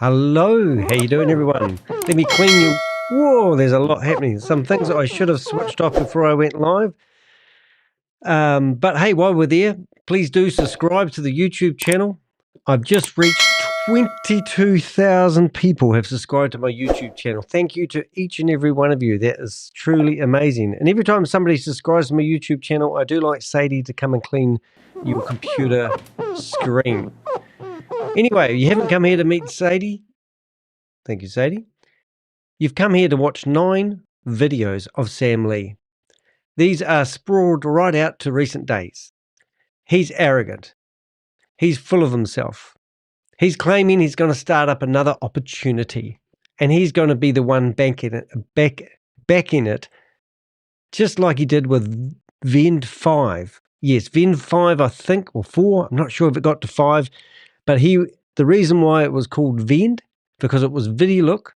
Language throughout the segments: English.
Hello, how you doing everyone? Let me clean you. Whoa, there's a lot happening. Some things that I should have switched off before I went live. But hey, while we're there, please do subscribe to the YouTube channel. I've just reached 22,000 people have subscribed to my YouTube channel. Thank you to each and every one of you. That is truly amazing. And every time somebody subscribes to my YouTube channel, I do like Sadie to come and clean your computer screen. Anyway, you haven't come here to meet Sadie. Thank you, Sadie. You've come here to watch 9 videos of Sam Lee. These are sprawled right out to recent days. He's arrogant. He's full of himself. He's claiming he's going to start up another opportunity, and he's going to be the one backing it, just like he did with Vend 5. Yes, Vend 5, I think, or 4. I'm not sure if it got to 5, but the reason why it was called Vend, because it was VideoLook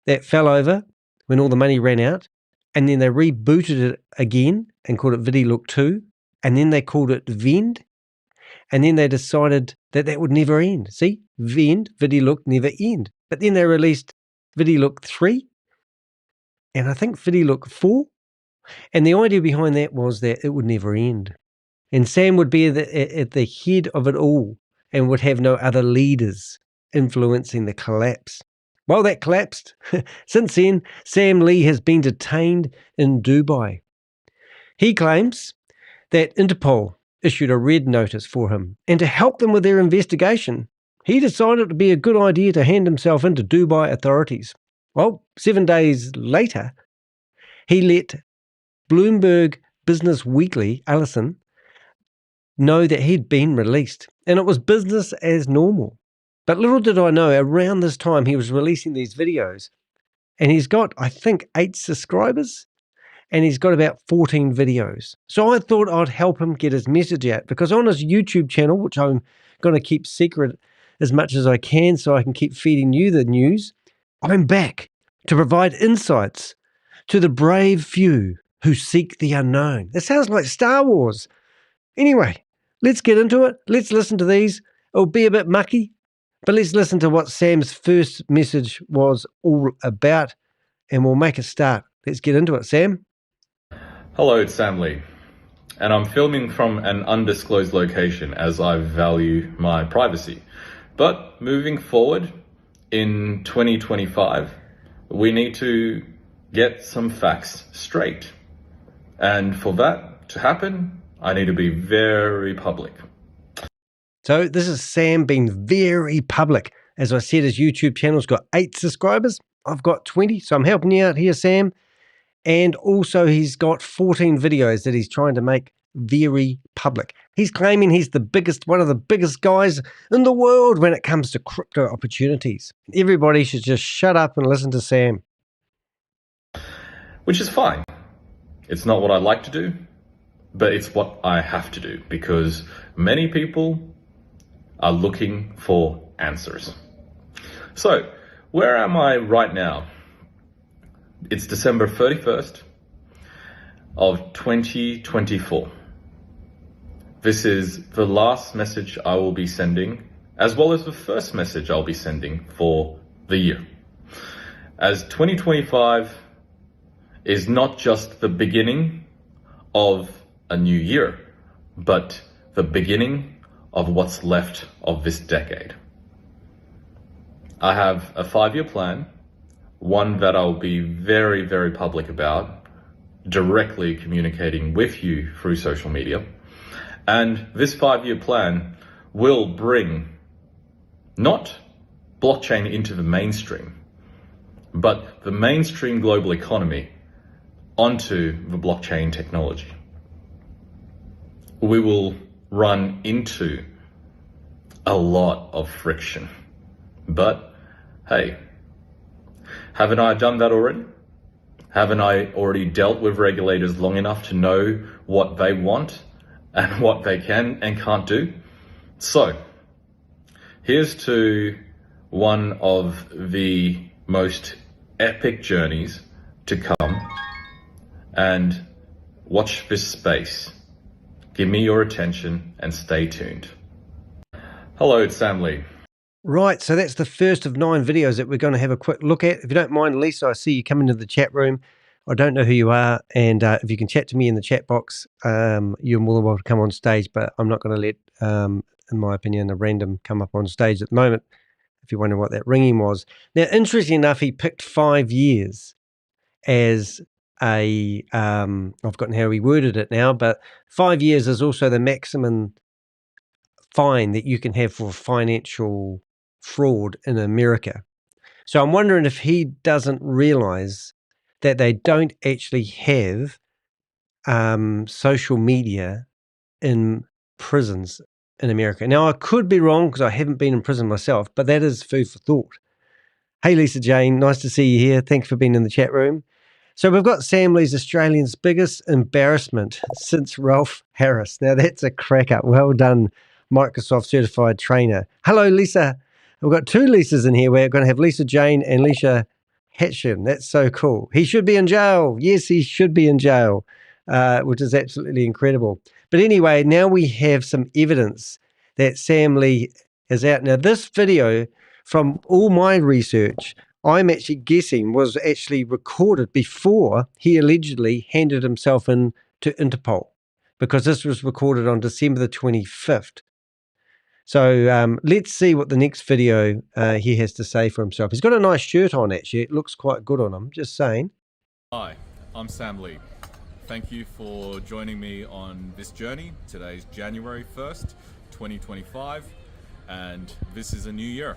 that fell over when all the money ran out, and then they rebooted it again and called it VideoLook 2, and then they called it Vend, and then they decided that that would never end. See, Vend, VideoLook, never end. But then they released VideoLook 3, and I think VideoLook 4, and the idea behind that was that it would never end. And Sam would be at the head of it all and would have no other leaders influencing the collapse. Well, that collapsed. Since then, Sam Lee has been detained in Dubai. He claims that Interpol issued a red notice for him, and to help them with their investigation, he decided it would be a good idea to hand himself into Dubai authorities. Well, 7 days later, he let Bloomberg Business Weekly, Allison, know that he'd been released, and it was business as normal. But little did I know, around this time he was releasing these videos, and he's got, I think, 8 subscribers, and he's got about 14 videos. So I thought I'd help him get his message out, because on his YouTube channel, which I'm going to keep secret as much as I can so I can keep feeding you the news, I'm back to provide insights to the brave few who seek the unknown. It sounds like Star Wars. Anyway, let's get into it. Let's listen to these. It'll be a bit mucky, but let's listen to what Sam's first message was all about, and we'll make a start. Let's get into it, Sam. Hello, it's Sam Lee, and I'm filming from an undisclosed location as I value my privacy. But moving forward in 2025, we need to get some facts straight. And for that to happen, I need to be very public. So this is Sam being very public. As I said, his YouTube channel's got 8 subscribers. I've got 20, so I'm helping you out here, Sam. And also he's got 14 videos that he's trying to make very public. He's claiming he's the biggest, one of the biggest guys in the world when it comes to crypto opportunities. Everybody should just shut up and listen to Sam. Which is fine. It's not what I like to do, but it's what I have to do, because many people are looking for answers. So, where am I right now? It's December 31st of 2024. This is the last message I will be sending, as well as the first message I'll be sending for the year. As 2025 is not just the beginning of a new year, but the beginning of what's left of this decade. I have a 5-year plan, one that I'll be very, very public about, directly communicating with you through social media. And this 5-year plan will bring not blockchain into the mainstream, but the mainstream global economy onto the blockchain technology. We will run into a lot of friction, but hey, haven't I done that already? Haven't I already dealt with regulators long enough to know what they want and what they can and can't do? So here's to one of the most epic journeys to come, and watch this space. Give me your attention and stay tuned. Hello, it's Sam Lee. Right, so that's the first of 9 videos that we're going to have a quick look at. If you don't mind, Lisa, I see you come into the chat room. I don't know who you are, and if you can chat to me in the chat box, you're more than welcome to come on stage, but I'm not going to let, in my opinion, a random come up on stage at the moment, if you're wondering what that ringing was. Now, interestingly enough, he picked 5 years as a, I've forgotten how he worded it now, but 5 years is also the maximum fine that you can have for financial fraud in America. So I'm wondering if he doesn't realize that they don't actually have social media in prisons in America. Now, I could be wrong because I haven't been in prison myself, but that is food for thought. Hey, Lisa Jane, nice to see you here. Thanks for being in the chat room. So we've got Sam Lee's Australian's biggest embarrassment since Ralph Harris. Now, that's a cracker. Well done, Microsoft certified trainer. Hello, Lisa. We've got 2 Lisas in here. We're going to have Lisa Jane and Lisa Hatchin. That's so cool. He should be in jail. Yes, he should be in jail, which is absolutely incredible. But anyway, now we have some evidence that Sam Lee is out. Now, this video, from all my research, I'm actually guessing was actually recorded before he allegedly handed himself in to Interpol, because this was recorded on December the 25th. So let's see what the next video he has to say for himself. He's got a nice shirt on, actually. It looks quite good on him, just saying. Hi, I'm Sam Lee. Thank you for joining me on this journey. Today's January 1st, 2025, and this is a new year.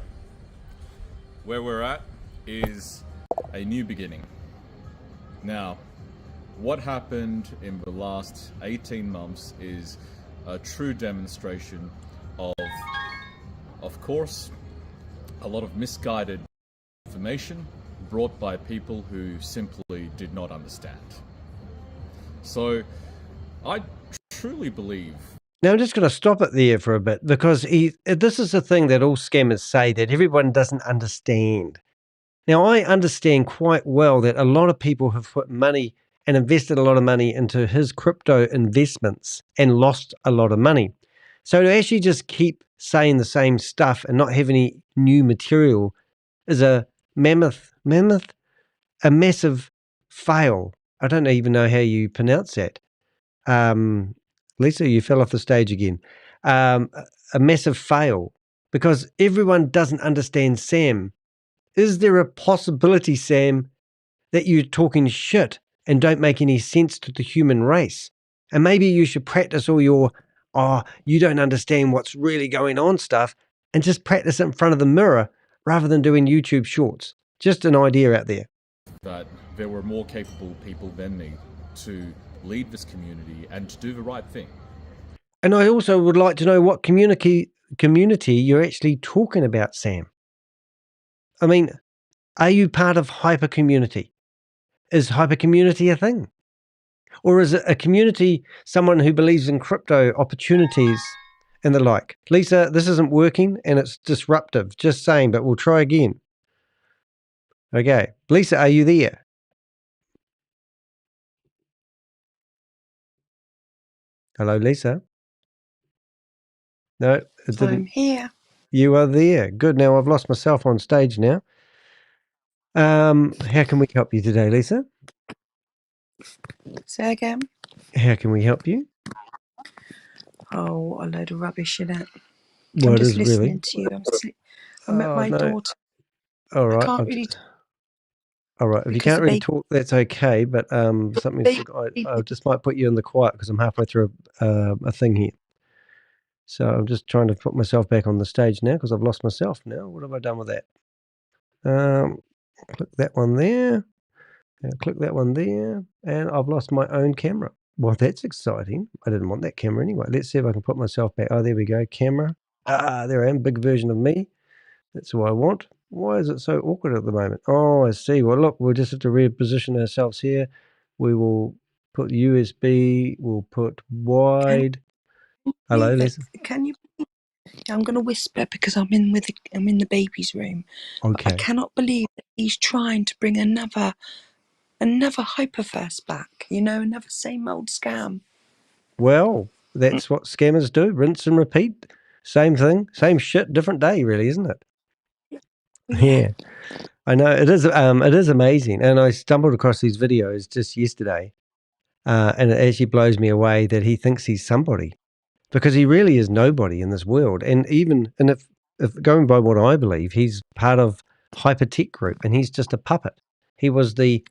Where we're at is a new beginning. Now, what happened in the last 18 months is a true demonstration of course, a lot of misguided information brought by people who simply did not understand. So, I truly believe. Now, I'm just going to stop it there for a bit, because this is the thing that all scammers say, that everyone doesn't understand. Now, I understand quite well that a lot of people have put money and invested a lot of money into his crypto investments and lost a lot of money. So to actually just keep saying the same stuff and not have any new material is a massive fail. I don't even know how you pronounce that. Lisa, you fell off the stage again. A massive fail, because everyone doesn't understand Sam. Is there a possibility, Sam, that you're talking shit and don't make any sense to the human race? And maybe you should practice all your, you don't understand what's really going on stuff, and just practice it in front of the mirror rather than doing YouTube shorts. Just an idea out there. That there were more capable people than me to lead this community and to do the right thing. And I also would like to know what community you're actually talking about, Sam. I mean, are you part of hyper community? Is hyper community a thing? Or is it a community, someone who believes in crypto opportunities and the like? Lisa, this isn't working and it's disruptive. Just saying, but we'll try again. Okay. Lisa, are you there? Hello, Lisa. No, it didn't. I'm here. You are there. Good. Now I've lost myself on stage now. How can we help you today, Lisa? Say again. How can we help you? Oh, what a load of rubbish in it. What I'm just is listening really? to you. I'm at my daughter. All right. I can't really. All right. If you can't really talk, that's okay. But something I just might put you in the quiet because I'm halfway through a thing here. So I'm just trying to put myself back on the stage now because I've lost myself now. What have I done with that? Click that one there. Click that one there. And I've lost my own camera. Well, that's exciting. I didn't want that camera anyway. Let's see if I can put myself back. Oh, there we go. Camera. There I am. Big version of me. That's who I want. Why is it so awkward at the moment? Oh, I see. Well, look, we'll just have to reposition ourselves here. We will put USB. We'll put wide. Hello, Lisa. Can you? I'm going to whisper because I'm in the baby's room. Okay. I cannot believe that he's trying to bring another Hyperverse back. Another same old scam. Well, that's what scammers do. Rinse and repeat. Same thing, same shit, different day, really, isn't it? Yeah, I know it is. It is amazing, and I stumbled across these videos just yesterday, and it actually blows me away that he thinks he's somebody because he really is nobody in this world. And if going by what I believe, he's part of Hypertech Group, and he's just a puppet. He was the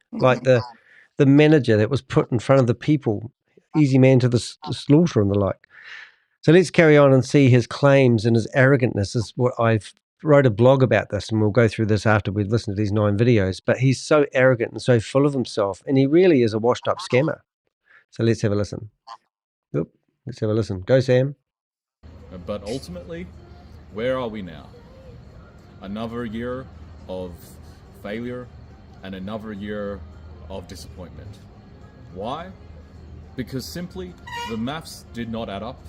manager that was put in front of the people, easy man to the slaughter and the like. So let's carry on and see his claims and his arrogantness is what I've wrote a blog about this, and we'll go through this after we've listened to these 9 videos. But he's so arrogant and so full of himself, and he really is a washed up scammer. So let's have a listen. Oop, let's have a listen. Go, Sam. But ultimately, where are we now? Another year of failure and another year of disappointment. Why? Because simply the maths did not add up,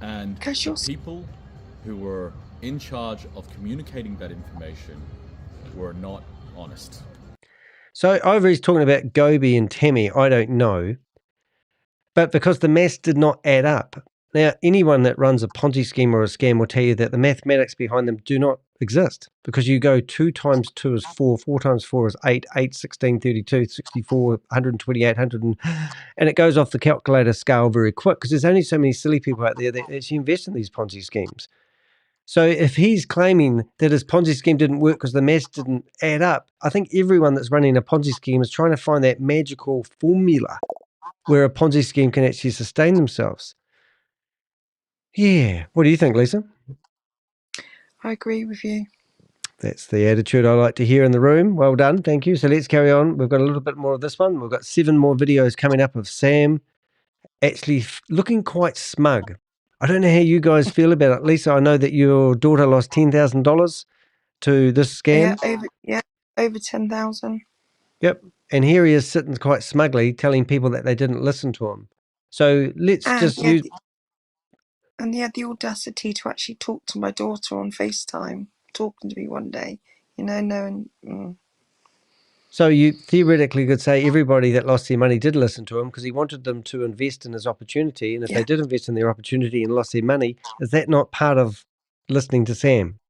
and the people who were in charge of communicating that information were not honest. So either he's talking about Gobi and Tammy, I don't know. But because the maths did not add up. Now, anyone that runs a Ponzi scheme or a scam will tell you that the mathematics behind them do not exist, because you go 2 times 2 is 4, 4 times 4 is 8, 8, 16, 32, 64, 128, 100, and it goes off the calculator scale very quick because there's only so many silly people out there that actually invest in these Ponzi schemes. So if he's claiming that his Ponzi scheme didn't work because the maths didn't add up, I think everyone that's running a Ponzi scheme is trying to find that magical formula where a Ponzi scheme can actually sustain themselves. Yeah. What do you think, Lisa? I agree with you. That's the attitude I like to hear in the room. Well done. Thank you. So let's carry on. We've got a little bit more of this one. We've got 7 more videos coming up of Sam actually looking quite smug. I don't know how you guys feel about it. Lisa, I know that your daughter lost $10,000 to this scam. Over 10,000. Yep. And here he is sitting quite smugly telling people that they didn't listen to him. So let's use... And he had the audacity to actually talk to my daughter on FaceTime, talking to me one day, knowing... So you theoretically could say everybody that lost their money did listen to him because he wanted them to invest in his opportunity. And if they did invest in their opportunity and lost their money, is that not part of listening to Sam?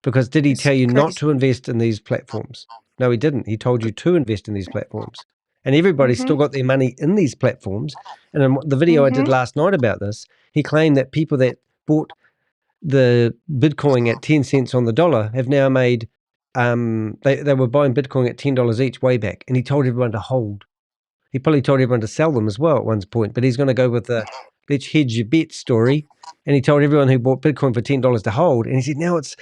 Because did he tell you not to invest in these platforms? No, he didn't. He told you to invest in these platforms. And everybody's still got their money in these platforms. And in the video I did last night about this, he claimed that people that bought the Bitcoin at 10 cents on the dollar have now made... they were buying Bitcoin at $10 each way back, and he told everyone to hold. He probably told everyone to sell them as well at one point, but he's going to go with the let's hedge your bet story. And he told everyone who bought Bitcoin for $10 to hold, and he said now it's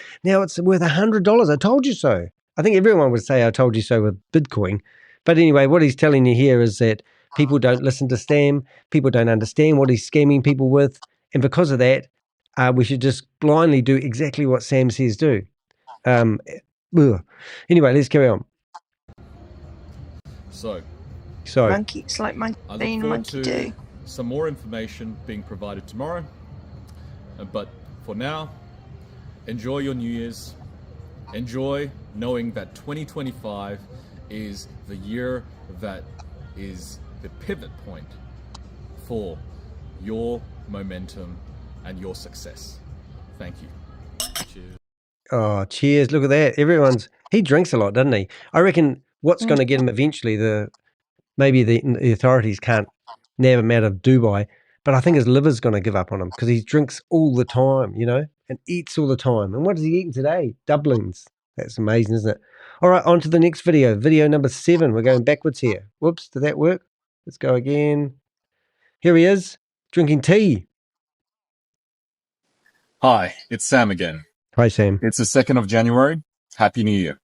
worth $100. I told you so. I think everyone would say I told you so with Bitcoin. But anyway, what he's telling you here is that people don't listen to Sam, people don't understand what he's scamming people with, and because of that, we should just blindly do exactly what Sam says do. Anyway, let's carry on. So monkey, it's like monkey being a monkey do. Some more information being provided tomorrow. But for now, enjoy your New Year's. Enjoy knowing that 2025 is the year that is the pivot point for your momentum and your success. Thank you. Cheers. Oh, cheers. Look at that. He drinks a lot, doesn't he? I reckon what's going to get him eventually, maybe the authorities can't nab him out of Dubai, but I think his liver's going to give up on him because he drinks all the time, and eats all the time. And what is he eating today? Dumplings. That's amazing, isn't it? All right, on to the next video. Video number 7. We're going backwards here. Whoops, did that work? Let's go again. Here he is, drinking tea. Hi, it's Sam again. Hi, Sam. It's the 2nd of January. Happy New Year.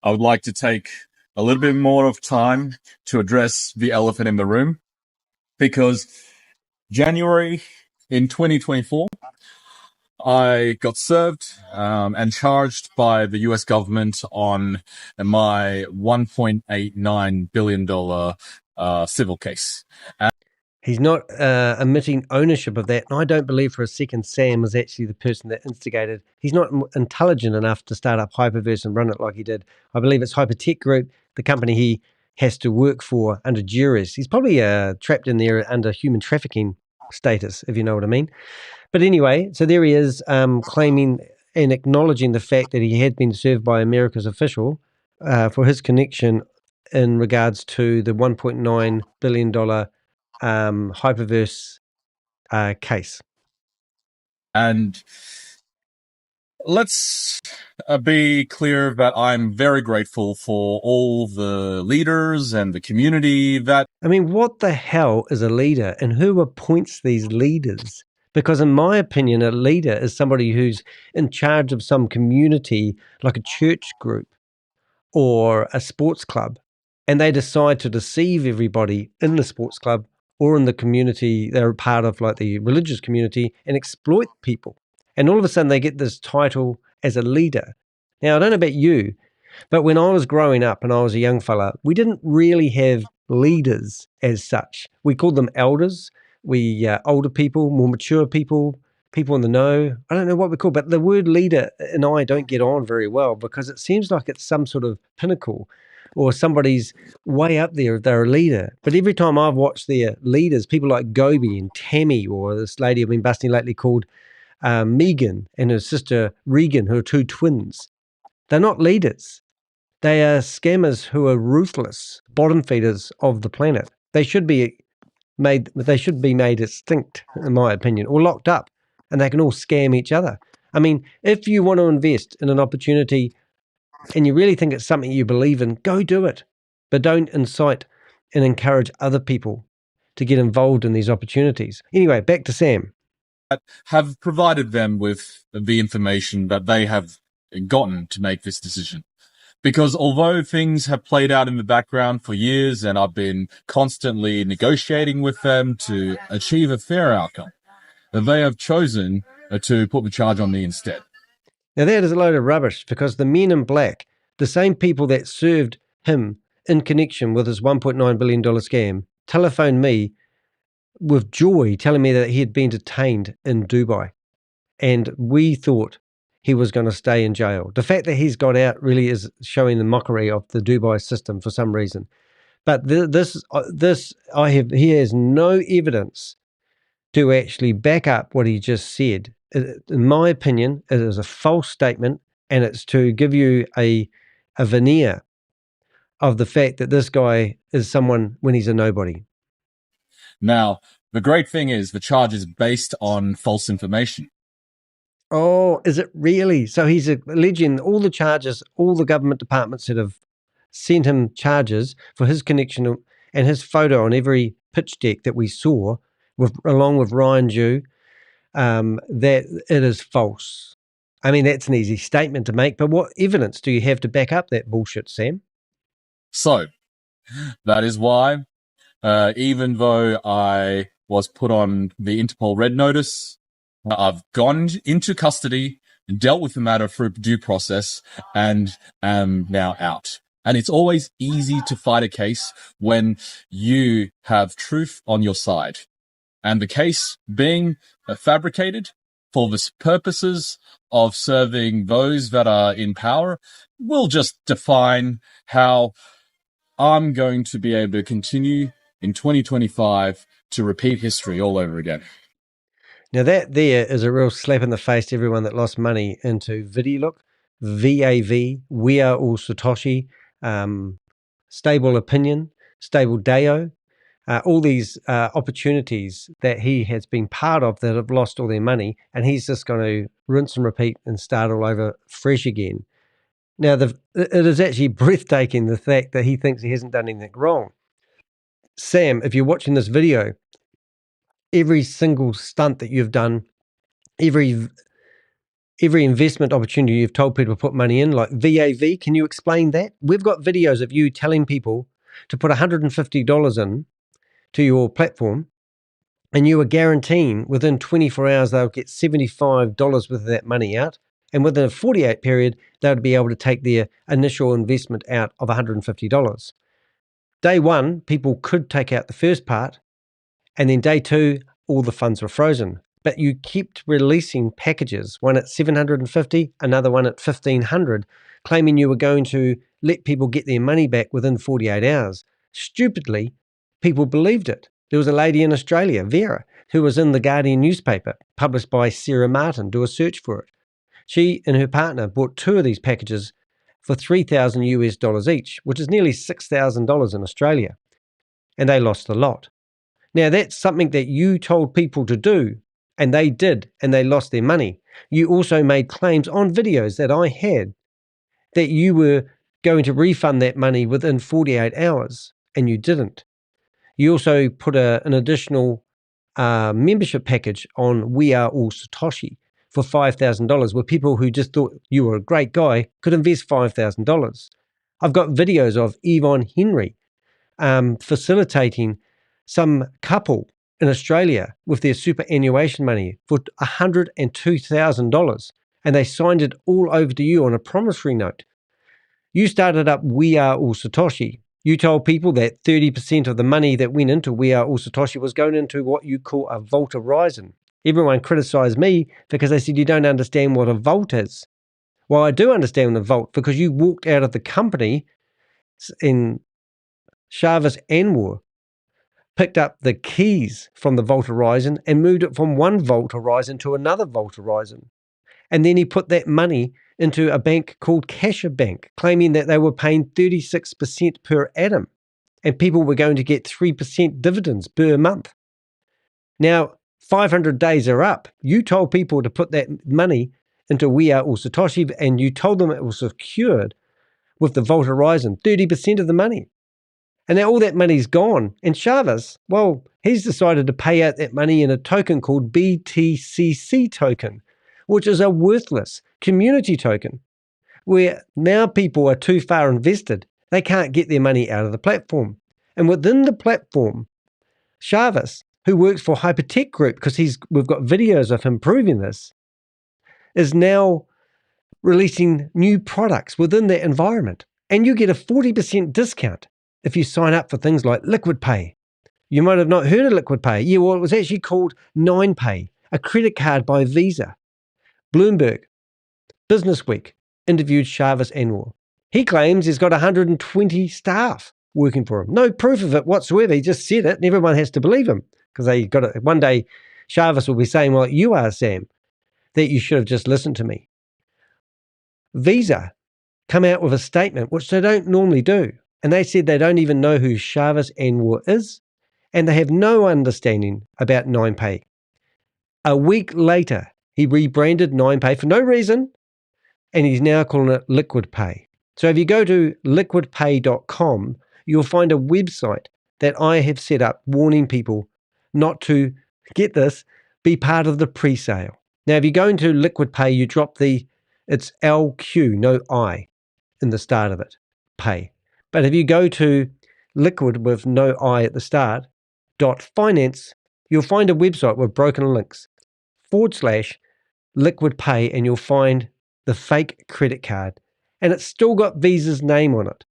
I would like to take a little bit more of time to address the elephant in the room, because January in 2024, I got served and charged by the US government on my $1.89 billion civil case. He's not admitting ownership of that. And I don't believe for a second Sam was actually the person that instigated. He's not intelligent enough to start up Hyperverse and run it like he did. I believe it's Hypertech Group, the company he has to work for under duress. He's probably trapped in there under human trafficking status, if you know what I mean. But anyway, so there he is claiming and acknowledging the fact that he had been served by America's official for his connection in regards to the $1.9 billion Hyperverse case. And let's be clear that I'm very grateful for all the leaders and the community that... I mean, what the hell is a leader, and who appoints these leaders? Because in my opinion, a leader is somebody who's in charge of some community, like a church group or a sports club, and they decide to deceive everybody in the sports club or in the community they're a part of, like the religious community, and exploit people. And all of a sudden they get this title as a leader. Now, I don't know about you, but when I was growing up and I was a young fella, we didn't really have leaders as such. We called them elders. Older people, more mature people, people in the know. I don't know what we call, but the word leader and I don't get on very well because it seems like it's some sort of pinnacle or somebody's way up there if they're a leader. But every time I've watched their leaders, people like Gobi and Tammy, or this lady I've been busting lately called Megan and her sister Regan, who are two twins, they're not leaders. They are scammers who are ruthless, bottom feeders of the planet. They should be made extinct, in my opinion, or locked up, and they can all scam each other. I mean, if you want to invest in an opportunity and you really think it's something you believe in, go do it. But don't incite and encourage other people to get involved in these opportunities. Anyway, back to Sam. Have provided them with the information that they have gotten to make this decision. Because although things have played out in the background for years and I've been constantly negotiating with them to achieve a fair outcome, they have chosen to put the charge on me instead. Now that is a load of rubbish, because the men in black, the same people that served him in connection with his $1.9 billion scam, telephoned me with joy telling me that he had been detained in Dubai. And we thought he was going to stay in jail. The fact that he's got out really is showing the mockery of the Dubai system for some reason. But he has no evidence to actually back up what he just said. In my opinion, it is a false statement, and it's to give you a veneer of the fact that this guy is someone when he's a nobody. Now, the great thing is the charge is based on false information. Oh, is it really? So he's alleging all the charges, all the government departments that have sent him charges for his connection and his photo on every pitch deck that we saw, along with Ryan Jew, that it is false. I mean, that's an easy statement to make, but what evidence do you have to back up that bullshit, Sam? So, that is why, even though I was put on the Interpol Red Notice, I've gone into custody, dealt with the matter through due process, and am now out. And it's always easy to fight a case when you have truth on your side. And the case being fabricated for the purposes of serving those that are in power will just define how I'm going to be able to continue in 2025 to repeat history all over again. Now that there is a real slap in the face to everyone that lost money into VidiLook, VAV, We Are All Satoshi, Stable Opinion, Stable Deo, all these opportunities that he has been part of that have lost all their money, and he's just going to rinse and repeat and start all over fresh again. Now, it is actually breathtaking, the fact that he thinks he hasn't done anything wrong. Sam, if you're watching this video, every single stunt that you've done, every investment opportunity you've told people to put money in, like VAV, can you explain that? We've got videos of you telling people to put $150 in to your platform, and you are guaranteeing within 24 hours they'll get $75 worth of that money out, and within a 48 period they'll be able to take their initial investment out of $150. Day one, people could take out the first part, and then day two, all the funds were frozen. But you kept releasing packages, one at $750, another one at $1,500, claiming you were going to let people get their money back within 48 hours. Stupidly, people believed it. There was a lady in Australia, Vera, who was in the Guardian newspaper, published by Sarah Martin. Do a search for it. She and her partner bought 2 of these packages for $3,000 each, which is nearly $6,000 in Australia. And they lost a lot. Now, that's something that you told people to do, and they did, and they lost their money. You also made claims on videos that I had that you were going to refund that money within 48 hours, and you didn't. You also put an additional membership package on We Are All Satoshi for $5,000, where people who just thought you were a great guy could invest $5,000. I've got videos of Yvonne Henry facilitating some couple in Australia with their superannuation money for $102,000, and they signed it all over to you on a promissory note. You started up We Are All Satoshi. You told people that 30% of the money that went into We Are All Satoshi was going into what you call a vault horizon. Everyone criticized me because they said you don't understand what a vault is. Well, I do understand the vault because you walked out of the company in Hyperverse Ponzi, picked up the keys from the vault horizon and moved it from one vault horizon to another vault horizon. And then he put that money into a bank called Casher Bank, claiming that they were paying 36% per annum and people were going to get 3% dividends per month. Now, 500 days are up. You told people to put that money into We Are All Satoshi, and you told them it was secured with the vault horizon, 30% of the money. And now all that money's gone. And Hyperverse, well, he's decided to pay out that money in a token called BTCC token, which is a worthless community token, where now people are too far invested. They can't get their money out of the platform. And within the platform, Hyperverse, who works for Hypertech Group, because we've got videos of him proving this, is now releasing new products within that environment. And you get a 40% discount if you sign up for things like Liquid Pay. You might have not heard of Liquid Pay. Yeah, well, it was actually called 9Pay, a credit card by Visa. Bloomberg, Business Week, interviewed Hyperverse Ponzi. He claims he's got 120 staff working for him. No proof of it whatsoever. He just said it, and everyone has to believe him because they got it. One day, Hyperverse will be saying, well, you are, Sam, that you should have just listened to me. Visa come out with a statement, which they don't normally do. And they said they don't even know who Hyperverse Ponzi is, and they have no understanding about 9Pay. A week later, he rebranded 9Pay for no reason, and he's now calling it Liquid Pay. So if you go to liquidpay.com, you'll find a website that I have set up warning people not to, get this, be part of the pre-sale. Now, if you go into Liquid Pay, you drop it's LQ, no I, in the start of it, pay. But if you go to liquid with no I at the start, .finance, you'll find a website with broken links, /liquid pay, and you'll find the fake credit card. And it's still got Visa's name on it.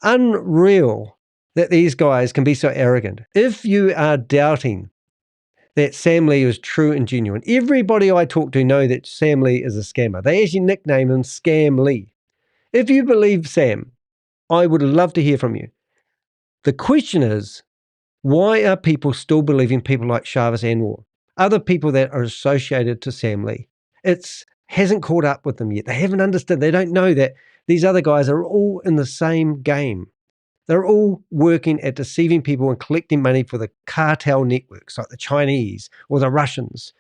Unreal that these guys can be so arrogant. If you are doubting that Sam Lee is true and genuine, everybody I talk to know that Sam Lee is a scammer. They actually nickname him Scam Lee. If you believe Sam, I would love to hear from you. The question is, why are people still believing people like Hyperverse Ponzi, other people that are associated to Sam Lee? It hasn't caught up with them yet. They haven't understood. They don't know that these other guys are all in the same game. They're all working at deceiving people and collecting money for the cartel networks like the Chinese or the Russians.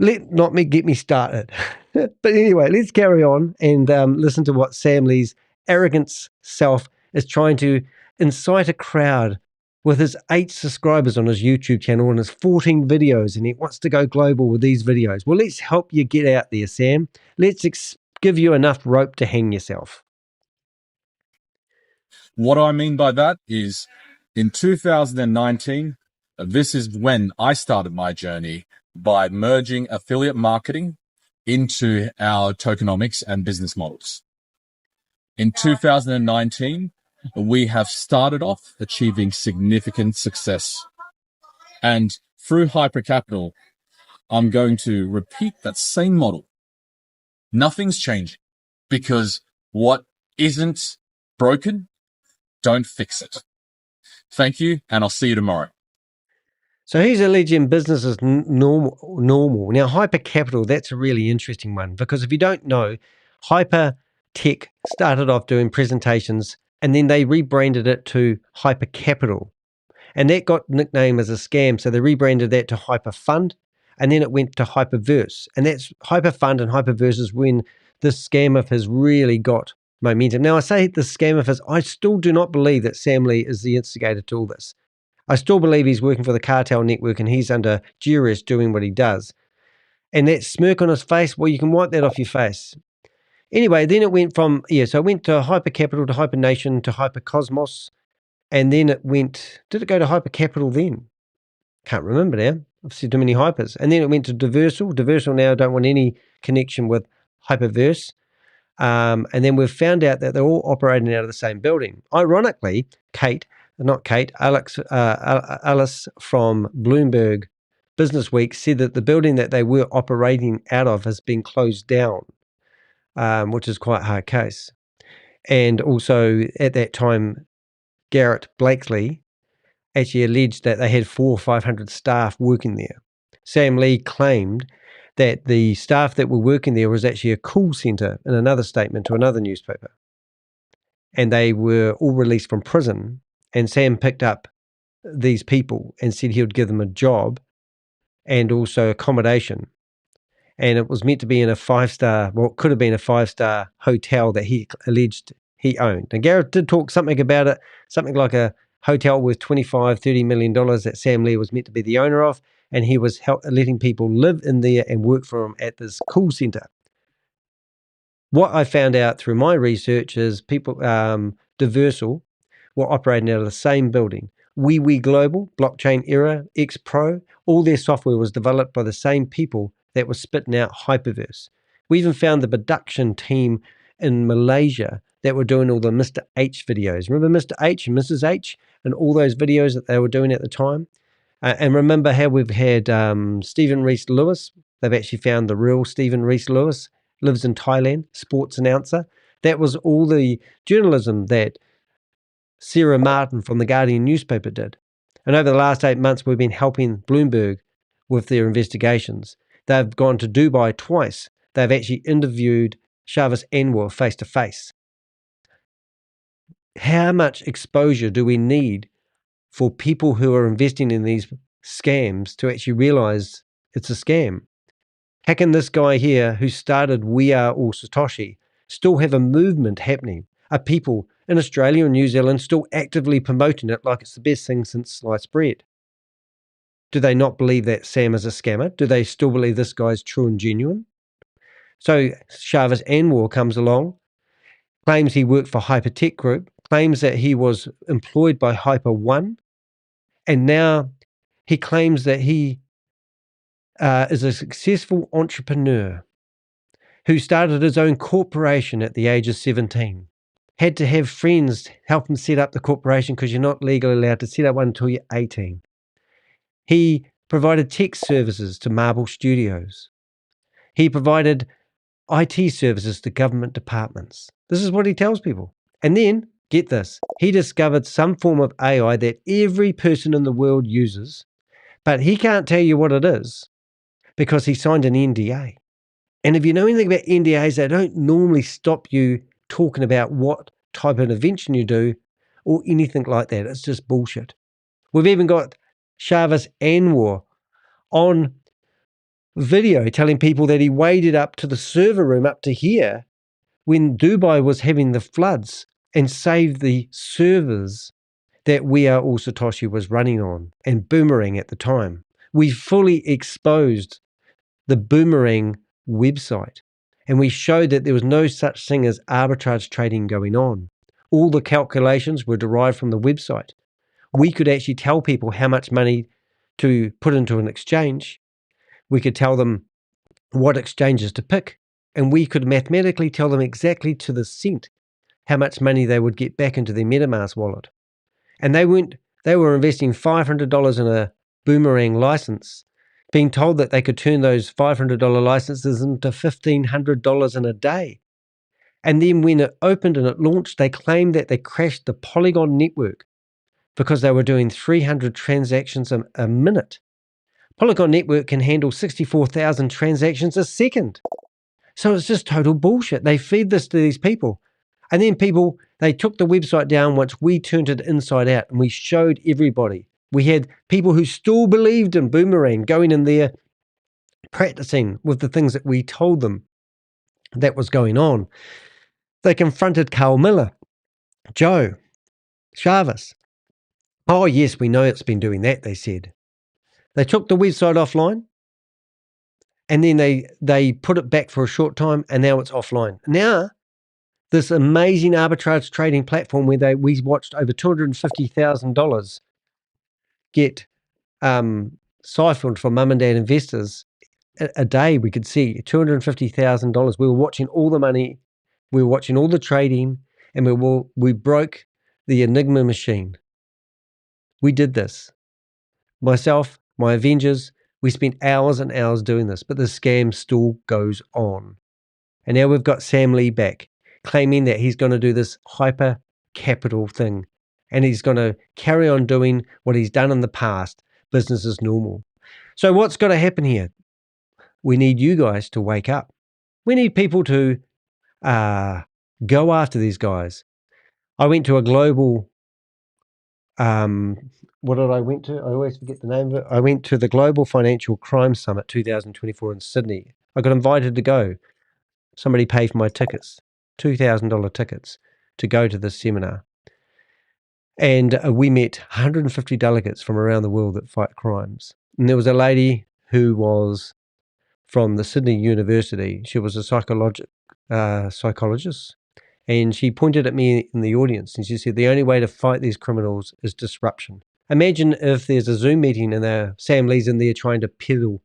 Get me started. But anyway, let's carry on and listen to what Sam Lee's arrogant self is trying to incite a crowd with his 8 subscribers on his YouTube channel and his 14 videos, and he wants to go global with these videos. Well, let's help you get out there, Sam. Let's give you enough rope to hang yourself. What I mean by that is in 2019, this is when I started my journey by merging affiliate marketing into our tokenomics and business models. In 2019, we have started off achieving significant success. And through Hypercapital, I'm going to repeat that same model. Nothing's changing because what isn't broken, don't fix it. Thank you, and I'll see you tomorrow. So he's alleging business is normal. Now, Hypercapital, that's a really interesting one, because if you don't know, Hypertech started off doing presentations and then they rebranded it to Hypercapital. And that got nicknamed as a scam. So they rebranded that to Hyperfund, and then it went to Hyperverse. And that's Hyperfund and Hyperverse is when this scam of his really got momentum. Now, I say the scam of his, I still do not believe that Sam Lee is the instigator to all this. I still believe he's working for the cartel network and he's under duress doing what he does. And that smirk on his face, well, you can wipe that off your face. Anyway, then it went from, so it went to Hypercapital, to Hypernation, to Hypercosmos. And then it went, did it go to Hypercapital then? Can't remember now. I've said too many hypers. And then it went to Diversal. Diversal now don't want any connection with Hyperverse. And then we've found out that they're all operating out of the same building. Ironically, Alice from Bloomberg Business Week said that the building that they were operating out of has been closed down, which is quite a hard case. And also at that time, Garrett Blakely actually alleged that they had 400 or 500 staff working there. Sam Lee claimed that the staff that were working there was actually a call center in another statement to another newspaper. And they were all released from prison. And Sam picked up these people and said he would give them a job and also accommodation. And it was meant to be in a 5-star, well, it could have been a 5-star hotel that he alleged he owned. And Garrett did talk something about it, something like a hotel worth $25-30 million that Sam Lee was meant to be the owner of. And he was letting people live in there and work for him at this call center. What I found out through my research is people, Diversal, were operating out of the same building. We Global, Blockchain Era, X Pro, all their software was developed by the same people that were spitting out Hyperverse. We even found the production team in Malaysia that were doing all the Mr. H videos. Remember Mr. H and Mrs. H and all those videos that they were doing at the time? And remember how we've had Stephen Reese Lewis. They've actually found the real Stephen Reese Lewis, lives in Thailand, sports announcer. That was all the journalism that Sarah Martin from the Guardian newspaper did. And over the last 8 months, we've been helping Bloomberg with their investigations. They've gone to Dubai twice. They've actually interviewed Shahbaz Anwar face to face. How much exposure do we need for people who are investing in these scams to actually realize it's a scam? How can this guy here who started We Are All Satoshi still have a movement happening? Are people in Australia and New Zealand still actively promoting it like it's the best thing since sliced bread? Do they not believe that Sam is a scammer? Do they still believe this guy's true and genuine? So Shahbaz Anwar comes along, claims he worked for Hypertech Group, claims that he was employed by Hyper One, and now he claims that he is a successful entrepreneur who started his own corporation at the age of 17. Had to have friends help him set up the corporation because you're not legally allowed to set up one until you're 18. He provided tech services to Marble Studios. He provided IT services to government departments. This is what he tells people. And then, get this, he discovered some form of AI that every person in the world uses, but he can't tell you what it is because he signed an NDA. And if you know anything about NDAs, they don't normally stop you talking about what type of intervention you do or anything like that. It's just bullshit. We've even got Shahbaz Anwar on video telling people that he waded up to the server room up to here when Dubai was having the floods and saved the servers that We Are All Satoshi was running on and Boomerang at the time. We fully exposed the Boomerang website and we showed that there was no such thing as arbitrage trading going on. All the calculations were derived from the website. We could actually tell people how much money to put into an exchange. We could tell them what exchanges to pick, and we could mathematically tell them exactly to the cent how much money they would get back into their MetaMask wallet. And they were investing $500 in a Boomerang license, being told that they could turn those $500 licenses into $1,500 in a day. And then when it opened and it launched, they claimed that they crashed the Polygon network. because they were doing 300 transactions a minute. Polygon Network can handle 64,000 transactions a second. So it's just total bullshit. They feed this to these people. And then they took the website down once we turned it inside out and we showed everybody. We had people who still believed in Boomerang going in there, practicing with the things that we told them that was going on. They confronted Carl Miller, Joe, Chavis. Oh, yes, we know it's been doing that, they said. They took the website offline and then they put it back for a short time and now it's offline. Now, this amazing arbitrage trading platform where we watched over $250,000 get siphoned from mum and dad investors a day. We could see $250,000. We were watching all the money, we were watching all the trading, and we broke the Enigma machine. We did this. Myself, my Avengers, we spent hours and hours doing this, but the scam still goes on. And now we've got Sam Lee back, claiming that he's going to do this hyper capital thing. And he's going to carry on doing what he's done in the past. Business as normal. So what's got to happen here? We need you guys to wake up. We need people to go after these guys. I went to a global, what did I went to? I always forget the name of it. I went to the Global Financial Crime Summit 2024 in Sydney. I got invited to go. Somebody paid for my tickets, $2,000 tickets to go to this seminar. And we met 150 delegates from around the world that fight crimes. And there was a lady who was from the Sydney University. She was a psychologist. And she pointed at me in the audience and she said, the only way to fight these criminals is disruption. Imagine if there's a Zoom meeting and Sam Lee's in there trying to peddle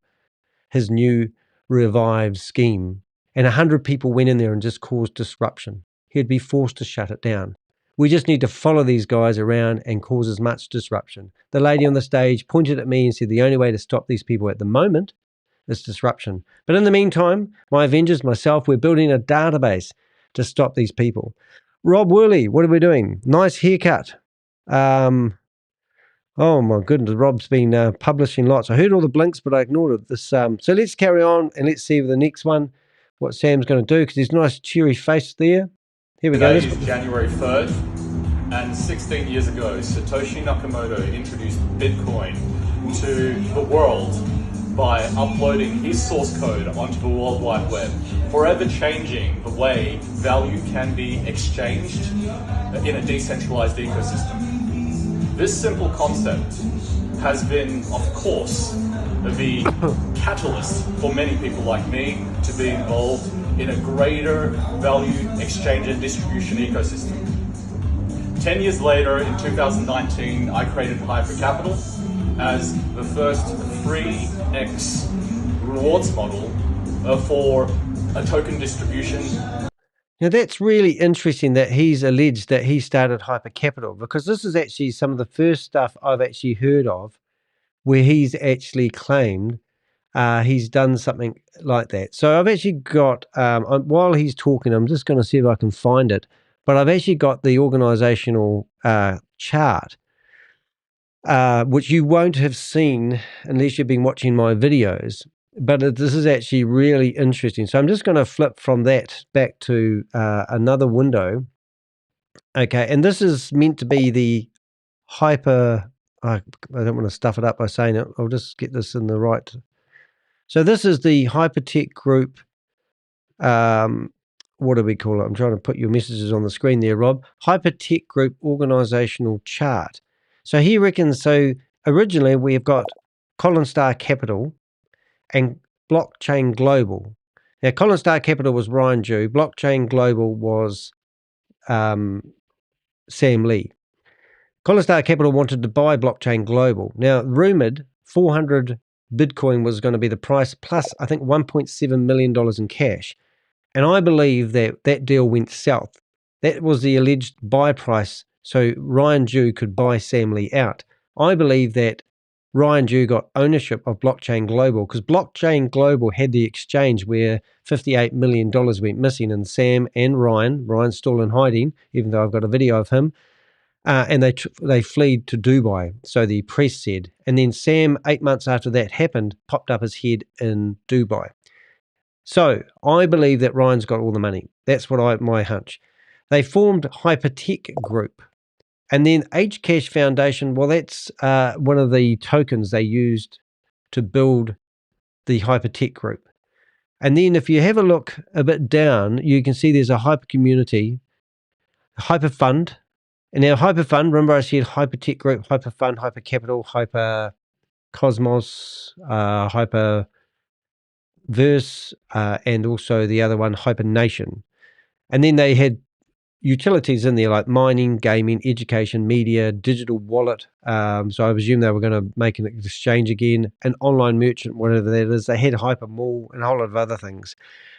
his new revived scheme and 100 people went in there and just caused disruption. He'd be forced to shut it down. We just need to follow these guys around and cause as much disruption. The lady on the stage pointed at me and said, the only way to stop these people at the moment is disruption. But in the meantime, my Avengers, myself, we're building a database to stop these people. Rob Worley, what are we doing? Nice haircut. Oh my goodness, Rob's been publishing lots. I heard all the blinks, but I ignored it. So let's carry on and let's see the next one, what Sam's going to do, because there's a nice cheery face there. Here we go. Today is January 3rd, and 16 years ago, Satoshi Nakamoto introduced Bitcoin to the world by uploading his source code onto the World Wide Web, forever changing the way value can be exchanged in a decentralized ecosystem. This simple concept has been, of course, the catalyst for many people like me to be involved in a greater value exchange and distribution ecosystem. 10 years later, in 2019, I created Hypercapital as the first 3x rewards model for a token distribution. Now that's really interesting that he's alleged that he started Hypercapital, because this is actually some of the first stuff I've actually heard of where he's actually claimed he's done something like that. So I've actually got, while he's talking, I'm just going to see if I can find it, but I've actually got the organizational chart, which you won't have seen unless you've been watching my videos. But this is actually really interesting. So I'm just going to flip from that back to another window. Okay, and this is meant to be the hyper, I don't want to stuff it up by saying it. I'll just get this in the right. So this is the Hypertech Group, what do we call it? I'm trying to put your messages on the screen there, Rob. Hypertech Group organizational chart. So he reckons, so originally we've got Colin Star Capital and Blockchain Global. Now, Colin Star Capital was Ryan Jew. Blockchain Global was Sam Lee. Colin Star Capital wanted to buy Blockchain Global. Now, rumored 400 Bitcoin was going to be the price, plus I think $1.7 million in cash. And I believe that that deal went south. That was the alleged buy price, so Ryan Jew could buy Sam Lee out. I believe that Ryan Jew got ownership of Blockchain Global because Blockchain Global had the exchange where $58 million went missing, and Sam and Ryan's still in hiding, even though I've got a video of him, and they fled to Dubai, so the press said. And then Sam, 8 months after that happened, popped up his head in Dubai. So I believe that Ryan's got all the money. That's what my hunch. They formed Hypertech Group. And then Hcash Foundation, well, that's one of the tokens they used to build the Hypertech Group. And then if you have a look a bit down, you can see there's a hyper community, Hyper Fund. And now Hyper Fund, remember I said Hypertech Group, Hyper Fund, Hyper Capital, Hyper Cosmos, Hyperverse, and also the other one, Hyper Nation. And then they had utilities in there like mining, gaming, education, media, digital wallet. So I presume they were going to make an exchange again, an online merchant, whatever that is. They had Hyper Mall and a whole lot of other things.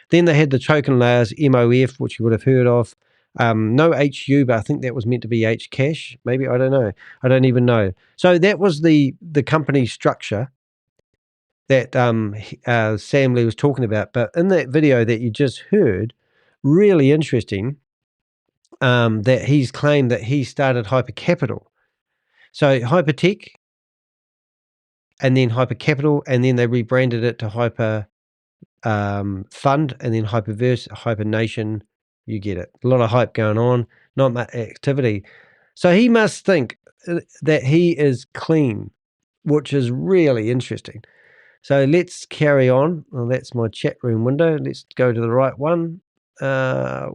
Then they had the token layers, MOF, which you would have heard of. No HU, but I think that was meant to be Hcash. Maybe, I don't know. I don't even know. So that was the company structure that Sam Lee was talking about. But in that video that you just heard, really interesting, that he's claimed that he started Hyper Capital. So Hypertech, and then Hyper Capital, and then they rebranded it to Hyper Fund, and then Hyperverse, Hyper Nation. You get it. A lot of hype going on, not much activity. So he must think that he is clean, which is really interesting. So let's carry on. Well, that's my chat room window. Let's go to the right one. There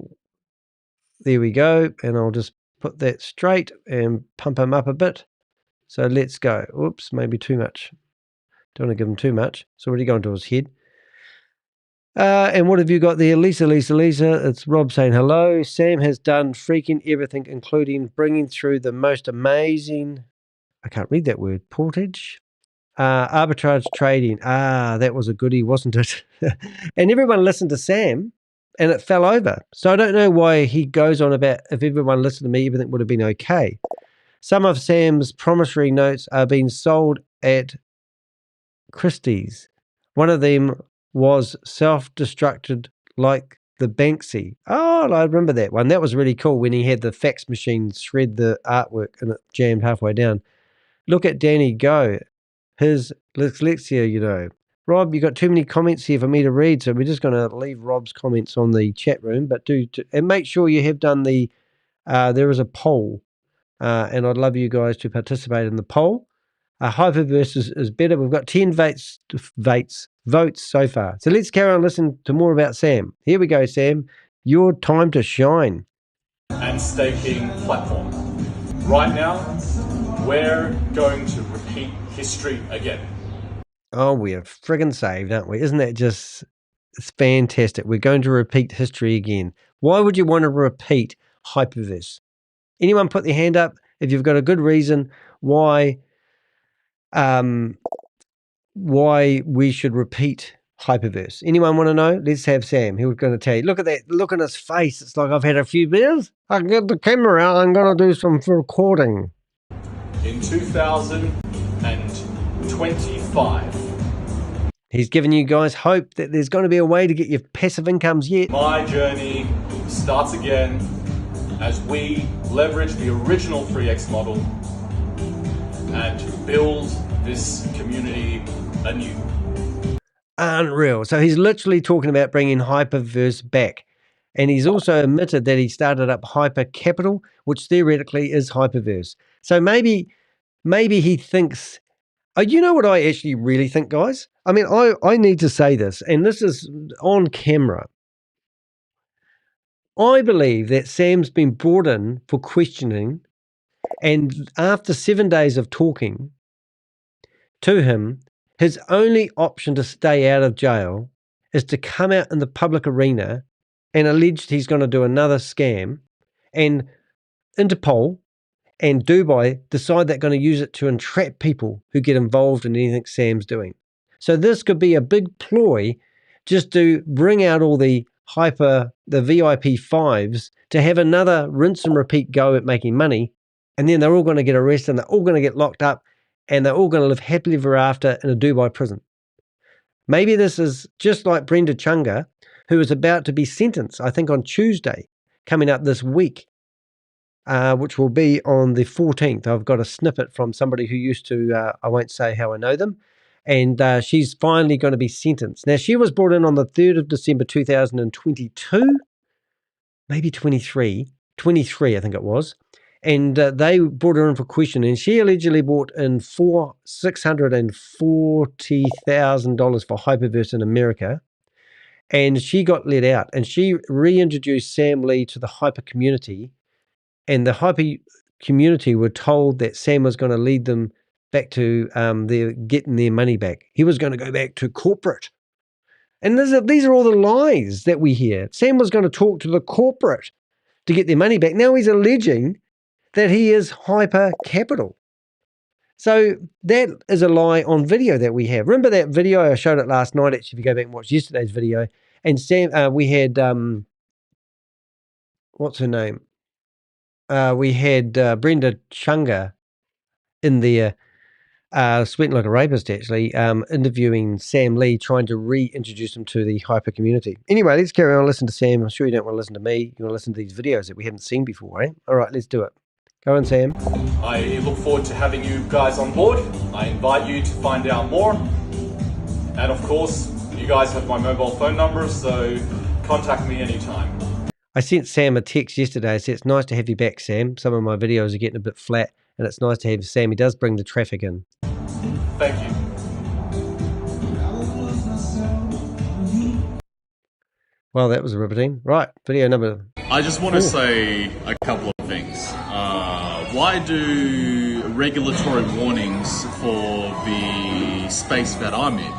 we go. And I'll just put that straight and pump him up a bit. So let's go. Oops, maybe too much. Don't want to give him too much. It's already gone to his head. And what have you got there? Lisa. It's Rob saying hello. Sam has done freaking everything, including bringing through the most amazing, I can't read that word, portage? Arbitrage trading. That was a goodie, wasn't it? And everyone listened to Sam, and it fell over. So I don't know why he goes on about if everyone listened to me, everything would have been okay. Some of Sam's promissory notes are being sold at Christie's. One of them was self-destructed like the Banksy. Oh, I remember that one. That was really cool when he had the fax machine shred the artwork and it jammed halfway down. Look at Danny go. His dyslexia, you know. Rob, you got too many comments here for me to read, so we're just going to leave Rob's comments on the chat room. But and make sure you have done the, there is a poll, and I'd love you guys to participate in the poll. Hyperverse is better. We've got 10 votes so far. So let's carry on listening to more about Sam. Here we go, Sam. Your time to shine. And staking platform. Right now, we're going to repeat history again. Oh, we are friggin' saved, aren't we? Isn't that just, it's fantastic. We're going to repeat history again. Why would you want to repeat Hyperverse? Anyone put their hand up if you've got a good reason why we should repeat Hyperverse? Anyone want to know? Let's have Sam. He was going to tell you. Look at that. Look on his face. It's like I've had a few beers. I can get the camera out. I'm going to do some recording. In 2025. He's giving you guys hope that there's going to be a way to get your passive incomes yet. My journey starts again as we leverage the original 3X model and to build this community anew. Unreal. So he's literally talking about bringing Hyperverse back. And he's also admitted that he started up Hyper Capital, which theoretically is Hyperverse. So maybe he thinks, you know what I actually really think, guys? I mean, I need to say this, and this is on camera. I believe that Sam's been brought in for questioning, and after 7 days of talking to him, his only option to stay out of jail is to come out in the public arena and alleged he's going to do another scam, and Interpol and Dubai decide they're going to use it to entrap people who get involved in anything Sam's doing. So this could be a big ploy just to bring out all the VIP fives to have another rinse and repeat go at making money, and then they're all going to get arrested and they're all going to get locked up and they're all going to live happily ever after in a Dubai prison. Maybe this is just like Brenda Chunga, who is about to be sentenced, I think on Tuesday, coming up this week. which will be on the 14th. I've got a snippet from somebody who used to, I won't say how I know them, and she's finally going to be sentenced. Now, she was brought in on the 3rd of December 2022, maybe 23, I think it was, and they brought her in for questioning, and she allegedly brought in $640,000 for Hyperverse in America, and she got let out, and she reintroduced Sam Lee to the Hyper community, and the Hyper community were told that Sam was going to lead them back to getting their money back. He was going to go back to corporate. And these are all the lies that we hear. Sam was going to talk to the corporate to get their money back. Now he's alleging that he is Hyper Capital. So that is a lie on video that we have. Remember that video? I showed it last night, actually, if you go back and watch yesterday's video. And Sam, we had, what's her name? We had Brenda Chunga in there, sweating like a rapist, actually, interviewing Sam Lee, trying to reintroduce him to the Hyper community. Anyway, let's carry on and listen to Sam. I'm sure you don't want to listen to me. You want to listen to these videos that we haven't seen before, eh? All right, let's do it. Go on, Sam. I look forward to having you guys on board. I invite you to find out more. And of course, you guys have my mobile phone number, so contact me anytime. I sent Sam a text yesterday. I said, it's nice to have you back, Sam. Some of my videos are getting a bit flat, and it's nice to have Sam. He does bring the traffic in. Thank you. Well, that was riveting. Right, video number... I just want to say a couple of things. Why do regulatory warnings for the space that I'm in,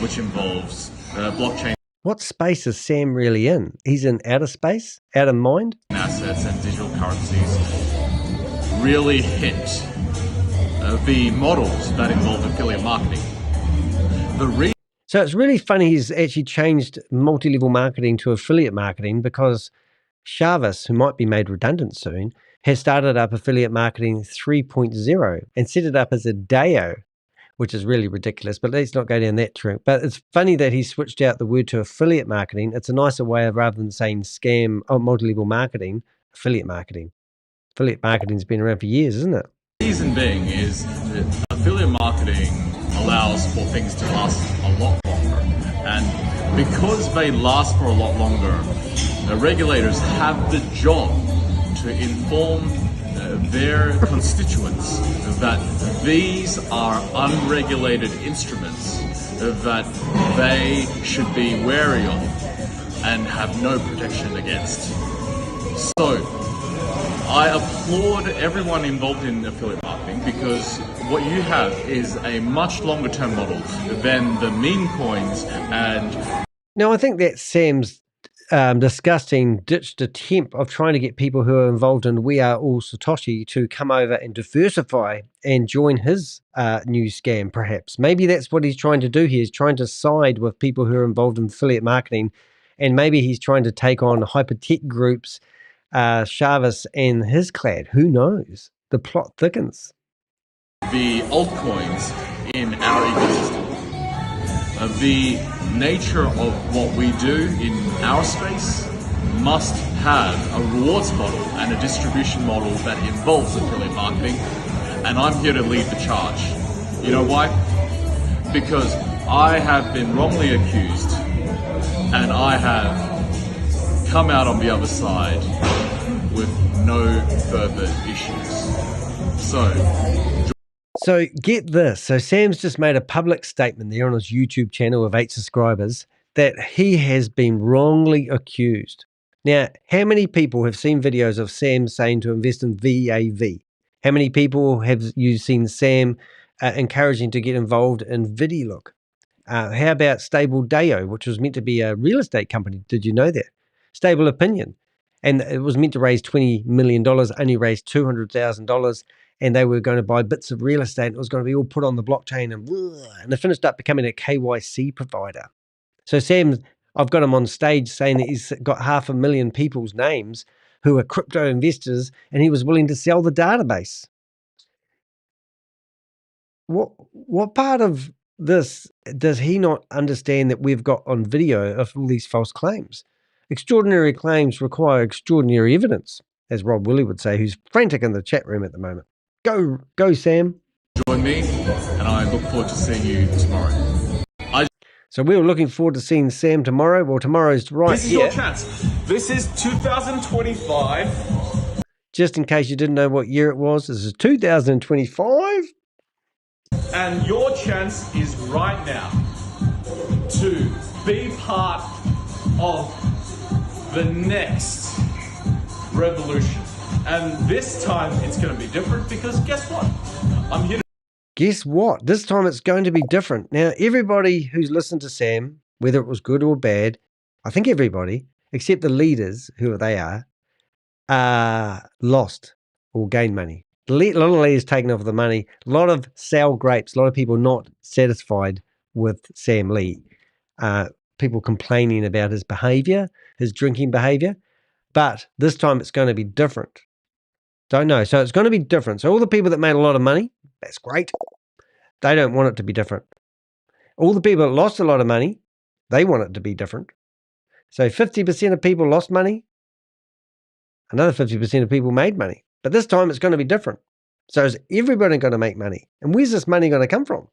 which involves blockchain What space is Sam really in? He's in outer space? Out of mind? assets and digital currencies, really hit the models that involve affiliate marketing? So it's really funny he's actually changed multi-level marketing to affiliate marketing because Jarvis, who might be made redundant soon, has started up affiliate marketing 3.0 and set it up as a DAO, which is really ridiculous, but let's not go down that track. But it's funny that he switched out the word to affiliate marketing. It's a nicer way of, rather than saying scam or multi-level marketing, affiliate marketing. Affiliate marketing's been around for years, isn't it? The reason being is that affiliate marketing allows for things to last a lot longer. And because they last for a lot longer, the regulators have the job to inform their constituents that these are unregulated instruments that they should be wary of and have no protection against. So I applaud everyone involved in affiliate marketing because what you have is a much longer term model than the meme coins. And now I think that Sam's disgusting ditched attempt of trying to get people who are involved in We Are All Satoshi to come over and diversify and join his new scam, perhaps. Maybe that's what he's trying to do here. He's trying to side with people who are involved in affiliate marketing, and maybe he's trying to take on hypertech groups, Jarvis and his clad. Who knows? The plot thickens. the altcoins in our ecosystem. The nature of what we do in our space must have a rewards model and a distribution model that involves affiliate marketing, and I'm here to lead the charge. You know why? Because I have been wrongly accused and I have come out on the other side with no further issues. So get this. So Sam's just made a public statement there on his YouTube channel of 8 subscribers that he has been wrongly accused. Now, how many people have seen videos of Sam saying to invest in VAV? How many people have you seen Sam encouraging to get involved in VidiLook? How about Stable Deo, which was meant to be a real estate company? Did you know that? Stable Opinion. And it was meant to raise $20 million, only raised $200,000. And they were going to buy bits of real estate. And it was going to be all put on the blockchain. And they finished up becoming a KYC provider. So Sam, I've got him on stage saying that he's got 500,000 people's names who are crypto investors, and he was willing to sell the database. What part of this does he not understand that we've got on video of all these false claims? Extraordinary claims require extraordinary evidence. as Rob Willie would say, who's frantic in the chat room at the moment. Go, Sam. Join me, and I look forward to seeing you tomorrow. So we were looking forward to seeing Sam tomorrow. Well, tomorrow's right This is here. your chance. This is 2025. Just in case you didn't know what year it was, this is 2025. And your chance is right now to be part of the next revolution. And this time it's going to be different because guess what? I'm here to Guess what? This time it's going to be different. Now, everybody who's listened to Sam, whether it was good or bad, I think everybody, except the leaders, whoever they are lost or gained money. A lot of leaders taken off the money. A lot of sour grapes. A lot of people not satisfied with Sam Lee. People complaining about his behavior, his drinking behavior. But this time it's going to be different. Don't know. So it's going to be different. So all the people that made a lot of money, that's great. They don't want it to be different. All the people that lost a lot of money, they want it to be different. So 50% of people lost money. Another 50% of people made money. But this time it's going to be different. So is everybody going to make money? And where's this money going to come from?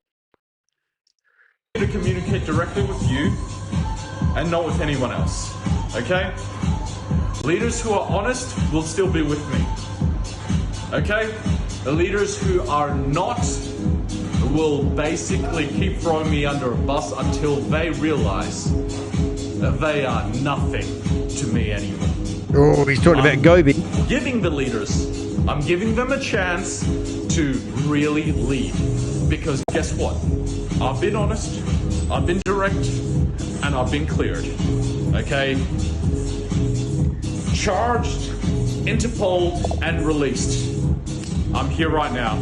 communicate directly with you and not with anyone else. Okay? Leaders who are honest will still be with me. Okay? The leaders who are not will basically keep throwing me under a bus until they realize that they are nothing to me anymore. Oh, he's talking about Gobi. Giving the leaders, I'm giving them a chance to really lead. Because guess what? I've been honest, I've been direct, and I've been cleared. Okay? Charged, Interpol, and released. I'm here right now,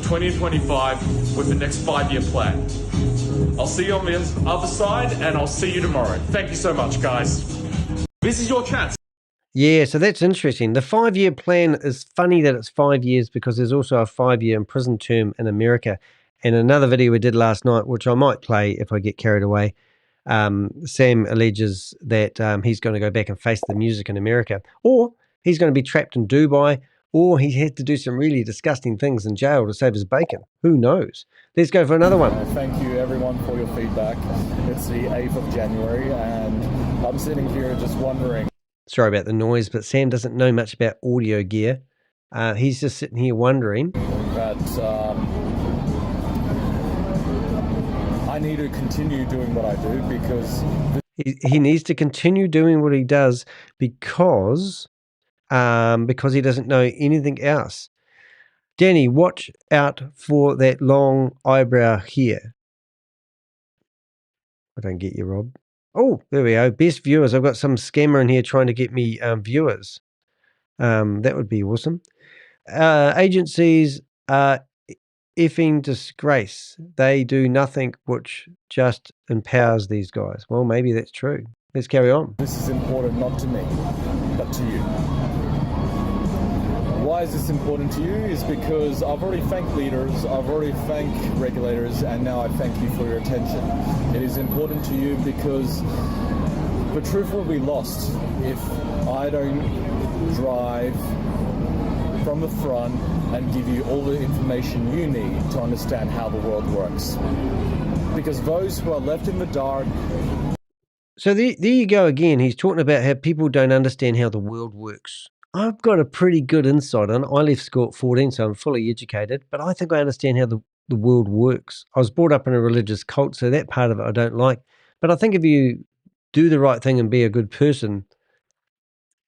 2025, with the next 5-year plan. I'll see you on the other side, and I'll see you tomorrow. Thank you so much, guys. This is your chance. Yeah, so that's interesting. The 5-year plan is funny that it's 5 years because there's also a 5-year imprisoned term in America. And another video we did last night, which I might play if I get carried away, Sam alleges that he's going to go back and face the music in America, or he's going to be trapped in Dubai, or he had to do some really disgusting things in jail to save his bacon. Who knows? Let's go for another one. Thank you everyone for your feedback. It's the 8th of January and I'm sitting here just wondering. Sorry about the noise, but Sam doesn't know much about audio gear. He's just sitting here wondering That I need to continue doing what I do because he needs to continue doing what he does because he doesn't know anything else. Danny, watch out for that long eyebrow here. I don't get you, Rob. Oh, there we go. Best viewers. I've got some scammer in here trying to get me viewers. That would be awesome. Agencies are effing disgrace. They do nothing which just empowers these guys. Well, maybe that's true. Let's carry on. this is important not to me, but to you. Why is this important to you? Is because I've already thanked leaders, I've already thanked regulators, and now I thank you for your attention. It is important to you because the truth will be lost if I don't drive from the front and give you all the information you need to understand how the world works. Because those who are left in the dark. So there you go again. He's talking about how people don't understand how the world works. I've got a pretty good insight on it. I left school at 14, so I'm fully educated, but I think I understand how the world works. I was brought up in a religious cult, so that part of it I don't like. But I think if you do the right thing and be a good person,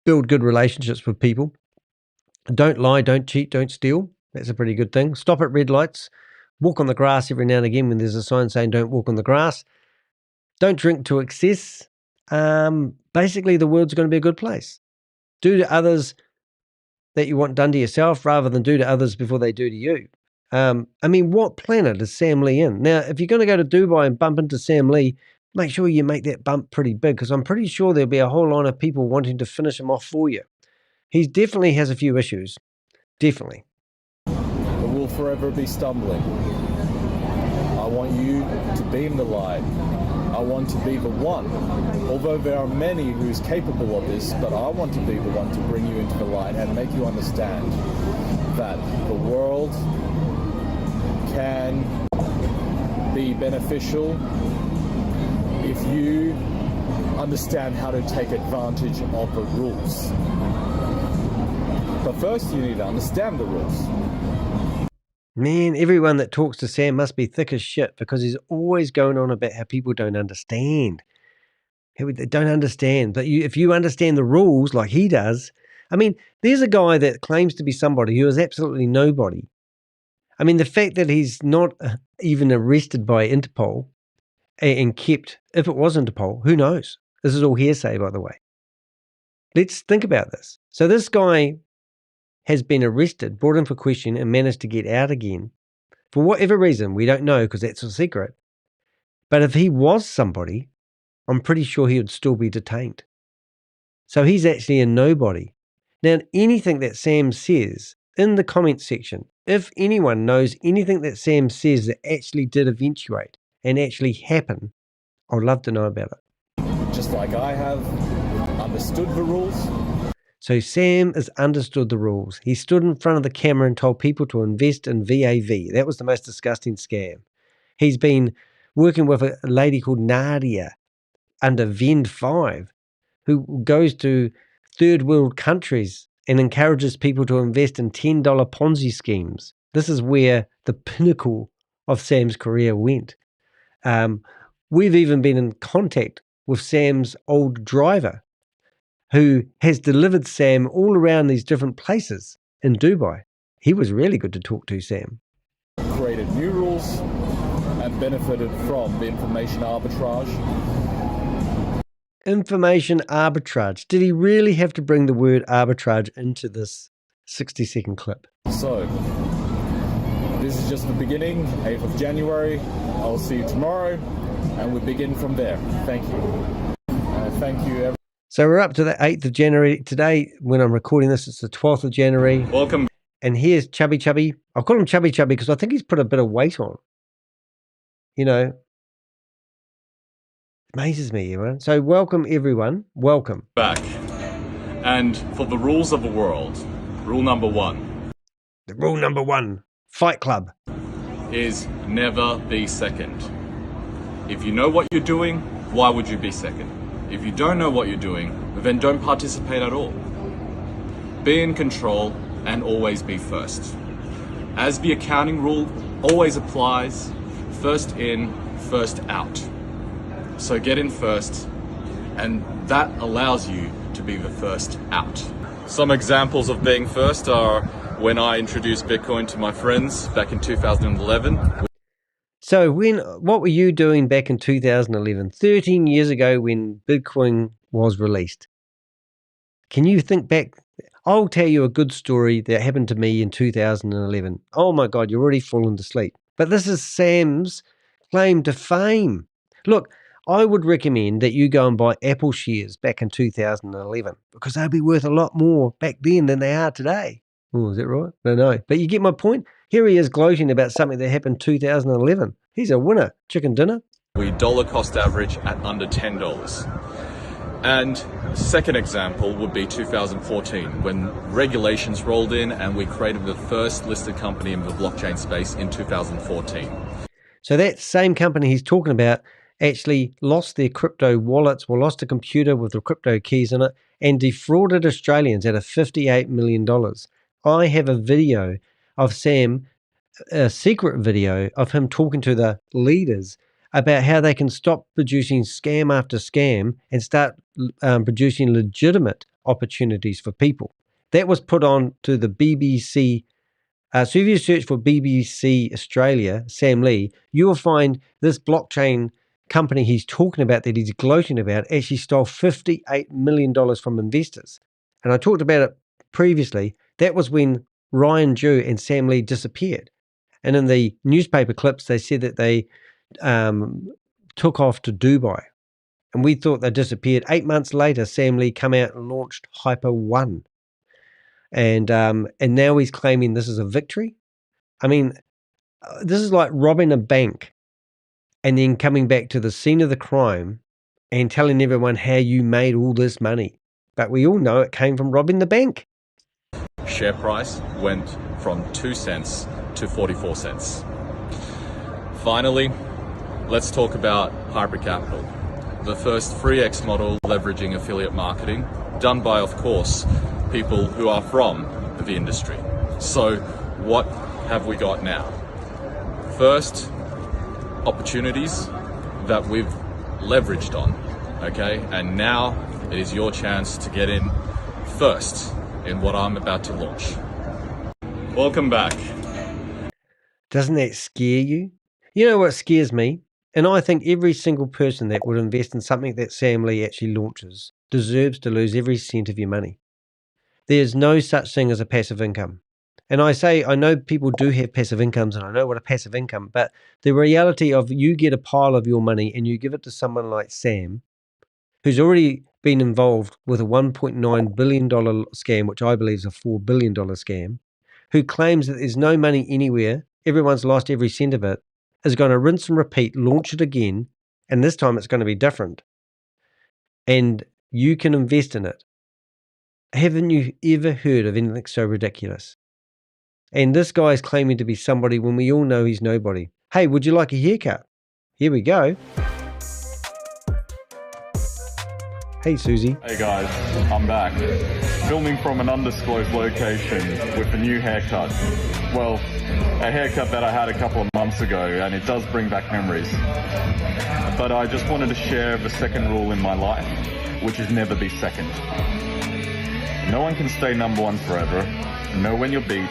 build good relationships with people, don't lie, don't cheat, don't steal, that's a pretty good thing. Stop at red lights, walk on the grass every now and again when there's a sign saying don't walk on the grass. Don't drink to excess. Basically, the world's going to be a good place. Do to others that you want done to yourself rather than do to others before they do to you. I mean, what planet is Sam Lee in? Now, if you're going to go to Dubai and bump into Sam Lee, make sure you make that bump pretty big because I'm pretty sure there'll be a whole lot of people wanting to finish him off for you. He definitely has a few issues. Definitely. But we'll forever be stumbling. I want you to beam the light. I want to be the one. Although there are many who's capable of this, but I want to be the one to bring you into the light and make you understand that the world can be beneficial if you understand how to take advantage of the rules. But first you need to understand the rules. Man, everyone that talks to Sam must be thick as shit because he's always going on about how people don't understand. They don't understand. But if you understand the rules like he does, I mean, there's a guy that claims to be somebody who is absolutely nobody. I mean, the fact that he's not even arrested by Interpol and kept, if it was Interpol, who knows? This is all hearsay, by the way. Let's think about this. So this guy has been arrested, brought in for question, and managed to get out again. For whatever reason, we don't know because that's a secret. But if he was somebody, I'm pretty sure he would still be detained. So he's actually a nobody. Now, anything that Sam says in the comments section, if anyone knows anything that Sam says that actually did eventuate and actually happen, I'd love to know about it. Just like I have understood the rules. So Sam has understood the rules. He stood in front of the camera and told people to invest in VAV. That was the most disgusting scam. He's been working with a lady called Nadia under Vend 5, who goes to third world countries and encourages people to invest in $10 Ponzi schemes. This is where the pinnacle of Sam's career went. We've even been in contact with Sam's old driver, who has delivered Sam all around these different places in Dubai. He was really good to talk to, Sam. Created new rules and benefited from the information arbitrage. Information arbitrage. Did he really have to bring the word arbitrage into this 60-second clip? So, this is just the beginning, 8th of January. I'll see you tomorrow, and we begin from there. Thank you. Thank you, everyone. So we're up to the 8th of January. Today, when I'm recording this, it's the 12th of January. Welcome. And here's Chubby Chubby. I'll call him Chubby Chubby because I think he's put a bit of weight on. You know, amazes me, everyone. So welcome, everyone. Welcome. Back. And for the rules of the world, rule number 1. The rule number 1, Fight Club. Is never be second. If you know what you're doing, why would you be second? If you don't know what you're doing, then don't participate at all. Be in control and always be first. As the accounting rule always applies, first in, first out. So get in first, and that allows you to be the first out. Some examples of being first are when I introduced Bitcoin to my friends back in 2011. So what were you doing back in 2011, 13 years ago when Bitcoin was released? Can you think back? I'll tell you a good story that happened to me in 2011. Oh my God, you're already falling to sleep. But this is Sam's claim to fame. Look, I would recommend that you go and buy Apple shares back in 2011 because they'll be worth a lot more back then than they are today. Oh, is that right? No. But you get my point? Here he is gloating about something that happened 2011. He's a winner. Chicken dinner. We dollar cost average at under $10. And second example would be 2014 when regulations rolled in and we created the first listed company in the blockchain space in 2014. So that same company he's talking about actually lost their crypto wallets or lost a computer with the crypto keys in it and defrauded Australians out of $58 million. I have a video of Sam, a secret video of him talking to the leaders about how they can stop producing scam after scam and start producing legitimate opportunities for people. That was put on to the BBC. So if you search for BBC Australia, Sam Lee, you will find this blockchain company he's talking about that he's gloating about actually stole $58 million from investors. And I talked about it previously. That was when Ryan Jew and Sam Lee disappeared. And in the newspaper clips, they said that they took off to Dubai. And we thought they disappeared. 8 months later, Sam Lee come out and launched Hyper One. And now he's claiming this is a victory. I mean, this is like robbing a bank and then coming back to the scene of the crime and telling everyone how you made all this money. But we all know it came from robbing the bank. Share price went from 2 cents to 44 cents. Finally, let's talk about Hypercapital, the first 3x model leveraging affiliate marketing, done by, of course, people who are from the industry. So what have we got now? First, opportunities that we've leveraged on, okay? And now it is your chance to get in first in what I'm about to launch. Welcome back. Doesn't that scare you? You know what scares me? And I think every single person that would invest in something that Sam Lee actually launches deserves to lose every cent of your money. There's no such thing as a passive income. And I know people do have passive incomes, and I know what a passive income, but the reality of you get a pile of your money and you give it to someone like Sam, who's already been involved with a $1.9 billion scam, which I believe is a $4 billion scam, who claims that there's no money anywhere, everyone's lost every cent of it, is going to rinse and repeat, launch it again, and this time it's going to be different. And you can invest in it. Haven't you ever heard of anything so ridiculous? And this guy is claiming to be somebody when we all know he's nobody. Hey, would you like a haircut? Here we go. Hey, Susie. Hey guys, I'm back. Filming from an undisclosed location with a new haircut. Well, a haircut that I had a couple of months ago, and it does bring back memories. But I just wanted to share the second rule in my life, which is never be second. No one can stay number one forever. Know when you're beat,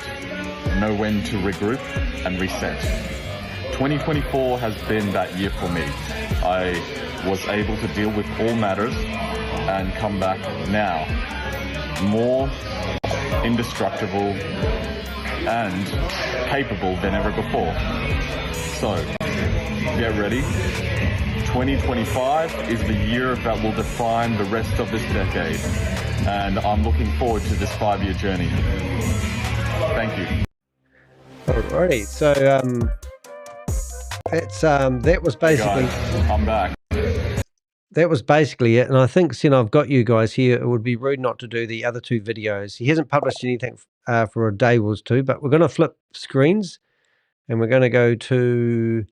know when to regroup and reset. 2024 has been that year for me. I was able to deal with all matters and come back now more indestructible and capable than ever before. So, get ready. 2025 is the year that will define the rest of this decade, and I'm looking forward to this 5-year journey. Thank you. Alrighty, so that was basically. Guys, I'm back. That was basically it, and I think since I've got you guys here, it would be rude not to do the other two videos. He hasn't published anything for a day or two, but we're going to flip screens, and we're going to go to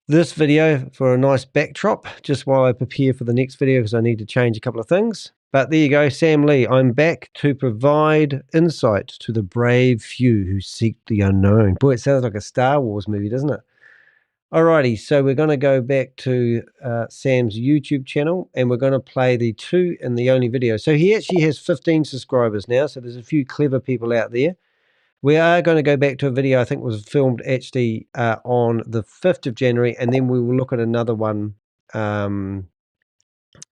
this video for a nice backdrop, just while I prepare for the next video, because I need to change a couple of things. But there you go, Sam Lee. I'm back to provide insight to the brave few who seek the unknown. Boy, it sounds like a Star Wars movie, doesn't it? Alrighty, so we're going to go back to Sam's YouTube channel, and we're going to play the two and the only video. So he actually has 15 subscribers now, so there's a few clever people out there. We are going to go back to a video I think was filmed actually on the 5th of January, and then we will look at another one.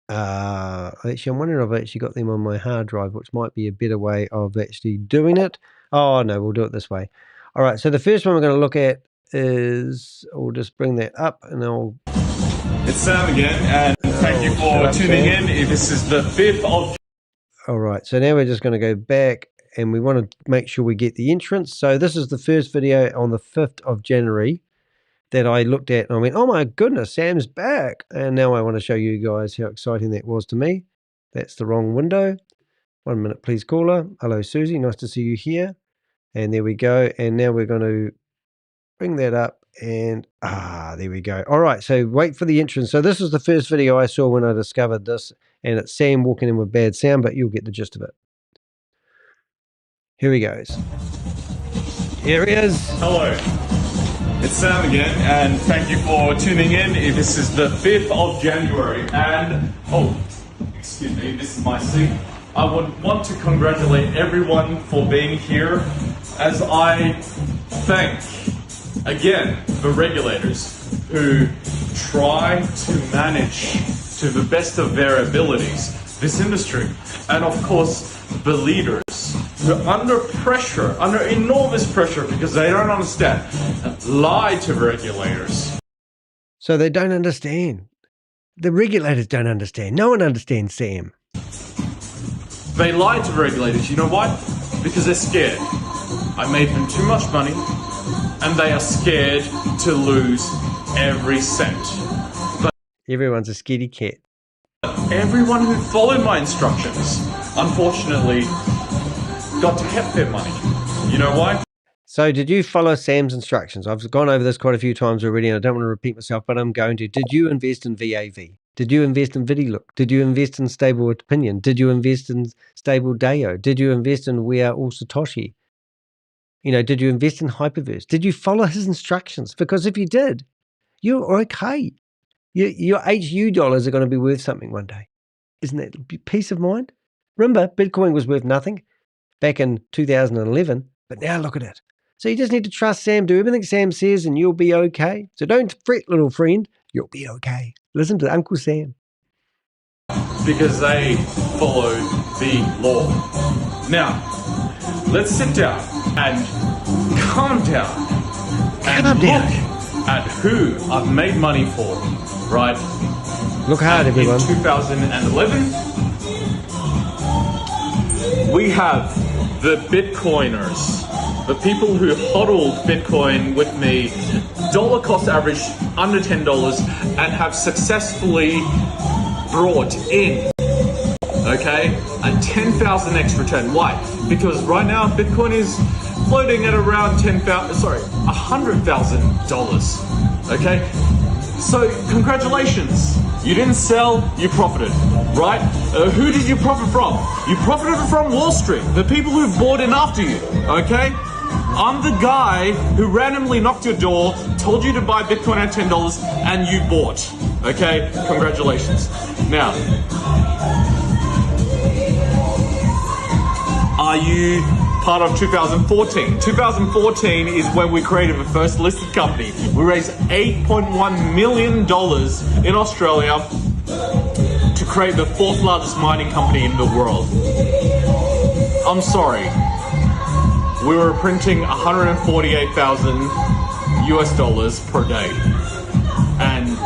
Actually, I'm wondering if I've actually got them on my hard drive, which might be a better way of actually doing it. Oh, no, we'll do it this way. All right, so the first one we're going to look at is, I'll just bring that up, and I'll... It's Sam again, and thank you for tuning in. This is the 5th of... All right, so now we're just going to go back, and we want to make sure we get the entrance. So this is the first video on the 5th of January that I looked at, and I went, oh my goodness, Sam's back. And now I want to show you guys how exciting that was to me. That's the wrong window. 1 minute, please, caller. Hello, Susie. Nice to see you here. And there we go. And now we're going to bring that up, and there we go. All right, so wait for the entrance. So this is the first video I saw when I discovered this, and it's Sam walking in with bad sound, but you'll get the gist of it. Here he goes. Here he is. Hello, it's Sam again, and thank you for tuning in. This is the 5th of January, and, oh, excuse me, this is my seat. I would want to congratulate everyone for being here, as I thank, again, the regulators who try to manage to the best of their abilities this industry, and of course the leaders who are under pressure, under enormous pressure, because they don't understand, lie to the regulators. So they don't understand. The regulators don't understand. No one understands Sam. They lie to the regulators. You know why? Because they're scared. I made them too much money, and they are scared to lose every cent. But Everyone's a scaredy cat. everyone who followed my instructions, unfortunately, got to keep their money. You know why? So did you follow Sam's instructions? I've gone over this quite a few times already, and I don't want to repeat myself, but I'm going to. Did you invest in VAV? Did you invest in VidiLook? Did you invest in Stable Opinion? Did you invest in Stable Dayo? Did you invest in We Are All Satoshi? You know, did you invest in Hyperverse? Did you follow his instructions? Because if you did, you're okay. Your HU dollars are going to be worth something one day. Isn't that peace of mind? Remember, Bitcoin was worth nothing back in 2011, but now look at it. So you just need to trust Sam, do everything Sam says, and you'll be okay. So don't fret, little friend. You'll be okay. Listen to Uncle Sam. Because they follow the law. Now, let's sit down and calm down and look at who I've made money for, right? Look hard, everyone. In 2011, we have the Bitcoiners, the people who hodled Bitcoin with me, dollar cost average under $10, and have successfully brought in, okay, a 10,000x return. Why? Because right now Bitcoin is floating at around $100,000. Okay, so congratulations. You didn't sell, you profited, right? Who did you profit from? You profited from Wall Street, the people who bought in after you, okay? I'm the guy who randomly knocked your door, told you to buy Bitcoin at $10, and you bought, okay? Congratulations. Now, are you part of 2014? 2014 is when we created the first listed company. We raised $8.1 million in Australia to create the fourth largest mining company in the world. I'm sorry. We were printing 148,000 US dollars per day. And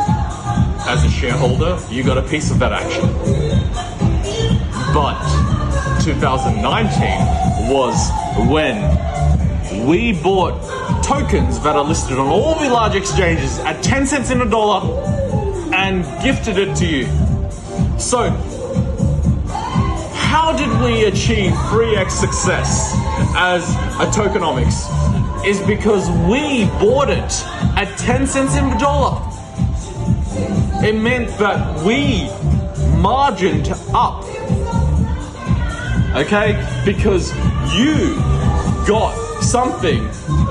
as a shareholder, you got a piece of that action. But 2019 was when we bought tokens that are listed on all the large exchanges at 10 cents in a dollar and gifted it to you. So, how did we achieve 3x success as a Tokenomics? Is because we bought it at 10 cents in a dollar. It meant that we margined up. Okay? Because you got something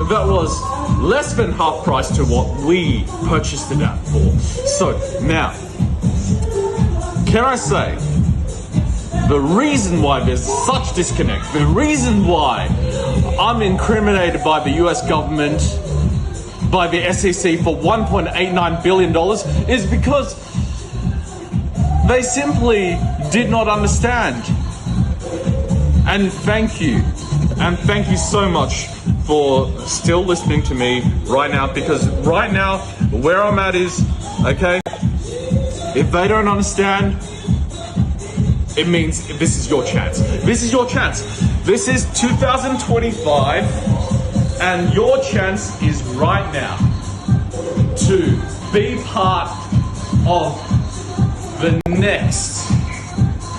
that was less than half price to what we purchased it at for. So now, can I say, the reason why there's such disconnect, the reason why I'm incriminated by the US government, by the SEC for $1.89 billion is because they simply did not understand. And thank you so much for still listening to me right now, because right now, where I'm at is, okay, if they don't understand, it means this is your chance. This is your chance. This is 2025, and your chance is right now to be part of the next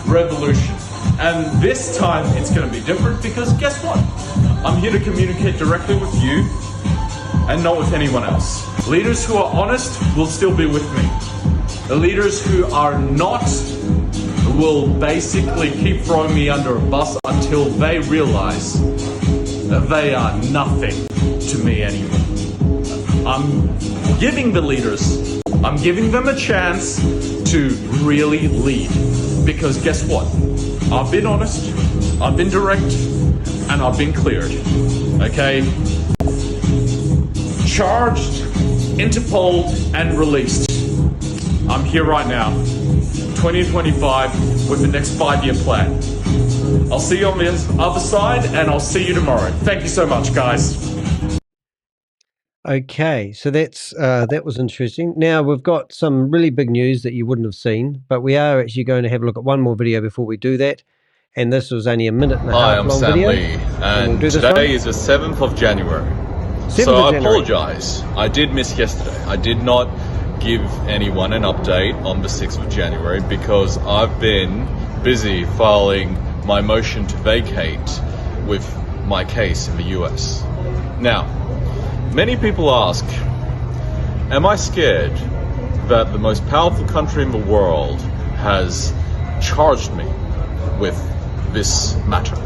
revolution. And this time it's going to be different because guess what? I'm here to communicate directly with you and not with anyone else. Leaders who are honest will still be with me. The leaders who are not will basically keep throwing me under a bus until they realize that they are nothing to me anymore. I'm giving the leaders, I'm giving them a chance to really lead. Because guess what? I've been honest, I've been direct, and I've been cleared. Okay? Charged, interpoled, and released. I'm here right now, 2025, with the next 5-year plan. I'll see you on the other side, and I'll see you tomorrow. Thank you so much, guys. Okay, so that was interesting. Now we've got some really big news that you wouldn't have seen, but we are actually going to have a look at one more video before we do that. And this was only a minute and a half long video. Hi, I'm Sam Lee, and we'll today is the 7th of January. So of I January. apologize. I did miss yesterday. I did not give anyone an update on the 6th of January because I've been busy filing my motion to vacate with my case in the US. Now, many people ask, am I scared that the most powerful country in the world has charged me with this matter?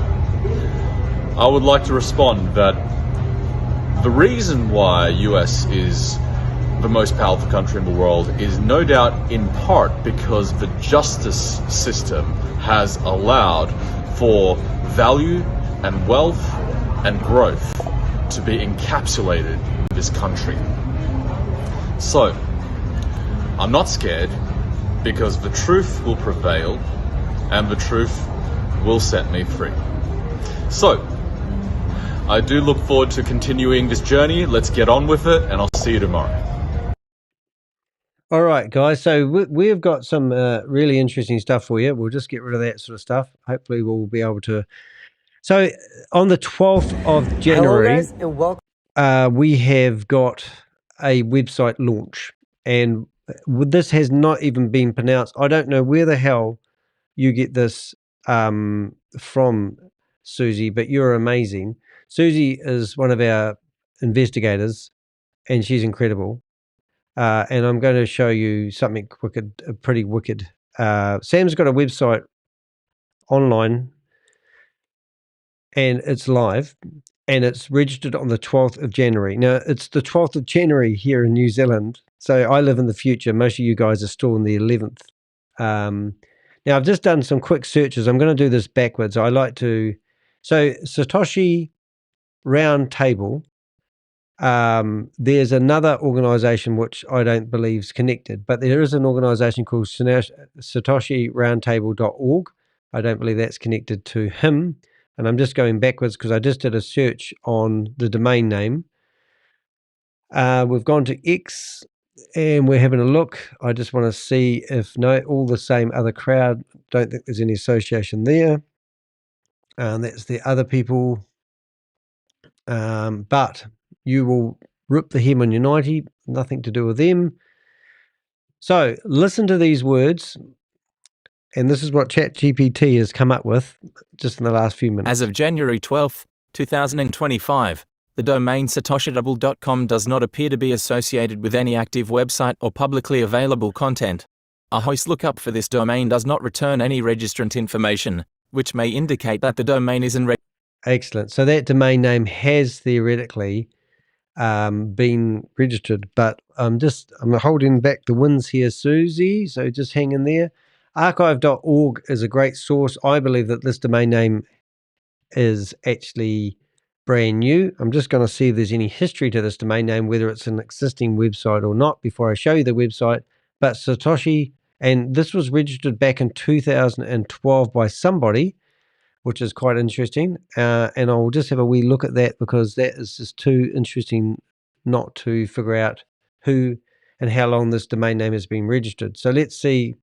I would like to respond that the reason why US is the most powerful country in the world is no doubt in part because the justice system has allowed for value and wealth and growth to be encapsulated in this country. So, I'm not scared because the truth will prevail and the truth will set me free. So, I do look forward to continuing this journey. Let's get on with it, and I'll see you tomorrow. All right, guys. So we've got some really interesting stuff for you. We'll just get rid of that sort of stuff. Hopefully, we'll be able to. So on the 12th of January, Hello guys, and welcome. We have got a website launch, and this has not even been pronounced. I don't know where the hell you get this from, Susie, but you're amazing. Susie is one of our investigators, and she's incredible. And I'm going to show you something wicked, pretty wicked. Sam's got a website online, and it's live, and it's registered on the 12th of January. Now, it's the 12th of January here in New Zealand, so I live in the future. Most of you guys are still in the 11th. Now, I've just done some quick searches. I'm going to do this backwards. I like to... So, Satoshi Roundtable, there's another organization which I don't believe is connected, but there is an organization called SatoshiRoundtable.org. I don't believe that's connected to him. And I'm just going backwards because I just did a search on the domain name. We've gone to X and we're having a look. I just want to see if, no, all the same other crowd. Don't think there's any association there. That's the other people. But you will rip the hem on your 90, nothing to do with them. So listen to these words. And this is what ChatGPT has come up with just in the last few minutes. As of January 12, 2025, the domain satoshidouble.com does not appear to be associated with any active website or publicly available content. A host lookup for this domain does not return any registrant information, which may indicate that the domain is in Excellent. So that domain name has theoretically been registered, but I'm holding back the wins here, Susie. So just hang in there. Archive.org is a great source. I believe that this domain name is actually brand new. I'm just going to see if there's any history to this domain name, whether it's an existing website or not, before I show you the website. But Satoshi, and this was registered back in 2012 by somebody, which is quite interesting. And I'll just have a wee look at that because that is just too interesting not to figure out who and how long this domain name has been registered. So let's see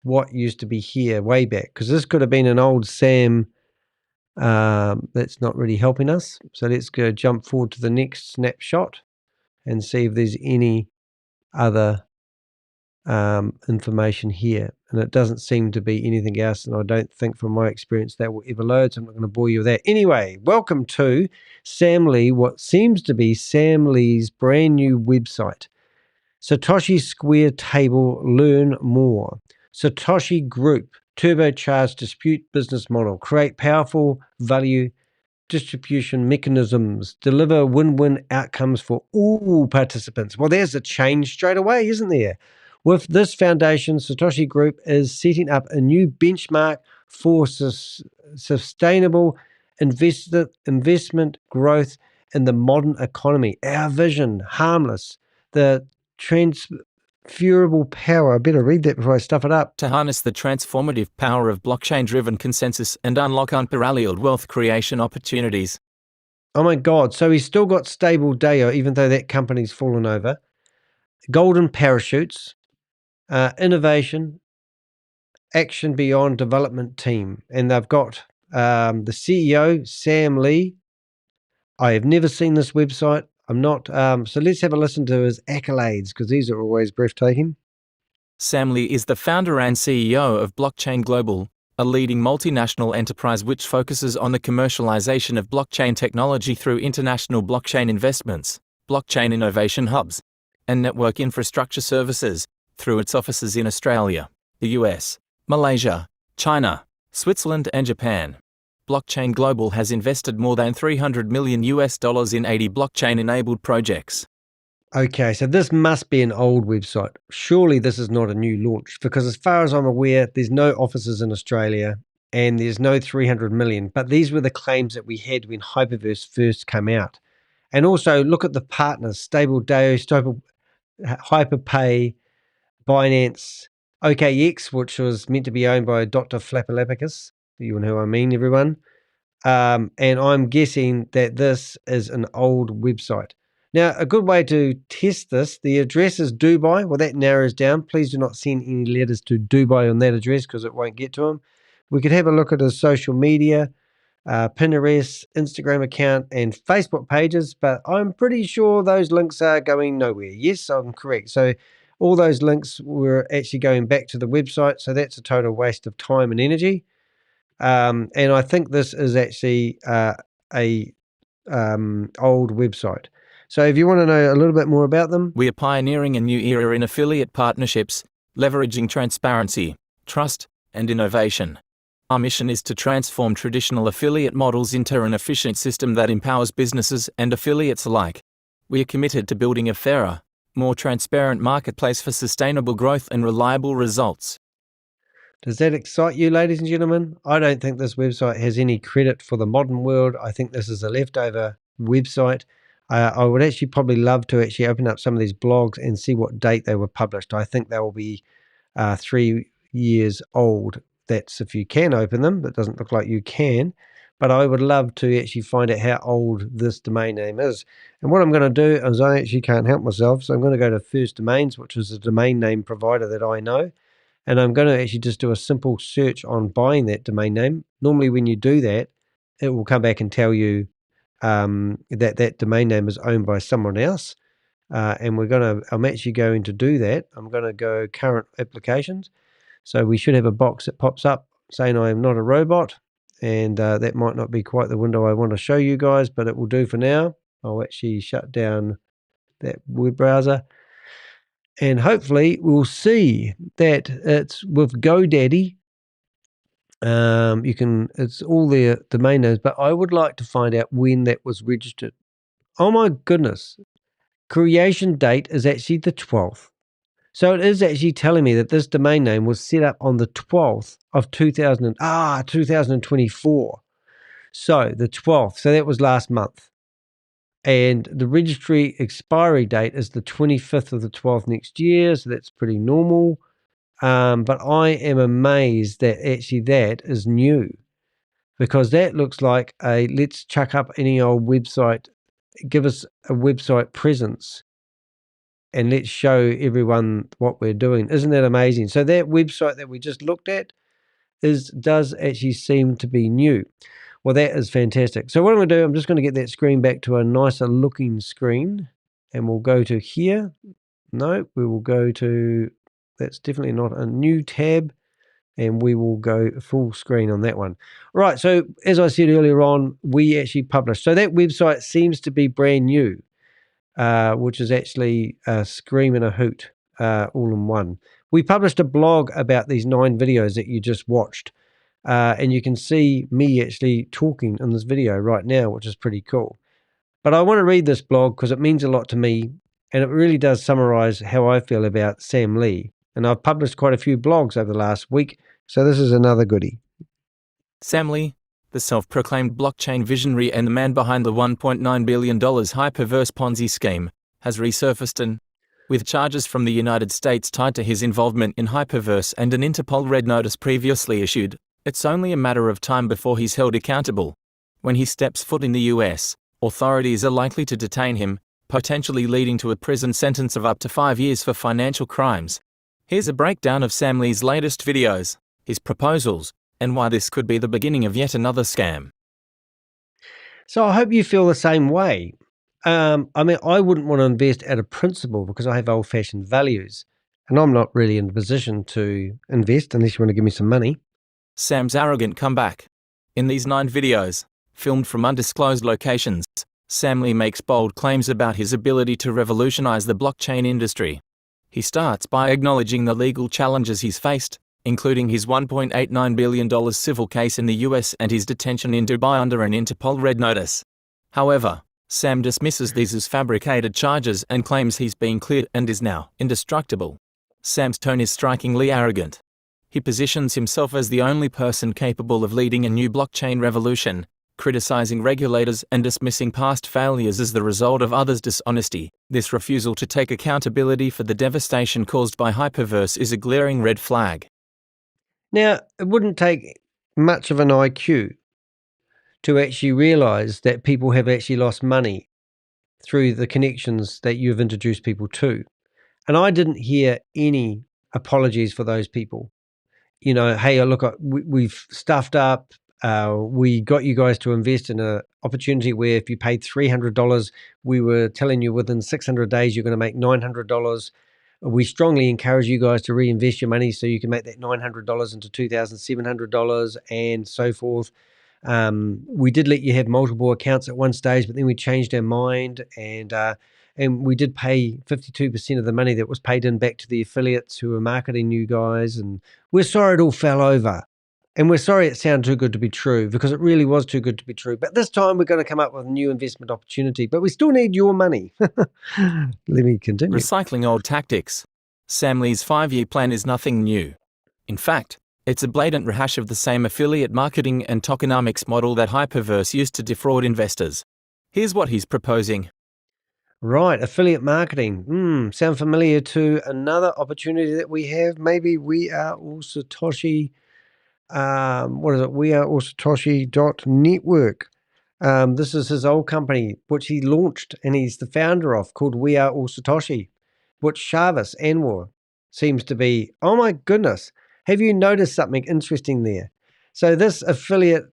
what used to be here way back, because this could have been an old Sam that's not really helping us. So let's go jump forward to the next snapshot and see if there's any other information here. And it doesn't seem to be anything else, and I don't think from my experience that will ever load, so I'm not going to bore you with that. Anyway, welcome to Sam Lee, what seems to be Sam Lee's brand new website. Satoshi Square Table, learn more. Satoshi Group, turbocharged dispute business model, create powerful value distribution mechanisms, deliver win-win outcomes for all participants. Well, there's a change straight away, isn't there? With this foundation, Satoshi Group is setting up a new benchmark for sustainable investment growth in the modern economy. Our vision, harmless, the transferable power. I better read that before I stuff it up. To harness the transformative power of blockchain-driven consensus and unlock unparalleled wealth creation opportunities. Oh my God. So he's still got stable Deo, even though that company's fallen over. Golden parachutes, innovation, action beyond development team. And they've got the CEO, Sam Lee. I have never seen this website. I'm not. So let's have a listen to his accolades, because these are always breathtaking. Sam Lee is the founder and CEO of Blockchain Global, a leading multinational enterprise which focuses on the commercialization of blockchain technology through international blockchain investments, blockchain innovation hubs, and network infrastructure services through its offices in Australia, the US, Malaysia, China, Switzerland and Japan. Blockchain Global has invested more than $300 million in 80 blockchain-enabled projects. Okay, so this must be an old website. Surely this is not a new launch, because as far as I'm aware, there's no offices in Australia and there's no 300 million. But these were the claims that we had when Hyperverse first came out. And also look at the partners: Stable Deo, Hyperpay, Binance, OKX, which was meant to be owned by Dr. Flapalapicus. You know who I mean, everyone. And I'm guessing that this is an old website. Now, a good way to test this, the address is Dubai. Well, that narrows down. Please do not send any letters to Dubai on that address, because it won't get to him. We could have a look at his social media, Pinterest, Instagram account, and Facebook pages, but I'm pretty sure those links are going nowhere. Yes, I'm correct. So all those links were actually going back to the website, so that's a total waste of time and energy. And I think this is actually a old website. So if you want to know a little bit more about them, We are pioneering a new era in affiliate partnerships, leveraging transparency, trust, and innovation. Our mission is to transform traditional affiliate models into an efficient system that empowers businesses and affiliates alike. We are committed to building a fairer, more transparent marketplace for sustainable growth and reliable results. does that excite you, ladies and gentlemen? I don't think this website has any credit for the modern world. I think this is a leftover website. I would actually probably love to actually open up some of these blogs and see what date they were published. I think they will be 3 years old. That's if you can open them. It doesn't look like you can. But I would love to actually find out how old this domain name is. And what I'm going to do is I actually can't help myself. So I'm going to go to First Domains, which is a domain name provider that I know. And I'm going to actually just do a simple search on buying that domain name. Normally when you do that, it will come back and tell you that domain name is owned by someone else. And I'm actually going to do that. I'm going to go current applications. So we should have a box that pops up saying I am not a robot. And that might not be quite the window I want to show you guys, but it will do for now. I'll actually shut down that web browser. And hopefully we'll see that it's with GoDaddy. It's all their domain names, but I would like to find out when that was registered. Oh my goodness. Creation date is actually the 12th. So it is actually telling me that this domain name was set up on the 12th of 2024. So the 12th. So that was last month. And the registry expiry date is the 25th of the 12th next year. So that's pretty normal. But I am amazed that actually that is new, because that looks like let's chuck up any old website, give us a website presence, and let's show everyone what we're doing. Isn't that amazing? So that website that we just looked at does actually seem to be new. Well, that is fantastic. So what I'm going to do, I'm just going to get that screen back to a nicer looking screen, and we'll go to here. No, we will go to, that's definitely not a new tab, and we will go full screen on that one. Right, so as I said earlier on, we actually published. So that website seems to be brand new, which is actually a scream and a hoot all in one. We published a blog about these 9 videos that you just watched, and you can see me actually talking in this video right now, which is pretty cool. But I want to read this blog because it means a lot to me, and it really does summarize how I feel about Sam Lee. And I've published quite a few blogs over the last week, so this is another goodie. Sam Lee, the self-proclaimed blockchain visionary and the man behind the $1.9 billion Hyperverse Ponzi scheme, has resurfaced with charges from the United States tied to his involvement in Hyperverse and an Interpol Red Notice previously issued. It's only a matter of time before he's held accountable. When he steps foot in the US, authorities are likely to detain him, potentially leading to a prison sentence of up to 5 years for financial crimes. Here's a breakdown of Sam Lee's latest videos, his proposals, and why this could be the beginning of yet another scam. So I hope you feel the same way. I mean, I wouldn't want to invest out of principle because I have old-fashioned values, and I'm not really in a position to invest unless you want to give me some money. Sam's arrogant comeback. In these 9 videos, filmed from undisclosed locations, Sam Lee makes bold claims about his ability to revolutionize the blockchain industry. He starts by acknowledging the legal challenges he's faced, including his $1.89 billion civil case in the US and his detention in Dubai under an Interpol Red Notice. However, Sam dismisses these as fabricated charges and claims he's been cleared and is now indestructible. Sam's tone is strikingly arrogant. He positions himself as the only person capable of leading a new blockchain revolution, criticizing regulators and dismissing past failures as the result of others' dishonesty. This refusal to take accountability for the devastation caused by Hyperverse is a glaring red flag. Now, it wouldn't take much of an IQ to actually realize that people have actually lost money through the connections that you've introduced people to. And I didn't hear any apologies for those people. You know, hey, look, we've stuffed up. We got you guys to invest in an opportunity where if you paid $300, we were telling you within 600 days you're going to make $900. We strongly encourage you guys to reinvest your money so you can make that $900 into $2,700 and so forth. We did let you have multiple accounts at one stage, but then we changed our mind and we did pay 52% of the money that was paid in back to the affiliates who were marketing you guys. And we're sorry it all fell over. And we're sorry it sounded too good to be true because it really was too good to be true. But this time we're going to come up with a new investment opportunity, but we still need your money. Let me continue. Recycling old tactics. Sam Lee's 5-year plan is nothing new. In fact, it's a blatant rehash of the same affiliate marketing and tokenomics model that Hyperverse used to defraud investors. Here's what he's proposing. Right, affiliate marketing. Sound familiar to another opportunity that we have? Maybe We Are All Satoshi. What is it? We Are All Satoshi.network. This is his old company, which he launched and he's the founder of, called We Are All Satoshi, which Shavis Anwar seems to be. Oh my goodness. Have you noticed something interesting there? So this affiliate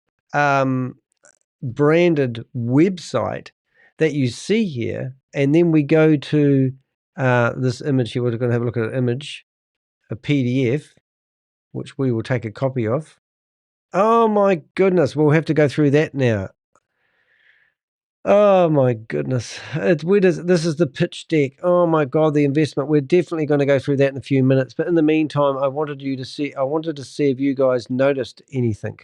branded website that you see here, and then we go to this image here. We're going to have a look at an image, a PDF, which we will take a copy of. Oh my goodness, we'll have to go through that now. Oh my goodness. This is the pitch deck. Oh my God, the investment. We're definitely going to go through that in a few minutes. But in the meantime, I wanted to see if you guys noticed anything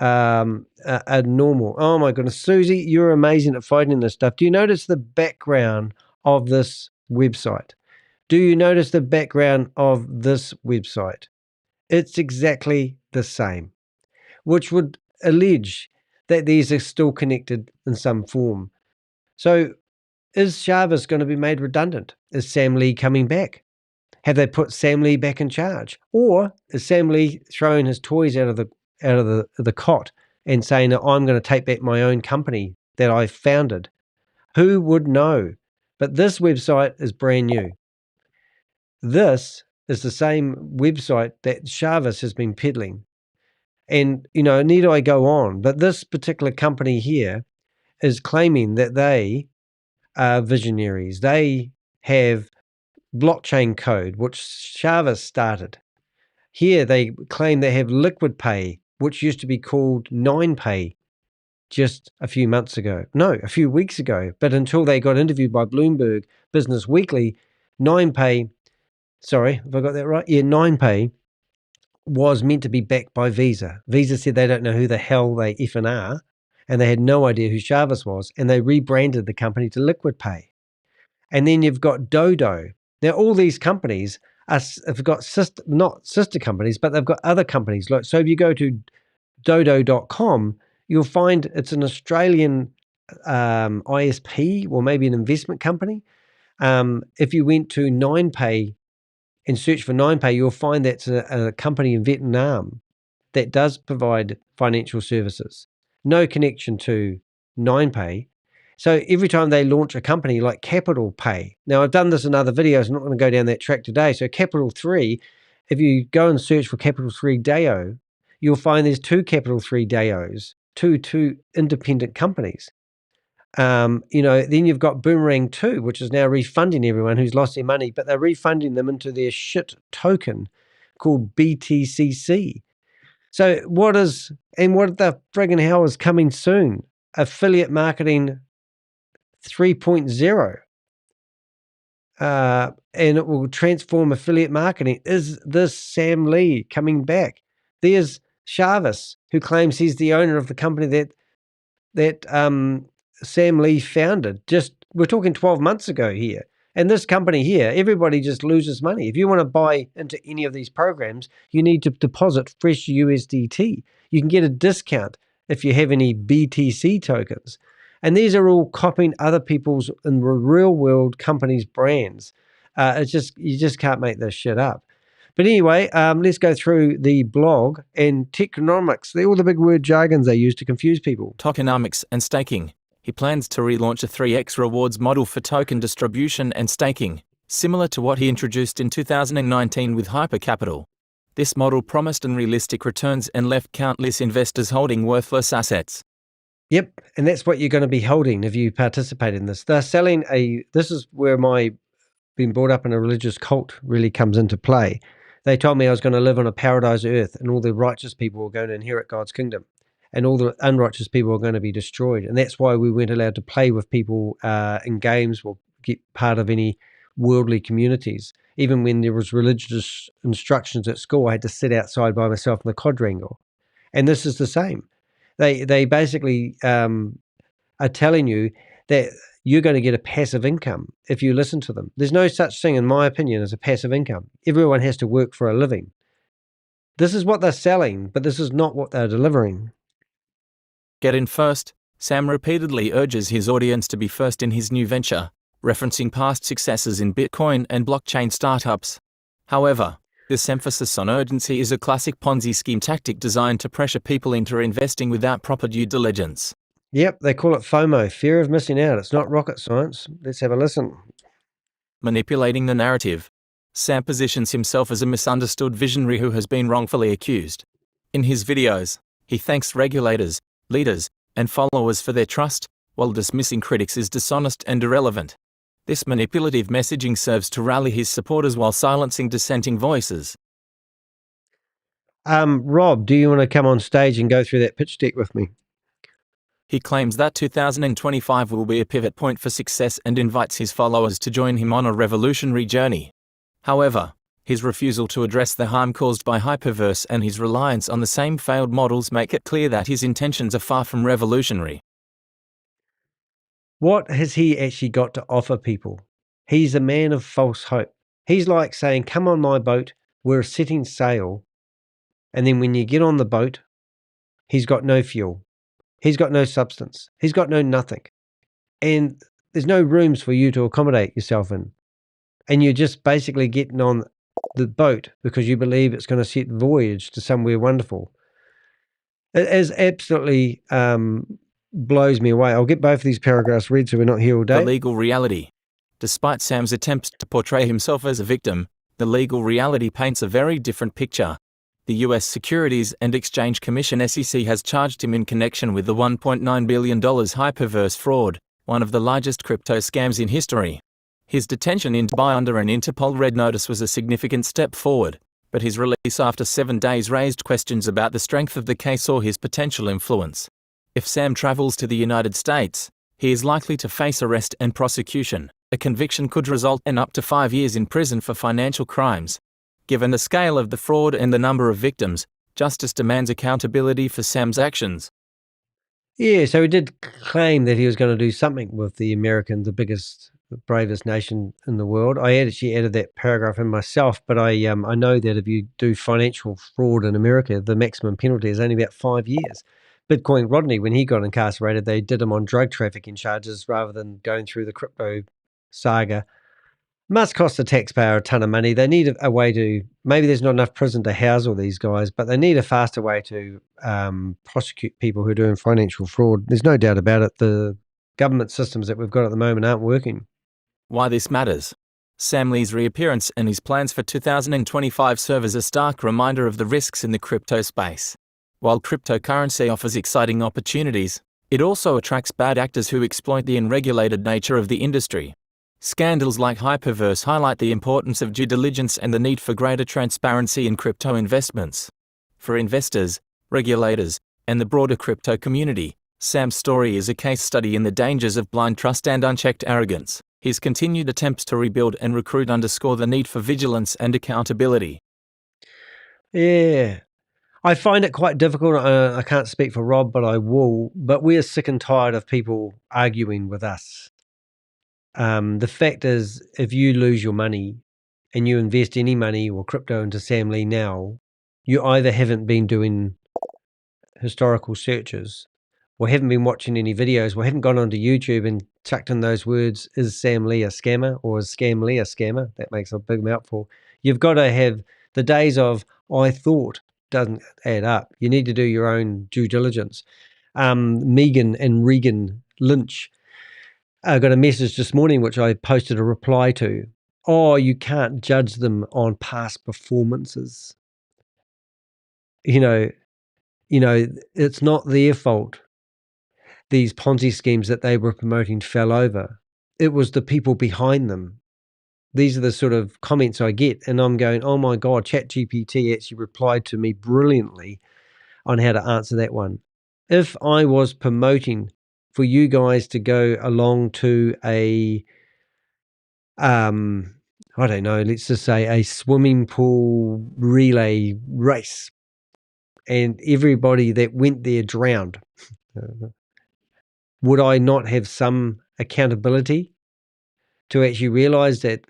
abnormal. Oh my goodness. Susie, you're amazing at finding this stuff. Do you notice the background of this website? Do you notice the background of this website? It's exactly the same, which would allege that these are still connected in some form. So is Shavis going to be made redundant? Is Sam Lee coming back? Have they put Sam Lee back in charge? Or is Sam Lee throwing his toys out of the cot and saying that I'm going to take back my own company that I founded? Who would know? But this website is brand new. This is the same website that Shavis has been peddling. And, you know, need I go on? But this particular company here is claiming that they are visionaries. They have blockchain code, which Shavis started. Here they claim they have liquid pay, which used to be called 9pay just a few weeks ago. But until they got interviewed by Bloomberg Business Weekly, 9pay, sorry, have I got that right? Yeah, 9pay was meant to be backed by Visa. Visa said they don't know who the hell they effing are, and they had no idea who Shavis was, and they rebranded the company to Liquid Pay. And then you've got Dodo. Now, all these companies have got not sister companies, but they've got other companies. So if you go to dodo.com, you'll find it's an Australian ISP or maybe an investment company. If you went to 9pay and search for 9pay, you'll find that's a company in Vietnam that does provide financial services. No connection to 9pay. So every time they launch a company like Capital Pay, now I've done this in other videos, I'm not going to go down that track today. So Capital 3, if you go and search for Capital 3 DAO, you'll find there's 2 Capital 3 DAOs, two independent companies. Then you've got Boomerang 2, which is now refunding everyone who's lost their money, but they're refunding them into their shit token called BTCC. So what the friggin' hell is coming soon? Affiliate marketing 3.0. And it will transform affiliate marketing. Is this Sam Lee coming back? There's Jarvis, who claims he's the owner of the company that Sam Lee founded. We're talking 12 months ago here. And this company here, everybody just loses money. If you want to buy into any of these programs, you need to deposit fresh USDT. You can get a discount if you have any BTC tokens. And these are all copying other people's in the real world companies' brands. You just can't make this shit up. But anyway, let's go through the blog and Tokenomics. They're all the big word jargons they use to confuse people. Tokenomics and staking. He plans to relaunch a 3x rewards model for token distribution and staking, similar to what he introduced in 2019 with Hypercapital. This model promised unrealistic returns and left countless investors holding worthless assets. Yep, and that's what you're going to be holding if you participate in this. They're selling this is where my being brought up in a religious cult really comes into play. They told me I was going to live on a paradise earth and all the righteous people were going to inherit God's kingdom and all the unrighteous people were going to be destroyed. And that's why we weren't allowed to play with people in games or get part of any worldly communities. Even when there was religious instructions at school, I had to sit outside by myself in the quadrangle. And this is the same. They basically are telling you that you're going to get a passive income if you listen to them. There's no such thing, in my opinion, as a passive income. Everyone has to work for a living. This is what they're selling, but this is not what they're delivering. Get in first. Sam repeatedly urges his audience to be first in his new venture, referencing past successes in Bitcoin and blockchain startups. However, this emphasis on urgency is a classic Ponzi scheme tactic designed to pressure people into investing without proper due diligence. Yep, they call it FOMO, fear of missing out. It's not rocket science. Let's have a listen. Manipulating the narrative. Sam positions himself as a misunderstood visionary who has been wrongfully accused. In his videos, he thanks regulators, leaders, and followers for their trust, while dismissing critics as dishonest and irrelevant. This manipulative messaging serves to rally his supporters while silencing dissenting voices. Rob, do you want to come on stage and go through that pitch deck with me? He claims that 2025 will be a pivot point for success and invites his followers to join him on a revolutionary journey. However, his refusal to address the harm caused by Hyperverse and his reliance on the same failed models make it clear that his intentions are far from revolutionary. What has he actually got to offer people? He's a man of false hope. He's like saying, come on my boat, we're setting sail. And then when you get on the boat, he's got no fuel. He's got no substance. He's got no nothing. And there's no rooms for you to accommodate yourself in. And you're just basically getting on the boat because you believe it's going to set voyage to somewhere wonderful. It is absolutely blows me away. I'll get both of these paragraphs read so we're not here all day. The legal reality. Despite Sam's attempts to portray himself as a victim, the legal reality paints a very different picture. The US Securities and Exchange Commission (SEC) has charged him in connection with the $1.9 billion Hyperverse fraud, one of the largest crypto scams in history. His detention in Dubai under an Interpol Red Notice was a significant step forward, but his release after 7 days raised questions about the strength of the case or his potential influence. If Sam travels to the United States, he is likely to face arrest and prosecution. A conviction could result in up to 5 years in prison for financial crimes. Given the scale of the fraud and the number of victims, justice demands accountability for Sam's actions. Yeah, so he did claim that he was going to do something with the Americans, the biggest, the bravest nation in the world. I actually added that paragraph in myself, but I know that if you do financial fraud in America, the maximum penalty is only about 5 years. Bitcoin Rodney, when he got incarcerated, they did him on drug trafficking charges rather than going through the crypto saga. Must cost the taxpayer a ton of money. They need a way to, maybe there's not enough prison to house all these guys, but they need a faster way to prosecute people who are doing financial fraud. There's no doubt about it. The government systems that we've got at the moment aren't working. Why this matters. Sam Lee's reappearance and his plans for 2025 serve as a stark reminder of the risks in the crypto space. While cryptocurrency offers exciting opportunities, It also attracts bad actors who exploit the unregulated nature of the industry. Scandals like Hyperverse highlight the importance of due diligence and the need for greater transparency in crypto investments. For investors, regulators, and the broader crypto community, Sam's story is a case study in the dangers of blind trust and unchecked arrogance. His continued attempts to rebuild and recruit underscore the need for vigilance and accountability. Yeah. I find it quite difficult. I can't speak for Rob, but I will. But we're sick and tired of people arguing with us. The fact is, if you lose your money and you invest any money or crypto into Sam Lee now, you either haven't been doing historical searches or haven't been watching any videos or haven't gone onto YouTube and chucked in those words, is Sam Lee a scammer or is Scam Lee a scammer? That makes a big mouthful. You've got to have the days of, I thought, doesn't add up. You need to do your own due diligence. Megan and Regan Lynch got a message this morning, which I posted a reply to. Oh, you can't judge them on past performances. You know, it's not their fault. These Ponzi schemes that they were promoting fell over. It was the people behind them. These are the sort of comments I get, and I'm going, oh my God, ChatGPT actually replied to me brilliantly on how to answer that one. If I was promoting for you guys to go along to a, I don't know, let's just say a swimming pool relay race, and everybody that went there drowned, would I not have some accountability to actually realize that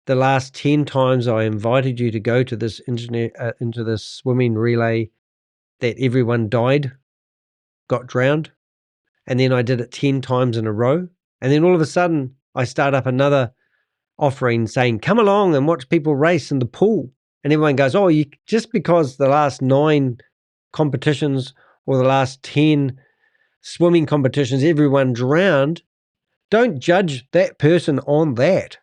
the last 10 times I invited you to go to this into this swimming relay, that everyone died, got drowned, and then I did it 10 times in a row, and then all of a sudden I start up another offering saying, come along and watch people race in the pool, and everyone goes, oh, you just because the last 9 competitions or the last 10 swimming competitions everyone drowned, don't judge that person on that,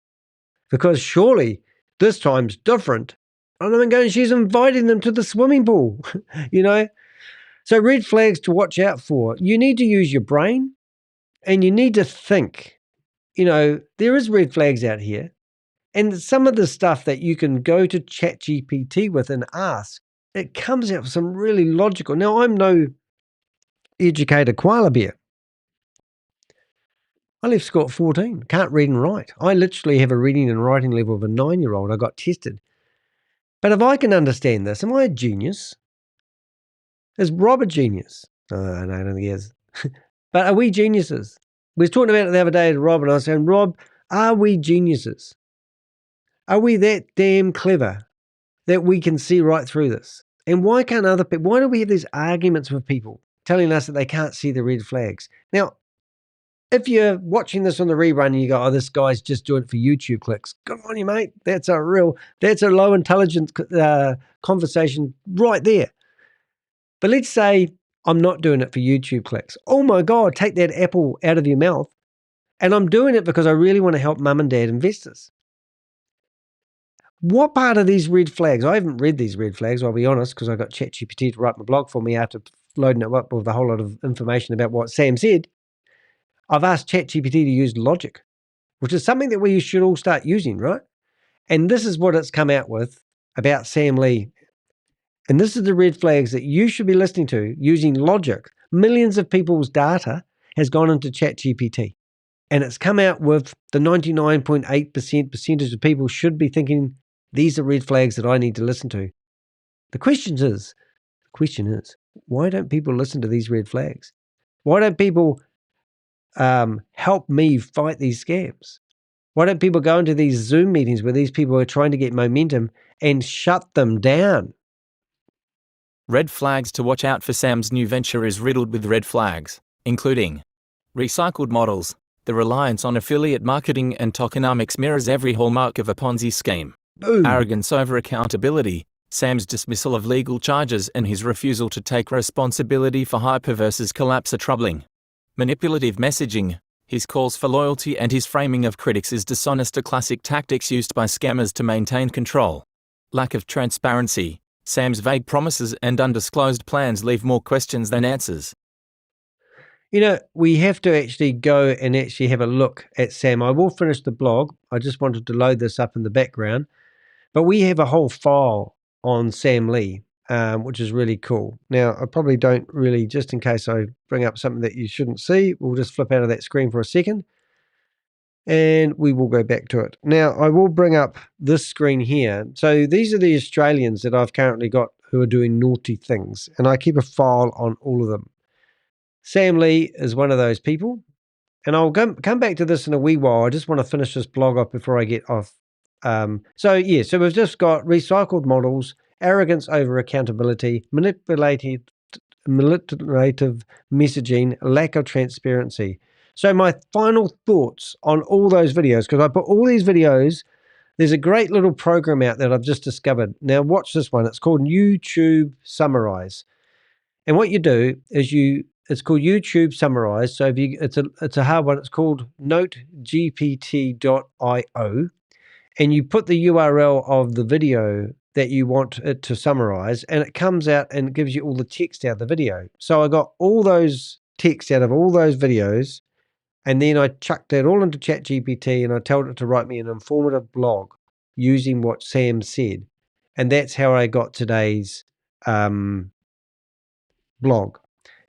because surely this time's different. And I'm going, she's inviting them to the swimming pool, So red flags to watch out for. You need to use your brain and you need to think. There is red flags out here. And some of the stuff that you can go to ChatGPT with and ask, it comes out with some really logical. Now, I'm no educated koala bear. I left school at 14, can't read and write. I literally have a reading and writing level of a 9-year-old. I got tested. But if I can understand this, am I a genius? Is Rob a genius? No, I don't think he is. But are we geniuses? We were talking about it the other day to Rob, and I was saying, Rob, are we geniuses? Are we that damn clever that we can see right through this? And why can't other people, why do we have these arguments with people telling us that they can't see the red flags? Now, if you're watching this on the rerun and you go, oh, this guy's just doing it for YouTube clicks, good on you, mate. That's a low intelligence conversation right there. But let's say I'm not doing it for YouTube clicks. Oh my God, take that apple out of your mouth. And I'm doing it because I really want to help mum and dad investors. What part of these red flags? I haven't read these red flags, I'll be honest, because I got ChatGPT to write my blog for me after loading it up with a whole lot of information about what Sam said. I've asked ChatGPT to use logic, which is something that we should all start using, right? And this is what it's come out with about Sam Lee. And this is the red flags that you should be listening to using logic. Millions of people's data has gone into ChatGPT. And it's come out with the 99.8% percentage of people should be thinking, these are red flags that I need to listen to. The question is, why don't people listen to these red flags? Why don't people help me fight these scams? Why don't people go into these Zoom meetings where these people are trying to get momentum and shut them down? Red flags to watch out for. Sam's new venture is riddled with red flags, including recycled models. The reliance on affiliate marketing and tokenomics mirrors every hallmark of a Ponzi scheme. Boom. Arrogance over accountability. Sam's dismissal of legal charges and his refusal to take responsibility for Hyperverse's collapse are troubling. Manipulative messaging. His calls for loyalty and his framing of critics is dishonest, are classic tactics used by scammers to maintain control. Lack of transparency. Sam's vague promises and undisclosed plans leave more questions than answers. We have to actually go and actually have a look at Sam. I will finish the blog. I just wanted to load this up in the background. But we have a whole file on Sam Lee, which is really cool. Now, I probably don't really, just in case I bring up something that you shouldn't see, we'll just flip out of that screen for a second. And we will go back to it. Now, I will bring up this screen here. So these are the Australians that I've currently got who are doing naughty things. And I keep a file on all of them. Sam Lee is one of those people. And I'll come back to this in a wee while. I just want to finish this blog off before I get off. So we've just got recycled models, arrogance over accountability, manipulative messaging, lack of transparency. So my final thoughts on all those videos, because I put all these videos, there's a great little program out that I've just discovered. Now watch this one. It's called YouTube Summarize. And what you do is it's called YouTube Summarize. So it's a hard one. It's called notegpt.io. And you put the URL of the video that you want it to summarize, and it comes out and gives you all the text out of the video. So I got all those text out of all those videos, and then I chucked that all into ChatGPT, and I told it to write me an informative blog using what Sam said. And that's how I got today's blog.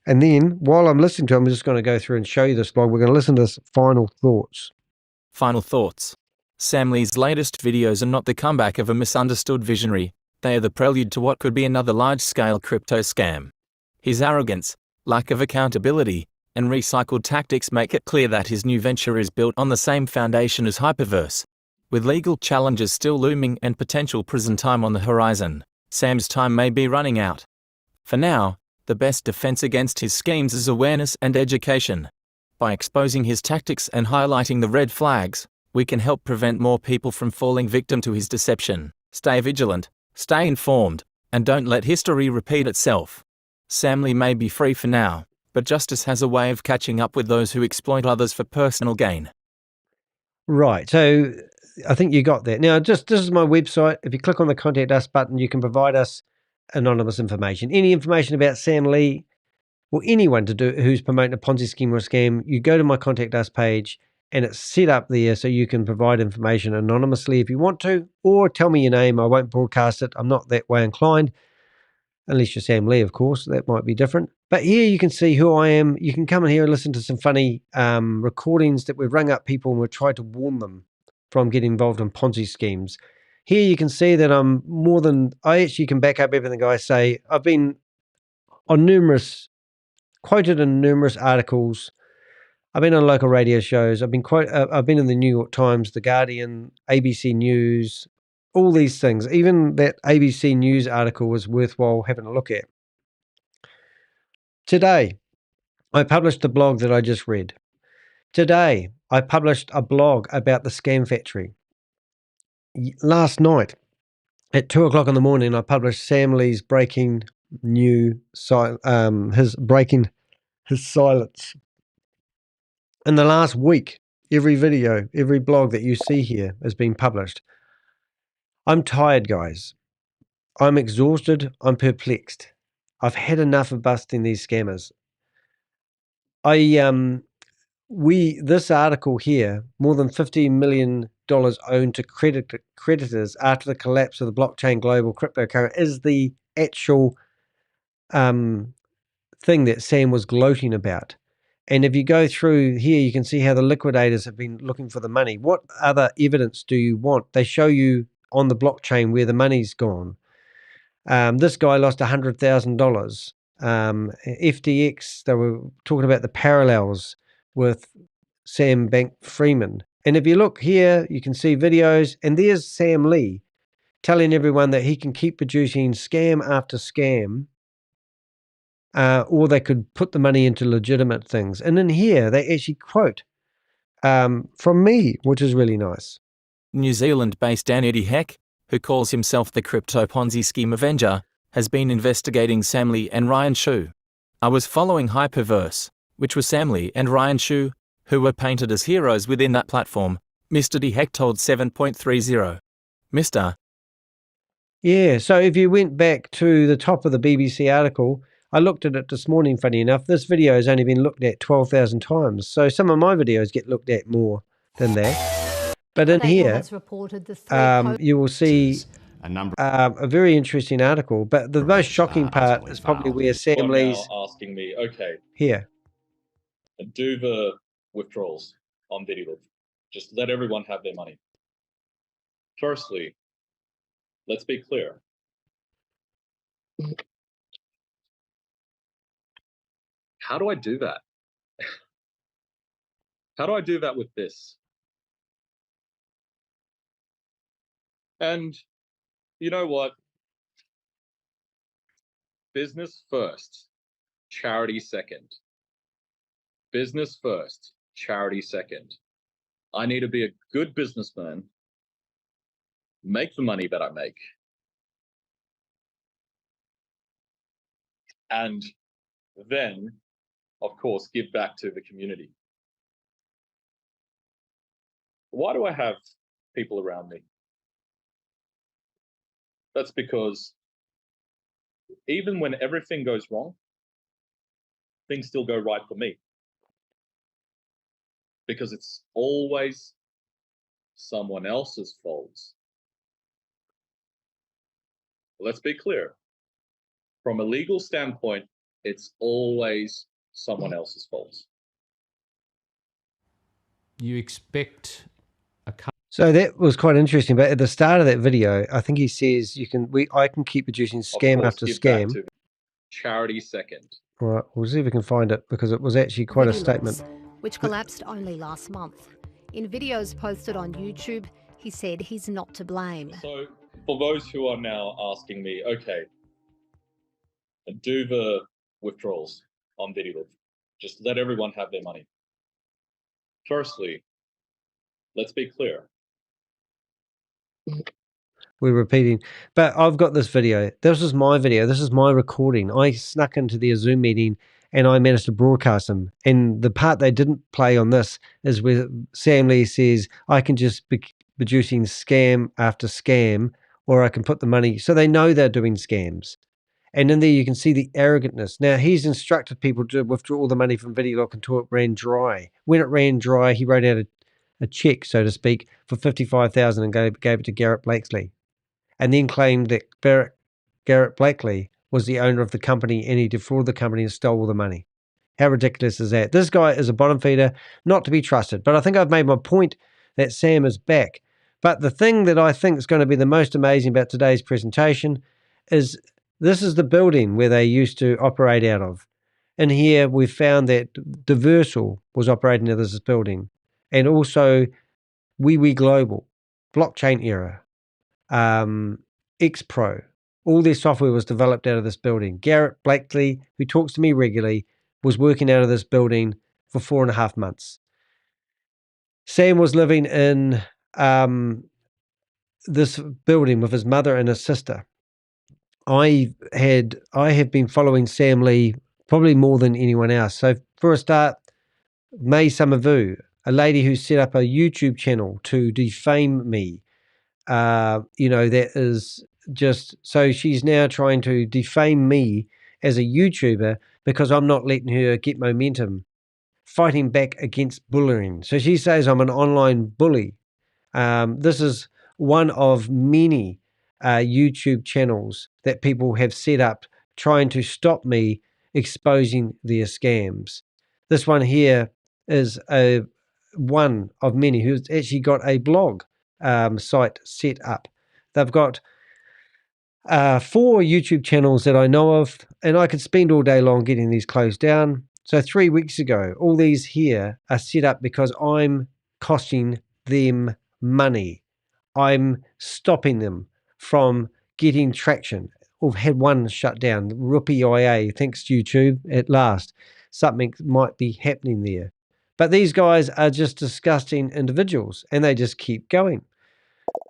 And then while I'm listening to it, I'm just going to go through and show you this blog. We're going to listen to this final thoughts. Final thoughts. Sam Lee's latest videos are not the comeback of a misunderstood visionary. They are the prelude to what could be another large-scale crypto scam. His arrogance, lack of accountability, and recycled tactics make it clear that his new venture is built on the same foundation as Hyperverse. With legal challenges still looming and potential prison time on the horizon, Sam's time may be running out. For now, the best defense against his schemes is awareness and education. By exposing his tactics and highlighting the red flags, we can help prevent more people from falling victim to his deception. Stay vigilant, stay informed, and don't let history repeat itself. Sam Lee may be free for now, but justice has a way of catching up with those who exploit others for personal gain. Right, so I think you got that. Now, this is my website. If you click on the Contact Us button, you can provide us anonymous information. Any information about Sam Lee or anyone who's promoting a Ponzi scheme or a scam, you go to my Contact Us page, and it's set up there so you can provide information anonymously if you want to, or tell me your name. I won't broadcast it. I'm not that way inclined, unless you're Sam Lee, of course. That might be different. But here you can see who I am. You can come in here and listen to some funny recordings that we've rung up people and we've tried to warn them from getting involved in Ponzi schemes. Here you can see that I actually can back up everything I say. I've been quoted in numerous articles. I've been on local radio shows. I've been in the New York Times, The Guardian, ABC News, all these things. Even that ABC News article was worthwhile having a look at. Today, I published the blog that I just read. Today, I published a blog about the Scam Factory. Last night, at 2 o'clock in the morning, I published Sam Lee's breaking his silence. In the last week, every video, every blog that you see here has been published. I'm tired, guys. I'm exhausted. I'm perplexed. I've had enough of busting these scammers. This article here, more than $50 million owed to creditors after the collapse of the blockchain global cryptocurrency, is the actual thing that Sam was gloating about. And if you go through here, you can see how the liquidators have been looking for the money. What other evidence do you want? They show you on the blockchain where the money's gone. This guy lost $100,000. FTX, they were talking about the parallels with Sam Bankman-Fried. And if you look here, you can see videos, and there's Sam Lee telling everyone that he can keep producing scam after scam, or they could put the money into legitimate things. And in here, they actually quote from me, which is really nice. New Zealand-based Danny de Hek, who calls himself the Crypto Ponzi Scheme Avenger, has been investigating Sam Lee and Ryan Shu. I was following Hyperverse, which was Sam Lee and Ryan Shu, who were painted as heroes within that platform, Mr. de Hek told 7.30. Mr. Yeah, so if you went back to the top of the BBC article, I looked at it this morning, funny enough. This video has only been looked at 12,000 times. So some of my videos get looked at more than that. But in here, you will see a very interesting article. But the most shocking part is probably where Sam Lee's now asking me, okay, here. do the withdrawals on video. Just let everyone have their money. Firstly, let's be clear. How do I do that? How do I do that with this? And you know what? Business first, charity second. Business first, charity second. I need to be a good businessman, make the money that I make, and then, of course, give back to the community. Why do I have people around me? That's because even when everything goes wrong, things still go right for me. Because it's always someone else's fault. Let's be clear. From a legal standpoint, it's always someone else's fault. You expect So that was quite interesting. But at the start of that video, I think he says I can keep producing scam after scam. Charity second. All right, we'll see if we can find it because it was actually quite a statement. Which collapsed only last month. In videos posted on YouTube, he said he's not to blame. So for those who are now asking me, okay, do the withdrawals on video. Just let everyone have their money. Firstly, let's be clear. We're repeating, but I've got this video. This is my video. This is my recording. I snuck into the Zoom meeting and I managed to broadcast them. And the part they didn't play on this is where Sam Lee says, I can just be producing scam after scam, or I can put the money. So they know they're doing scams. And in there, you can see the arrogantness. Now, he's instructed people to withdraw all the money from VideoLock until it ran dry. When it ran dry, he wrote out a check, so to speak, for $55,000 and gave it to Garrett Blakesley. And then claimed that Garrett Blakesley was the owner of the company and he defrauded the company and stole all the money. How ridiculous is that? This guy is a bottom feeder, not to be trusted. But I think I've made my point that Sam is back. But the thing that I think is going to be the most amazing about today's presentation is this is the building where they used to operate out of. And here we've found that Diversal was operating out of this building. And also WeWe Global, Blockchain Era, XPro, all their software was developed out of this building. Garrett Blakesley, who talks to me regularly, was working out of this building for 4.5 months. Sam was living in this building with his mother and his sister. I have been following Sam Lee probably more than anyone else. So for a start, May Summervu, a lady who set up a YouTube channel to defame me. That is just, so she's now trying to defame me as a YouTuber because I'm not letting her get momentum, fighting back against bullying. So she says I'm an online bully. This is one of many YouTube channels that people have set up trying to stop me exposing their scams. This one here is one of many who's actually got a blog site set up. They've got 4 YouTube channels that I know of, and I could spend all day long getting these closed down. So 3 weeks ago, all these here are set up because I'm costing them money. I'm stopping them from getting traction. We've had one shut down, Rupee IA. Thanks YouTube, at last. Something might be happening there. But these guys are just disgusting individuals, and they just keep going.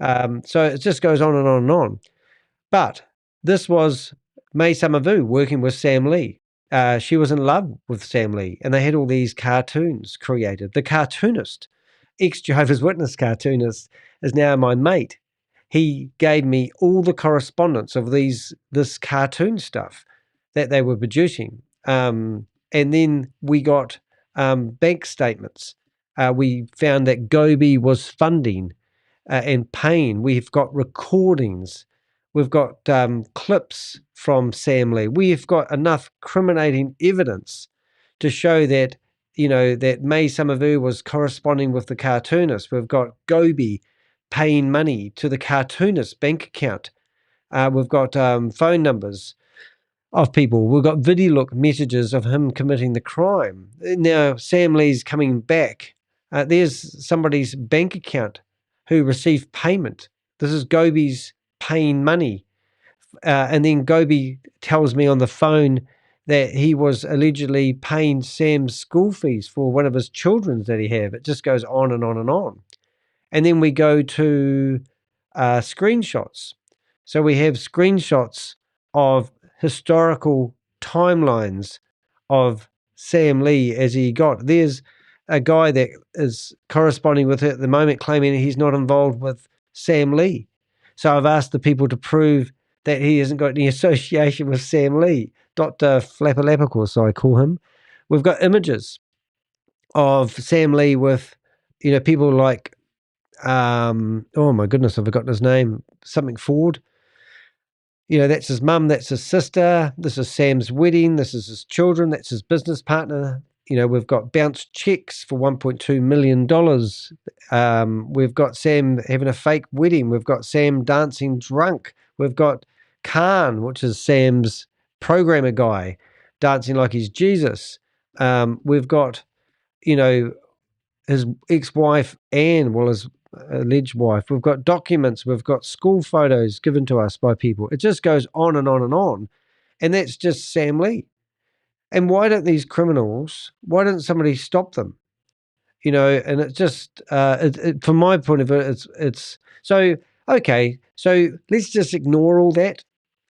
So it just goes on and on and on. But this was May Summervu working with Sam Lee. She was in love with Sam Lee, and they had all these cartoons created. The cartoonist, ex-Jehovah's Witness cartoonist, is now my mate. He gave me all the correspondence of this cartoon stuff. that they were producing. And then we got bank statements. We found that Gobi was funding and paying. We've got recordings. We've got clips from Sam Lee. We've got enough criminating evidence to show that, that May Summerview was corresponding with the cartoonist. We've got Gobi paying money to the cartoonist's bank account. We've got phone numbers of people. We've got VideoLook messages of him committing the crime. Now Sam Lee's coming back. There's somebody's bank account who received payment. This is Gobi's paying money. And then Gobi tells me on the phone that he was allegedly paying Sam's school fees for one of his children that he have. It just goes on and on and on. And then we go to screenshots. So we have screenshots of historical timelines of Sam Lee as he got. There's a guy that is corresponding with it at the moment claiming he's not involved with Sam Lee. So I've asked the people to prove that he hasn't got any association with Sam Lee, Dr. Flapperlapicus, I call him. We've got images of Sam Lee with, people like, oh my goodness, I've forgotten his name, something Ford. That's his mum, that's his sister. This is Sam's wedding. This is his children. That's his business partner. We've got bounced checks for $1.2 million. We've got Sam having a fake wedding. We've got Sam dancing drunk. We've got Khan, which is Sam's programmer guy, dancing like he's Jesus. We've got, his ex-wife, Anne, his alleged wife. We've got documents. We've got school photos given to us by people. It just goes on and on and on. And that's just Sam Lee. And why don't somebody stop them? And it just, from my point of view, it's so, okay, so let's just ignore all that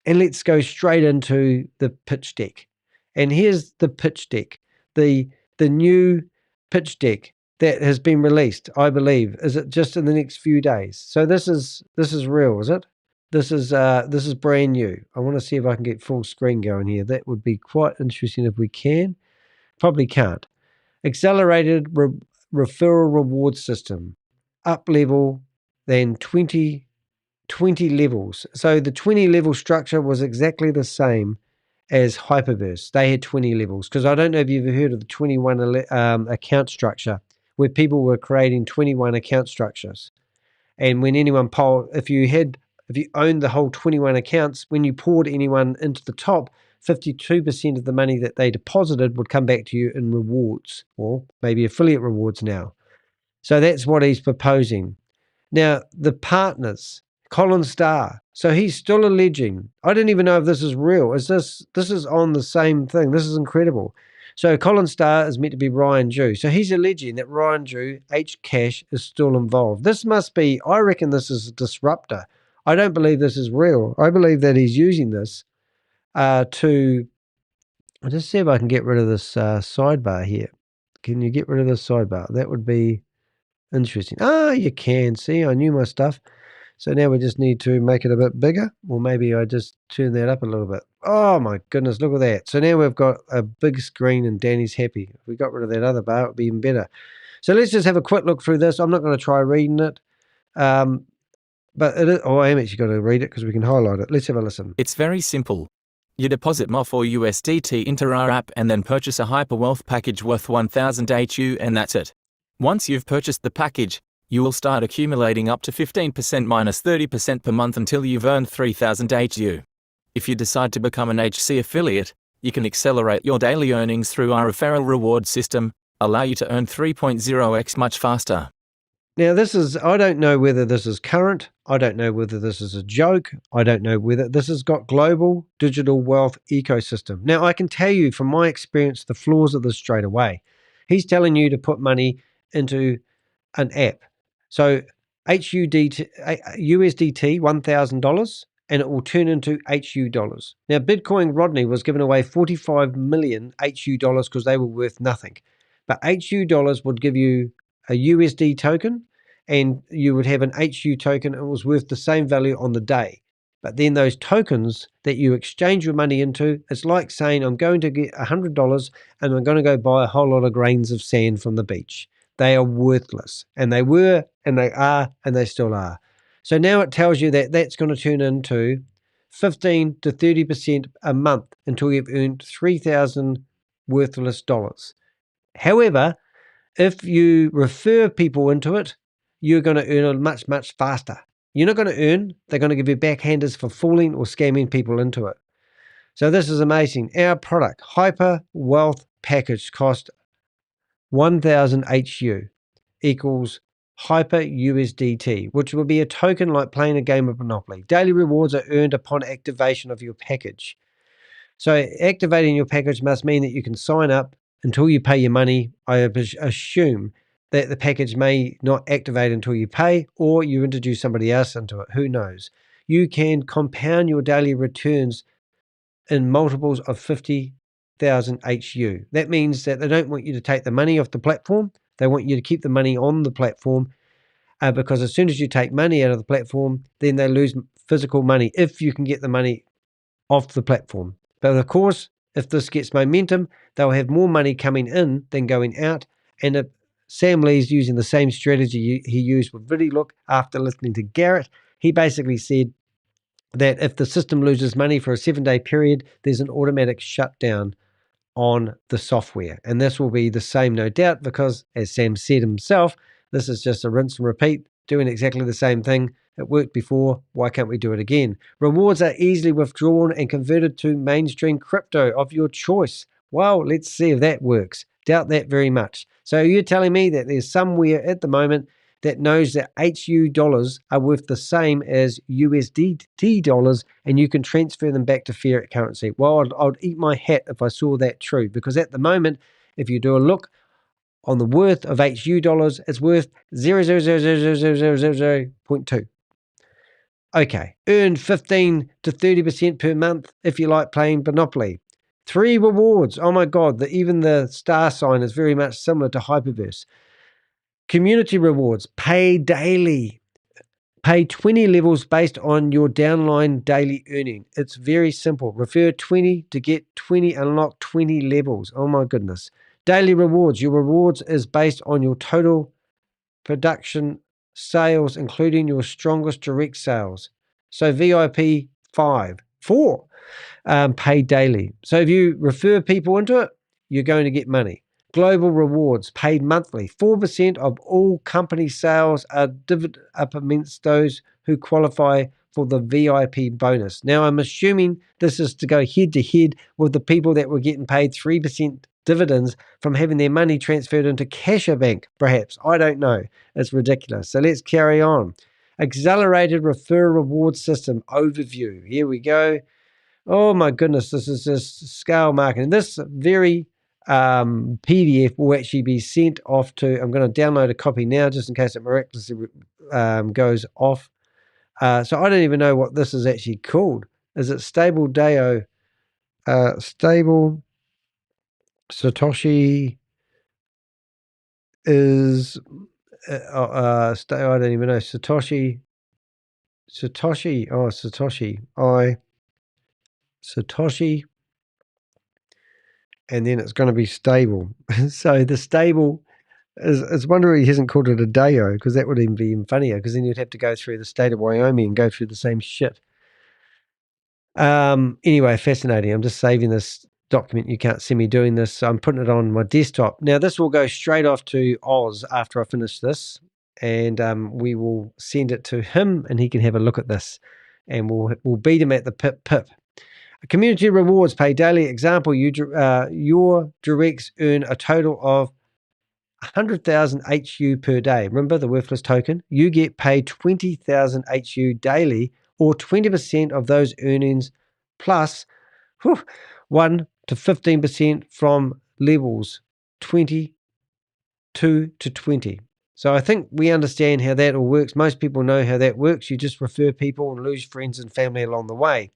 and let's go straight into the pitch deck. And here's the pitch deck, the new pitch deck that has been released, I believe. Is it just in the next few days? So this is real, is it? This is brand new. I want to see if I can get full screen going here. That would be quite interesting if we can. Probably can't. Accelerated referral reward system, up level than 20 levels. So the 20 level structure was exactly the same as Hyperverse. They had 20 levels, because I don't know if you've ever heard of the 21 account structure, where people were creating 21 account structures. And when anyone if you owned the whole 21 accounts, when you poured anyone into the top, 52% of the money that they deposited would come back to you in rewards, or maybe affiliate rewards now. So that's what he's proposing. Now, the partners, Colin Starr. So he's still alleging. I don't even know if this is real. This is on the same thing. This is incredible. So Colin Starr is meant to be Ryan Jew. So he's alleging that Ryan Jew, H-Cash, is still involved. This must be, I reckon this is a disruptor. I don't believe this is real. I believe that he's using this I'll just see if I can get rid of this sidebar here. Can you get rid of this sidebar? That would be interesting. You can. See, I knew my stuff. So now we just need to make it a bit bigger, or maybe I just turn that up a little bit. Oh my goodness, look at that. So now we've got a big screen and Danny's happy. If we got rid of that other bar, it would be even better. So let's just have a quick look through this. I'm not going to try reading it. But it is, I am actually going to read it because we can highlight it. Let's have a listen. It's very simple. You deposit MOF or USDT into our app and then purchase a Hyperwealth package worth 1000 HU, and that's it. Once you've purchased the package, you will start accumulating up to 15% minus 30% per month until you've earned 3000 HU. If you decide to become an HC affiliate, you can accelerate your daily earnings through our referral reward system, allow you to earn 3.0x much faster. Now I don't know whether this is current. I don't know whether this is a joke. I don't know whether this has got global digital wealth ecosystem. Now I can tell you from my experience the flaws of this straight away. He's telling you to put money into an app. So USDT, $1,000, and it will turn into HU dollars. Now Bitcoin Rodney was giving away 45 million HU dollars because they were worth nothing. But HU dollars would give you a USD token, and you would have an HU token. It was worth the same value on the day. But then those tokens that you exchange your money into, it's like saying, I'm going to get $100 and I'm going to go buy a whole lot of grains of sand from the beach. They are worthless. And they were, and they are, and they still are. So now it tells you that that's going to turn into 15 to 30% a month until you've earned 3,000 worthless dollars. However, if you refer people into it, you're going to earn it much, much faster. You're not going to earn, they're going to give you backhanders for fooling or scamming people into it. So this is amazing. Our product, Hyper Wealth Package, cost 1,000 HU equals Hyper USDT, which will be a token like playing a game of Monopoly. Daily rewards are earned upon activation of your package. So activating your package must mean that you can sign up until you pay your money. I assume that the package may not activate until you pay, or you introduce somebody else into it. Who knows? You can compound your daily returns in multiples of 50,000 HU. That means that they don't want you to take the money off the platform. They want you to keep the money on the platform, because as soon as you take money out of the platform, then they lose physical money if you can get the money off the platform. But of course, if this gets momentum, they'll have more money coming in than going out. And if Sam Lee's using the same strategy he used with VidiLook after listening to Garrett, he basically said that if the system loses money for a 7-day period, there's an automatic shutdown on the software. And this will be the same, no doubt, because as Sam said himself, this is just a rinse and repeat, doing exactly the same thing. It worked before. Why can't we do it again? Rewards are easily withdrawn and converted to mainstream crypto of your choice. Well, let's see if that works. Doubt that very much. So you're telling me that there's somewhere at the moment that knows that HU dollars are worth the same as USDT dollars, and you can transfer them back to fiat currency. Well, I'd eat my hat if I saw that true, because at the moment, if you do a look on the worth of HU dollars, it's worth 0.0000000.2. Okay, earn 15 to 30% per month if you like playing Monopoly. 3 rewards. Oh my God, even the star sign is very much similar to Hyperverse. Community rewards, pay daily. Pay 20 levels based on your downline daily earning. It's very simple. Refer 20 to get 20, unlock 20 levels. Oh my goodness. Daily rewards. Your rewards is based on your total production sales, including your strongest direct sales. So VIP 4, pay daily. So if you refer people into it, you're going to get money. Global rewards paid monthly. 4% of all company sales are divided up amongst those who qualify for the VIP bonus. Now, I'm assuming this is to go head to head with the people that were getting paid 3% dividends from having their money transferred into CashAbank, perhaps. I don't know. It's ridiculous. So let's carry on. Accelerated refer reward system overview. Here we go. Oh my goodness, this is just scale marketing. This very PDF will actually be sent off to, I'm going to download a copy now just in case it miraculously goes off. So I don't even know what this is actually called. Is it Stable Dao? Stable Satoshi is, I don't even know. Satoshi, and then it's going to be stable. So the stable is wondering he hasn't called it a DAO, because that would even be even funnier, because then you'd have to go through the state of Wyoming and go through the same shit. Anyway, fascinating. I'm just saving this document. You can't see me doing this, so I'm putting it on my desktop. Now, this will go straight off to Oz after I finish this, and we will send it to him, and he can have a look at this, and we'll beat him at the pip. Community rewards pay daily. Example, your directs earn a total of 100,000 HU per day. Remember the worthless token? You get paid 20,000 HU daily, or 20% of those earnings plus 1 to 15% from levels 22 to 20. So I think we understand how that all works. Most people know how that works. You just refer people and lose friends and family along the way.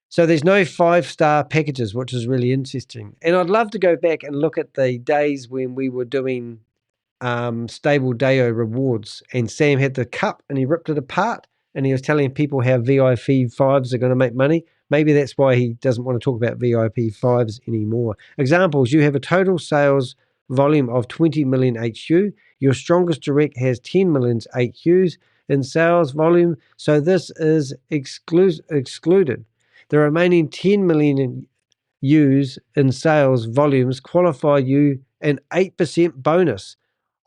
So there's no 5-star packages, which is really interesting. And I'd love to go back and look at the days when we were doing Stable Dao rewards, and Sam had the cup and he ripped it apart. and he was telling people how VIP 5s are going to make money. Maybe that's why he doesn't want to talk about VIP 5s anymore. Examples, you have a total sales volume of 20 million HU. Your strongest direct has 10 million HUs in sales volume, so this is excluded. The remaining 10 million U's in sales volumes qualify you an 8% bonus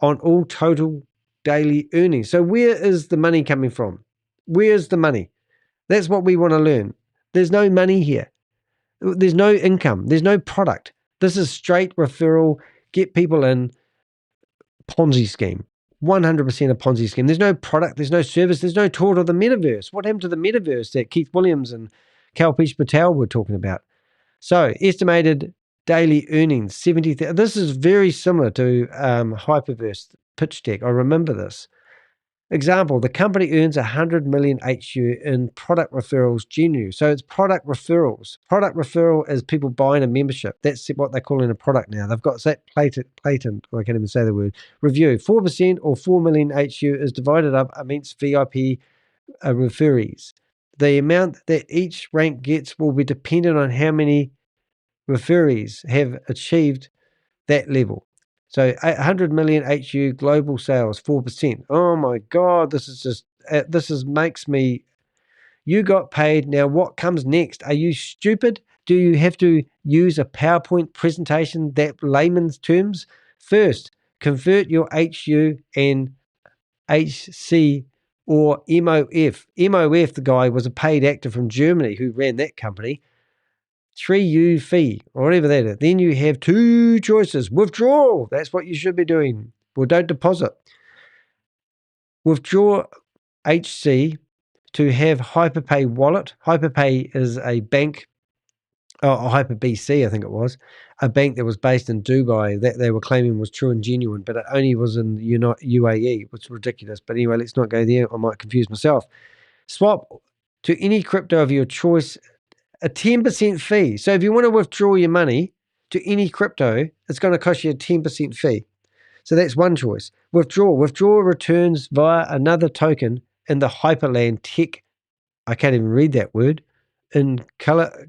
on all total daily earnings. So where is the money coming from? Where's the money? That's what we want to learn. There's no money here. There's no income. There's no product. This is straight referral, get people in, Ponzi scheme. 100% a Ponzi scheme. There's no product. There's no service. There's no tour of the metaverse. What happened to the metaverse that Keith Williams and Kalpesh Patel were talking about? So estimated daily earnings, 70,000. This is very similar to Hyperverse pitch deck. I remember this. Example, the company earns 100 million HU in product referrals January. So it's product referrals. Product referral is people buying a membership. That's what they're calling a product now. They've got that patent, or I can't even say the word, review. 4% or 4 million HU is divided up amongst VIP referees. The amount that each rank gets will be dependent on how many referees have achieved that level. So 100 million HU global sales, 4%. Oh my God, makes me, you got paid. Now what comes next? Are you stupid? Do you have to use a PowerPoint presentation that layman's terms? First, convert your HU and HC or MOF. MOF, the guy was a paid actor from Germany who ran that company. 3U fee, or whatever that is. Then you have two choices. Withdraw. That's what you should be doing. Well, don't deposit. Withdraw HC to have Hyperpay wallet. Hyperpay is a bank, HyperBC, I think it was, a bank that was based in Dubai that they were claiming was true and genuine, but it only was in UAE, which is ridiculous. But anyway, let's not go there. I might confuse myself. Swap to any crypto of your choice, a 10% fee. So if you want to withdraw your money to any crypto, it's going to cost you a 10% fee. So that's one choice. Withdraw returns via another token in the Hyperland Tech, I can't even read that word, Incubator.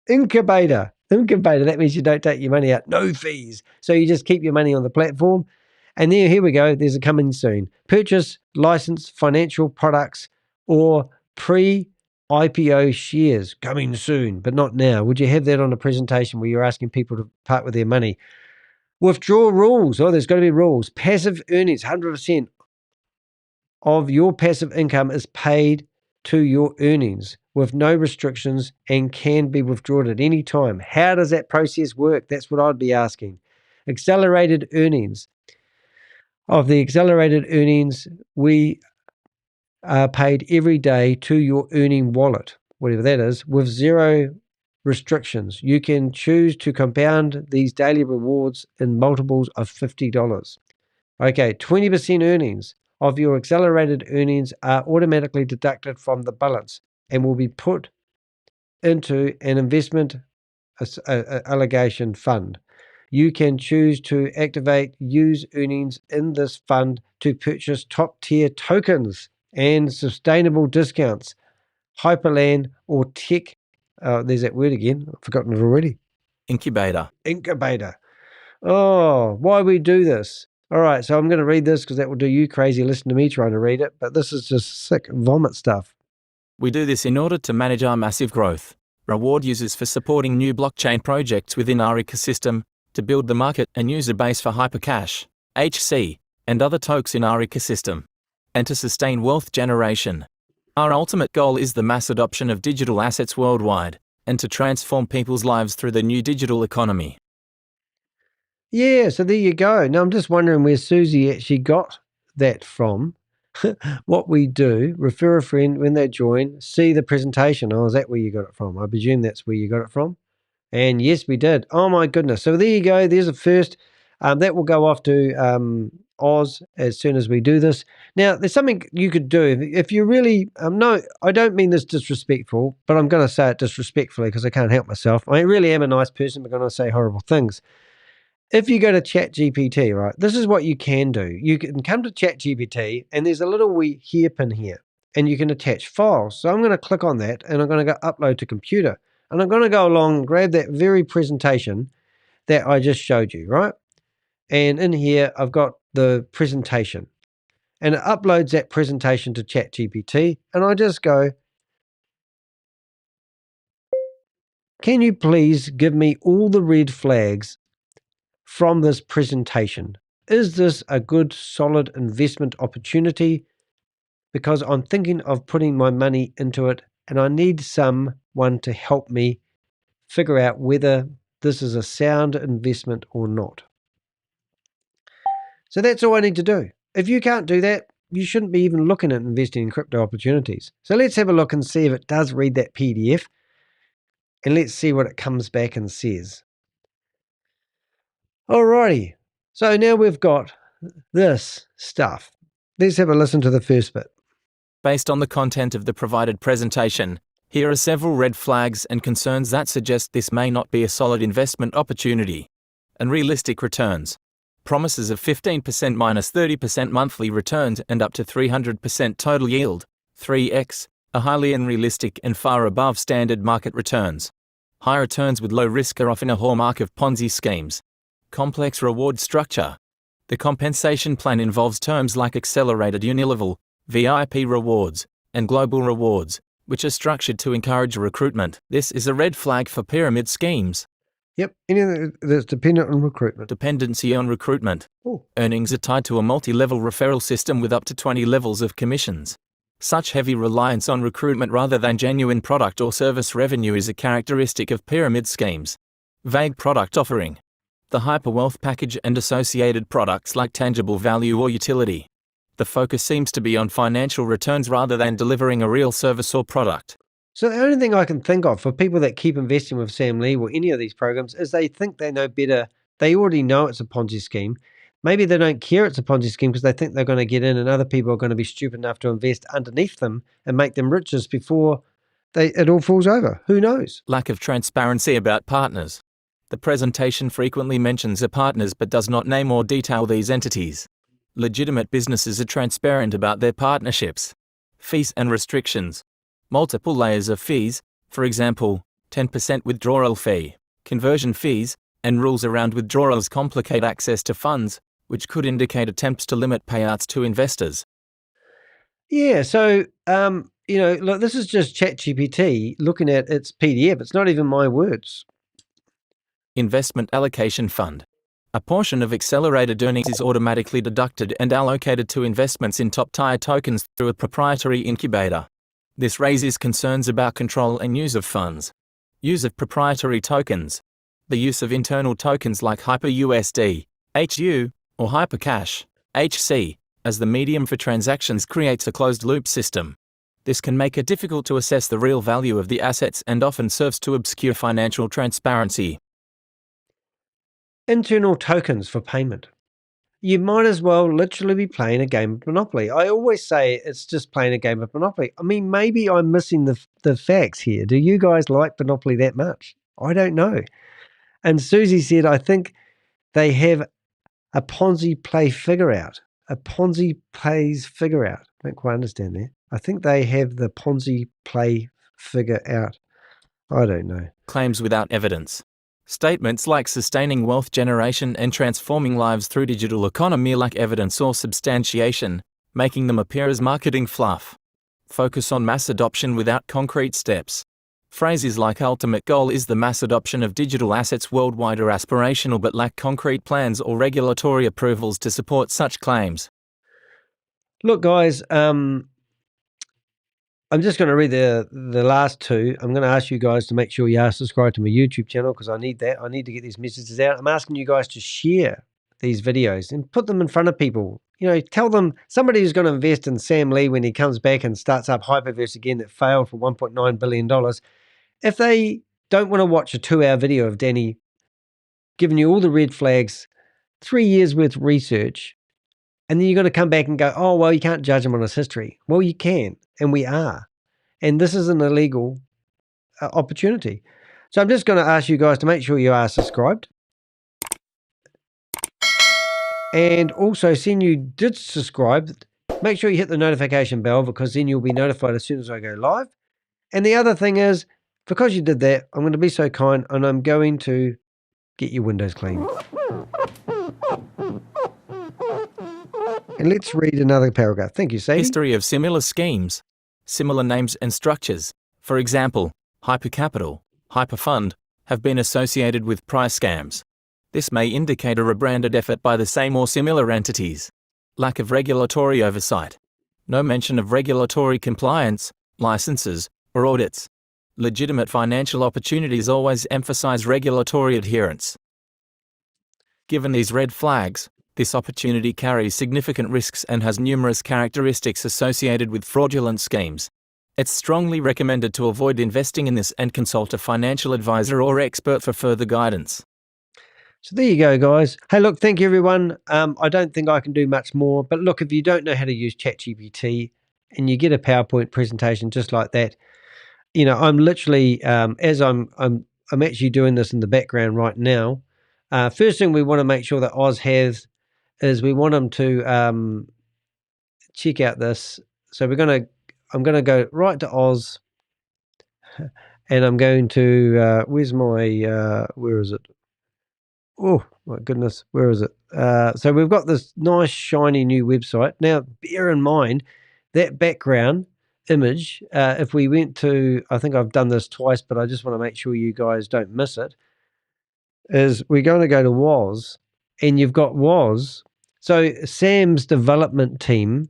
That means you don't take your money out. No fees. So you just keep your money on the platform. And then here we go. There's a coming soon. Purchase licensed financial products or pre-IPO shares coming soon, but not now. Would you have that on a presentation where you're asking people to part with their money? Withdrawal rules. Oh, there's got to be rules. Passive earnings, 100% of your passive income is paid to your earnings with no restrictions and can be withdrawn at any time. How does that process work? That's what I'd be asking. Accelerated earnings. Of the accelerated earnings, we are paid every day to your earning wallet, whatever that is, with zero restrictions. You can choose to compound these daily rewards in multiples of $50. Okay, 20% earnings of your accelerated earnings are automatically deducted from the balance and will be put into an investment allocation fund. You can choose to use earnings in this fund to purchase top-tier tokens and sustainable discounts, Hyperland or Tech. There's that word again. I've forgotten it already. Incubator. Oh, why we do this? All right, so I'm going to read this because that will do you crazy. Listen to me trying to read it, but this is just sick vomit stuff. We do this in order to manage our massive growth, reward users for supporting new blockchain projects within our ecosystem, to build the market and user base for Hypercash, HC, and other tokens in our ecosystem, and to sustain wealth generation. Our ultimate goal is the mass adoption of digital assets worldwide, and to transform people's lives through the new digital economy. Yeah, so there you go. Now I'm just wondering where Susie actually got that from. What we do, refer a friend when they join, see the presentation. Oh, is that where you got it from? I presume that's where you got it from. And yes, we did. Oh my goodness. So there you go. There's a first. That will go off to Oz as soon as we do this. Now, there's something you could do. If you really, no, I don't mean this disrespectful, but I'm going to say it disrespectfully because I can't help myself. I really am a nice person, but I'm going to say horrible things. if you go to ChatGPT, right, this is what you can do. You can come to ChatGPT and there's a little wee hairpin here and you can attach files. So I'm going to click on that and I'm going to go upload to computer. And I'm going to go along and grab that very presentation that I just showed you, right? And in here, I've got the presentation. And it uploads that presentation to ChatGPT. And I just go, can you please give me all the red flags from this presentation? Is this a good, solid investment opportunity? Because I'm thinking of putting my money into it and I need someone to help me figure out whether this is a sound investment or not. So that's all I need to do. If you can't do that, you shouldn't be even looking at investing in crypto opportunities. So let's have a look and see if it does read that PDF. And let's see what it comes back and says. Alrighty. So now we've got this stuff. Let's have a listen to the first bit. Based on the content of the provided presentation, here are several red flags and concerns that suggest this may not be a solid investment opportunity. Unrealistic returns. Promises of 15% minus 30% monthly returns and up to 300% total yield, 3x, are highly unrealistic and far above standard market returns. High returns with low risk are often a hallmark of Ponzi schemes. Complex reward structure. The compensation plan involves terms like accelerated unilevel, VIP rewards, and global rewards, which are structured to encourage recruitment. This is a red flag for pyramid schemes. Yep, anything that's dependent on recruitment. Dependency on recruitment. Ooh. Earnings are tied to a multi-level referral system with up to 20 levels of commissions. Such heavy reliance on recruitment rather than genuine product or service revenue is a characteristic of pyramid schemes. Vague product offering. The hyperwealth package and associated products lack tangible value or utility. The focus seems to be on financial returns rather than delivering a real service or product. So the only thing I can think of for people that keep investing with Sam Lee or any of these programs is they think they know better. They already know it's a Ponzi scheme. Maybe they don't care it's a Ponzi scheme because they think they're going to get in and other people are going to be stupid enough to invest underneath them and make them riches before it all falls over. Who knows? Lack of transparency about partners. The presentation frequently mentions the partners but does not name or detail these entities. Legitimate businesses are transparent about their partnerships. Fees and restrictions. Multiple layers of fees, for example, 10% withdrawal fee, conversion fees, and rules around withdrawals complicate access to funds, which could indicate attempts to limit payouts to investors. Yeah, so, look, this is just ChatGPT looking at its PDF. It's not even my words. Investment allocation fund. A portion of accelerated earnings is automatically deducted and allocated to investments in top-tier tokens through a proprietary incubator. This raises concerns about control and use of funds. Use of proprietary tokens. The use of internal tokens like HyperUSD, HU, or HyperCash, HC, as the medium for transactions creates a closed-loop system. This can make it difficult to assess the real value of the assets and often serves to obscure financial transparency. Internal tokens for payment. You might as well literally be playing a game of Monopoly. I always say it's just playing a game of Monopoly. I mean, maybe I'm missing the facts here. Do you guys like Monopoly that much? I don't know. And Susie said, I think they have a Ponzi play figure out. A Ponzi plays figure out. I don't quite understand that. I think they have the Ponzi play figure out. I don't know. Claims without evidence. Statements like sustaining wealth generation and transforming lives through digital economy lack evidence or substantiation, making them appear as marketing fluff. Focus on mass adoption without concrete steps. Phrases like ultimate goal is the mass adoption of digital assets worldwide are aspirational but lack concrete plans or regulatory approvals to support such claims. Look, guys, I'm just going to read the last two. I'm going to ask you guys to make sure you are subscribed to my YouTube channel because I need that. I need to get these messages out. I'm asking you guys to share these videos and put them in front of people. You know, tell them somebody who's going to invest in Sam Lee when he comes back and starts up Hyperverse again that failed for $1.9 billion. If they don't want to watch a 2-hour video of Danny giving you all the red flags, 3 years worth of research, and then you're going to come back and go, oh, well, you can't judge him on his history. Well, you can, and we are. And this is an illegal opportunity. So I'm just going to ask you guys to make sure you are subscribed. And also, seeing you did subscribe, make sure you hit the notification bell because then you'll be notified as soon as I go live. And the other thing is, because you did that, I'm going to be so kind and I'm going to get your windows clean. And let's read another paragraph. Thank you, Sadie. History of similar schemes, similar names and structures. For example, Hypercapital, Hyperfund have been associated with price scams. This may indicate a rebranded effort by the same or similar entities. Lack of regulatory oversight. No mention of regulatory compliance, licenses, or audits. Legitimate financial opportunities always emphasize regulatory adherence. Given these red flags, this opportunity carries significant risks and has numerous characteristics associated with fraudulent schemes. It's strongly recommended to avoid investing in this and consult a financial advisor or expert for further guidance. So there you go, guys. Hey, look, thank you, everyone. I don't think I can do much more. But look, if you don't know how to use ChatGPT and you get a PowerPoint presentation just like that, you know, I'm literally, as I'm actually doing this in the background right now. First thing we want to make sure that Oz has is we want them to check out this. So I'm going to go right to Oz, and I'm going to where's my where is it? Oh my goodness, where is it? So we've got this nice shiny new website. Now, bear in mind that background image. If we went to, I think I've done this twice, but I just want to make sure you guys don't miss it. Is we're going to go to Woz, and you've got Woz. So Sam's development team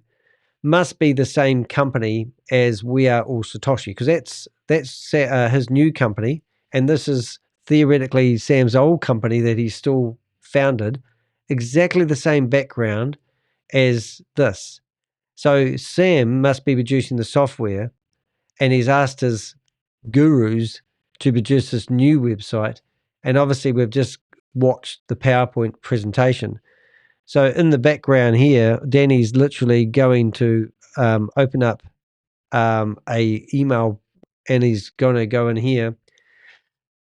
must be the same company as We Are All Satoshi, because that's his new company, and this is theoretically Sam's old company that he still founded. Exactly the same background as this. So Sam must be producing the software, and he's asked his gurus to produce this new website. And obviously, we've just watched the PowerPoint presentation. So in the background here, Danny's literally going to open up a email, and he's going to go in here,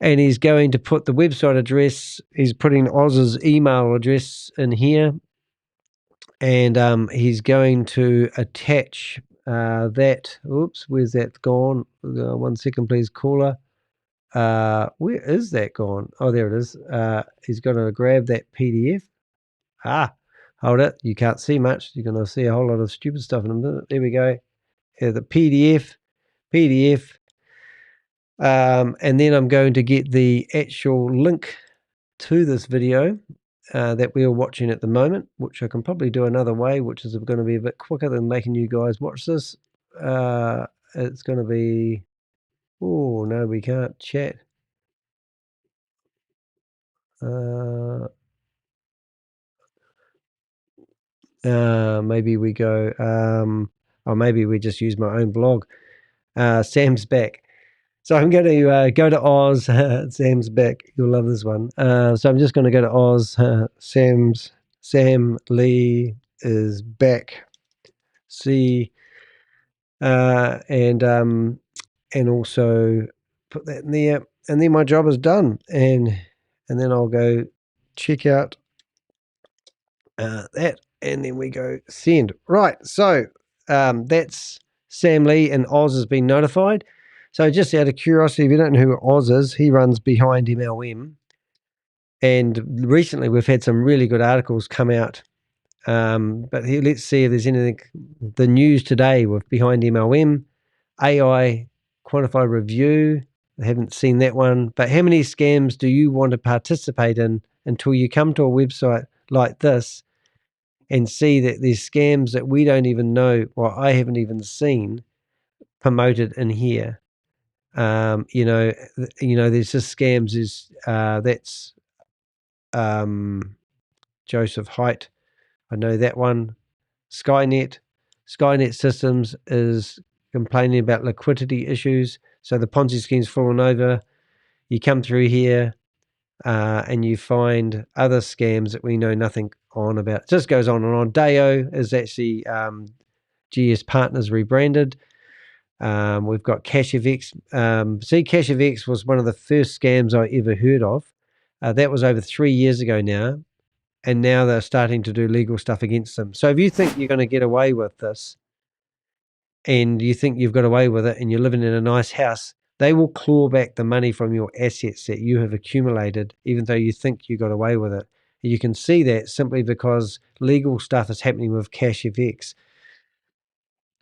and he's going to put the website address. He's putting Oz's email address in here, and he's going to attach that. Oops, where's that gone? 1 second, please, caller. Where is that gone? Oh, there it is. He's going to grab that PDF. Hold it. You can't see much. You're going to see a whole lot of stupid stuff in a minute. There we go. The PDF. And then I'm going to get the actual link to this video that we are watching at the moment, which I can probably do another way, which is going to be a bit quicker than making you guys watch this. It's going to be... Oh, no, we can't chat. Maybe we go, or maybe we just use my own blog. Sam's back. So I'm going to go to Oz. Sam's back. You'll love this one. So I'm just going to go to Oz. Sam Lee is back. See, and also put that in there, and then my job is done. And then I'll go check out that, and then we go send. Right, so that's Sam Lee, and Oz has been notified. So just out of curiosity, if you don't know who Oz is, he runs Behind MLM. And recently we've had some really good articles come out. But here, let's see if there's anything. The news today with Behind MLM, AI Quantified Review. I haven't seen that one. But how many scams do you want to participate in until you come to a website like this and see that there's scams that we don't even know, or I haven't even seen, promoted in here? You know, there's just scams. That's Joseph Height. I know that one. Skynet Systems is complaining about liquidity issues. So the Ponzi scheme's fallen over. You come through here and you find other scams that we know nothing on about. It just goes on and on. Deo is actually GS Partners rebranded. We've got CashFX. CashFX was one of the first scams I ever heard of. That was over 3 years ago now. and now they're starting to do legal stuff against them. So if you think you're going to get away with this, and you think you've got away with it, and you're living in a nice house, they will claw back the money from your assets that you have accumulated, even though you think you got away with it. And you can see that simply because legal stuff is happening with Cash FX.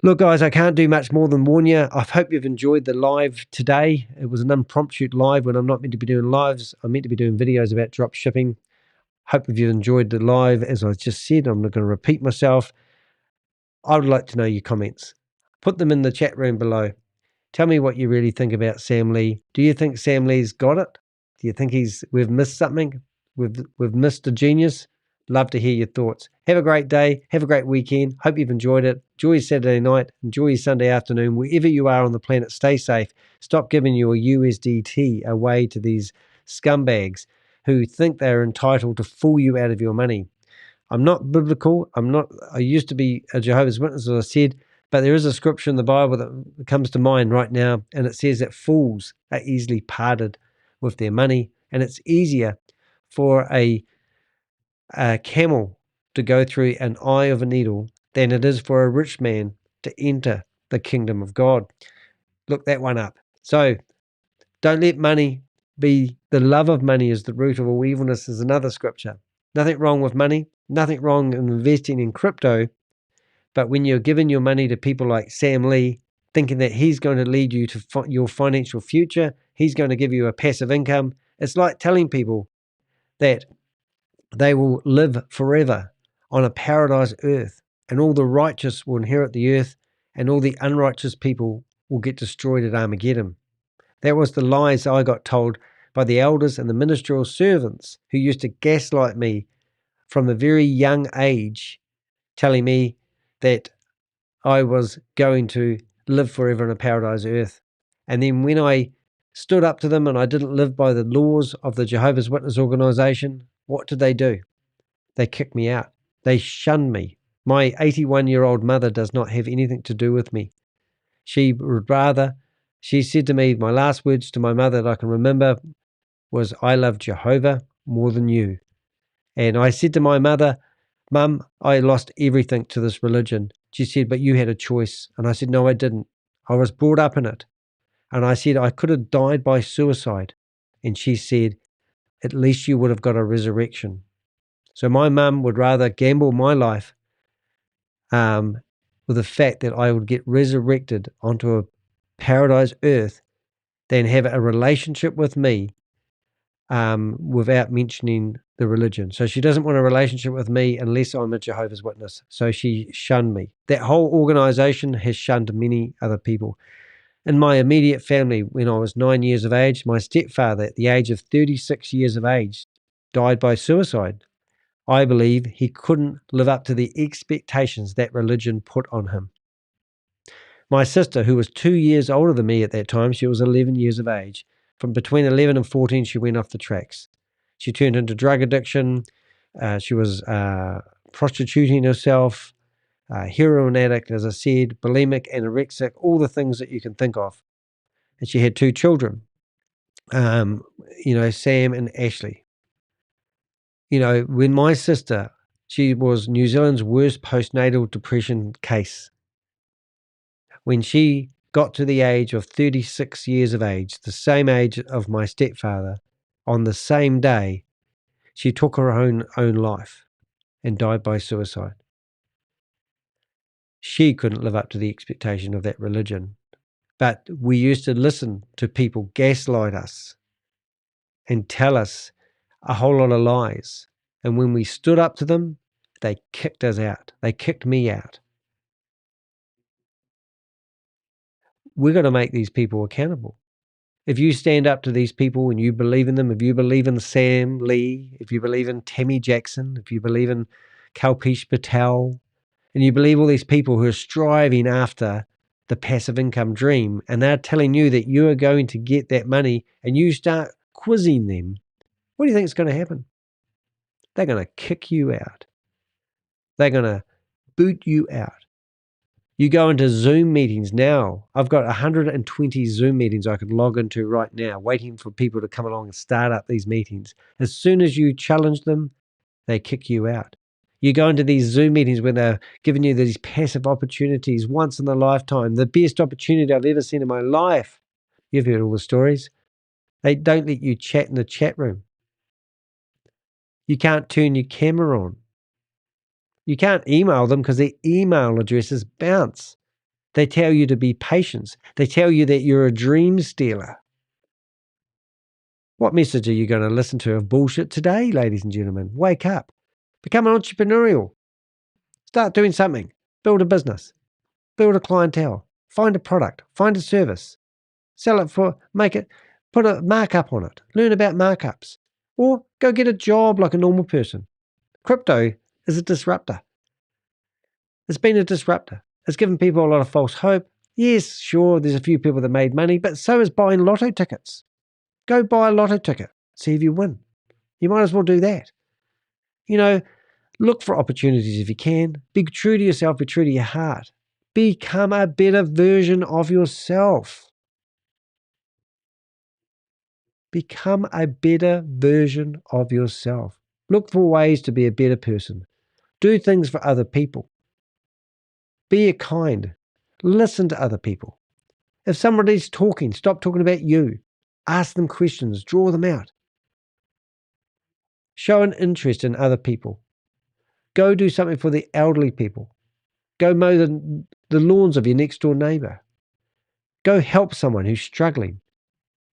Look, guys, I can't do much more than warn you. I hope you've enjoyed the live today. It was an impromptu live when I'm not meant to be doing lives. I'm meant to be doing videos about drop shipping. Hope if you enjoyed the live, as I just said, I'm not going to repeat myself. I would like to know your comments. Put them in the chat room below. Tell me what you really think about Sam Lee. Do you think Sam Lee's got it? Do you think we've missed something? We've missed a genius? Love to hear your thoughts. Have a great day. Have a great weekend. Hope you've enjoyed it. Enjoy your Saturday night. Enjoy your Sunday afternoon. Wherever you are on the planet, stay safe. Stop giving your USDT away to these scumbags who think they're entitled to fool you out of your money. I'm not biblical. I used to be a Jehovah's Witness, as I said, but there is a scripture in the Bible that comes to mind right now, and it says that fools are easily parted with their money, and it's easier for a camel to go through an eye of a needle than it is for a rich man to enter the kingdom of God. Look that one up. So don't let money be, the love of money is the root of all evilness is another scripture. Nothing wrong with money, nothing wrong in investing in crypto, but when you're giving your money to people like Sam Lee, thinking that he's going to lead you to your financial future, he's going to give you a passive income, it's like telling people that they will live forever on a paradise earth, and all the righteous will inherit the earth, and all the unrighteous people will get destroyed at Armageddon. That was the lies I got told by the elders and the ministerial servants who used to gaslight me from a very young age, telling me that I was going to live forever on a paradise earth. And then when I stood up to them and I didn't live by the laws of the Jehovah's Witness organization, what did they do? They kicked me out. They shunned me. My 81-year-old mother does not have anything to do with me. She said to me, my last words to my mother that I can remember was, I love Jehovah more than you. And I said to my mother, Mum, I lost everything to this religion. She said, but you had a choice. And I said, no, I didn't. I was brought up in it. And I said, I could have died by suicide. And she said, at least you would have got a resurrection. So my mum would rather gamble my life with the fact that I would get resurrected onto a paradise earth than have a relationship with me without mentioning the religion. So she doesn't want a relationship with me unless I'm a Jehovah's Witness. So she shunned me. That whole organization has shunned many other people. In my immediate family, when I was 9 years of age, my stepfather, at the age of 36 years of age, died by suicide. I believe he couldn't live up to the expectations that religion put on him. My sister, who was 2 years older than me at that time, she was 11 years of age. From between 11 and 14, she went off the tracks. She turned into drug addiction. She was prostituting herself, heroin addict, as I said, bulimic, anorexic, all the things that you can think of. And she had 2 children, Sam and Ashley. When my sister, she was New Zealand's worst postnatal depression case. When she got to the age of 36 years of age, the same age of my stepfather, on the same day, she took her own life and died by suicide. She couldn't live up to the expectation of that religion. But we used to listen to people gaslight us and tell us a whole lot of lies. And when we stood up to them, they kicked us out. They kicked me out. We're going to make these people accountable. If you stand up to these people and you believe in them, if you believe in Sam Lee, if you believe in Tammy Jackson, if you believe in Kalpesh Patel, and you believe all these people who are striving after the passive income dream, and they're telling you that you are going to get that money, and you start quizzing them, what do you think is going to happen? They're going to kick you out. They're going to boot you out. You go into Zoom meetings now. I've got 120 Zoom meetings I could log into right now, waiting for people to come along and start up these meetings. As soon as you challenge them, they kick you out. You go into these Zoom meetings where they're giving you these passive opportunities, once in a lifetime, the best opportunity I've ever seen in my life. You've heard all the stories. They don't let you chat in the chat room. You can't turn your camera on. You can't email them because their email addresses bounce. They tell you to be patient. They tell you that you're a dream stealer. What message are you going to listen to of bullshit today, ladies and gentlemen? Wake up. Become entrepreneurial. Start doing something. Build a business. Build a clientele. Find a product. Find a service. Sell it make it, put a markup on it. Learn about markups. Or go get a job like a normal person. Crypto is a disruptor. It's been a disruptor. It's given people a lot of false hope. Yes, sure, there's a few people that made money, but so is buying lotto tickets. Go buy a lotto ticket. See if you win. You might as well do that. Look for opportunities if you can. Be true to yourself. Be true to your heart. Become a better version of yourself. Become a better version of yourself. Look for ways to be a better person. Do things for other people. Be kind. Listen to other people. If somebody's talking, stop talking about you. Ask them questions. Draw them out. Show an interest in other people. Go do something for the elderly people. Go mow the lawns of your next door neighbour. Go help someone who's struggling.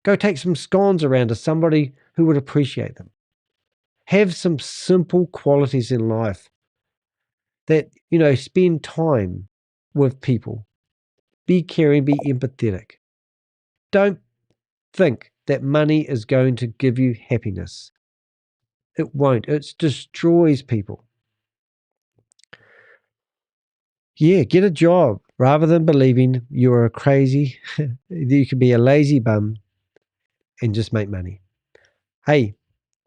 Go take some scones around to somebody who would appreciate them. Have some simple qualities in life that, spend time with people. Be caring, be empathetic. Don't think that money is going to give you happiness. It won't. It destroys people. Yeah, get a job rather than believing you're a crazy. You can be a lazy bum and just make money. Hey,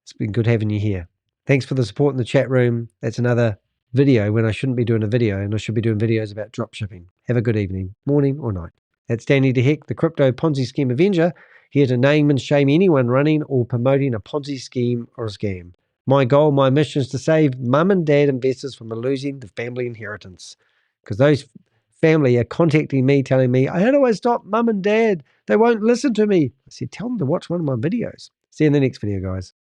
it's been good having you here. Thanks for the support in the chat room. That's another video when I shouldn't be doing a video, and I should be doing videos about dropshipping. Have a good evening, morning or night. That's Danny de Hek, the Crypto Ponzi Scheme Avenger, here to name and shame anyone running or promoting a Ponzi scheme or a scam. My goal, my mission is to save mum and dad investors from losing the family inheritance. Because those family are contacting me, telling me, how do I stop mum and dad? They won't listen to me. I said, tell them to watch one of my videos. See you in the next video, guys.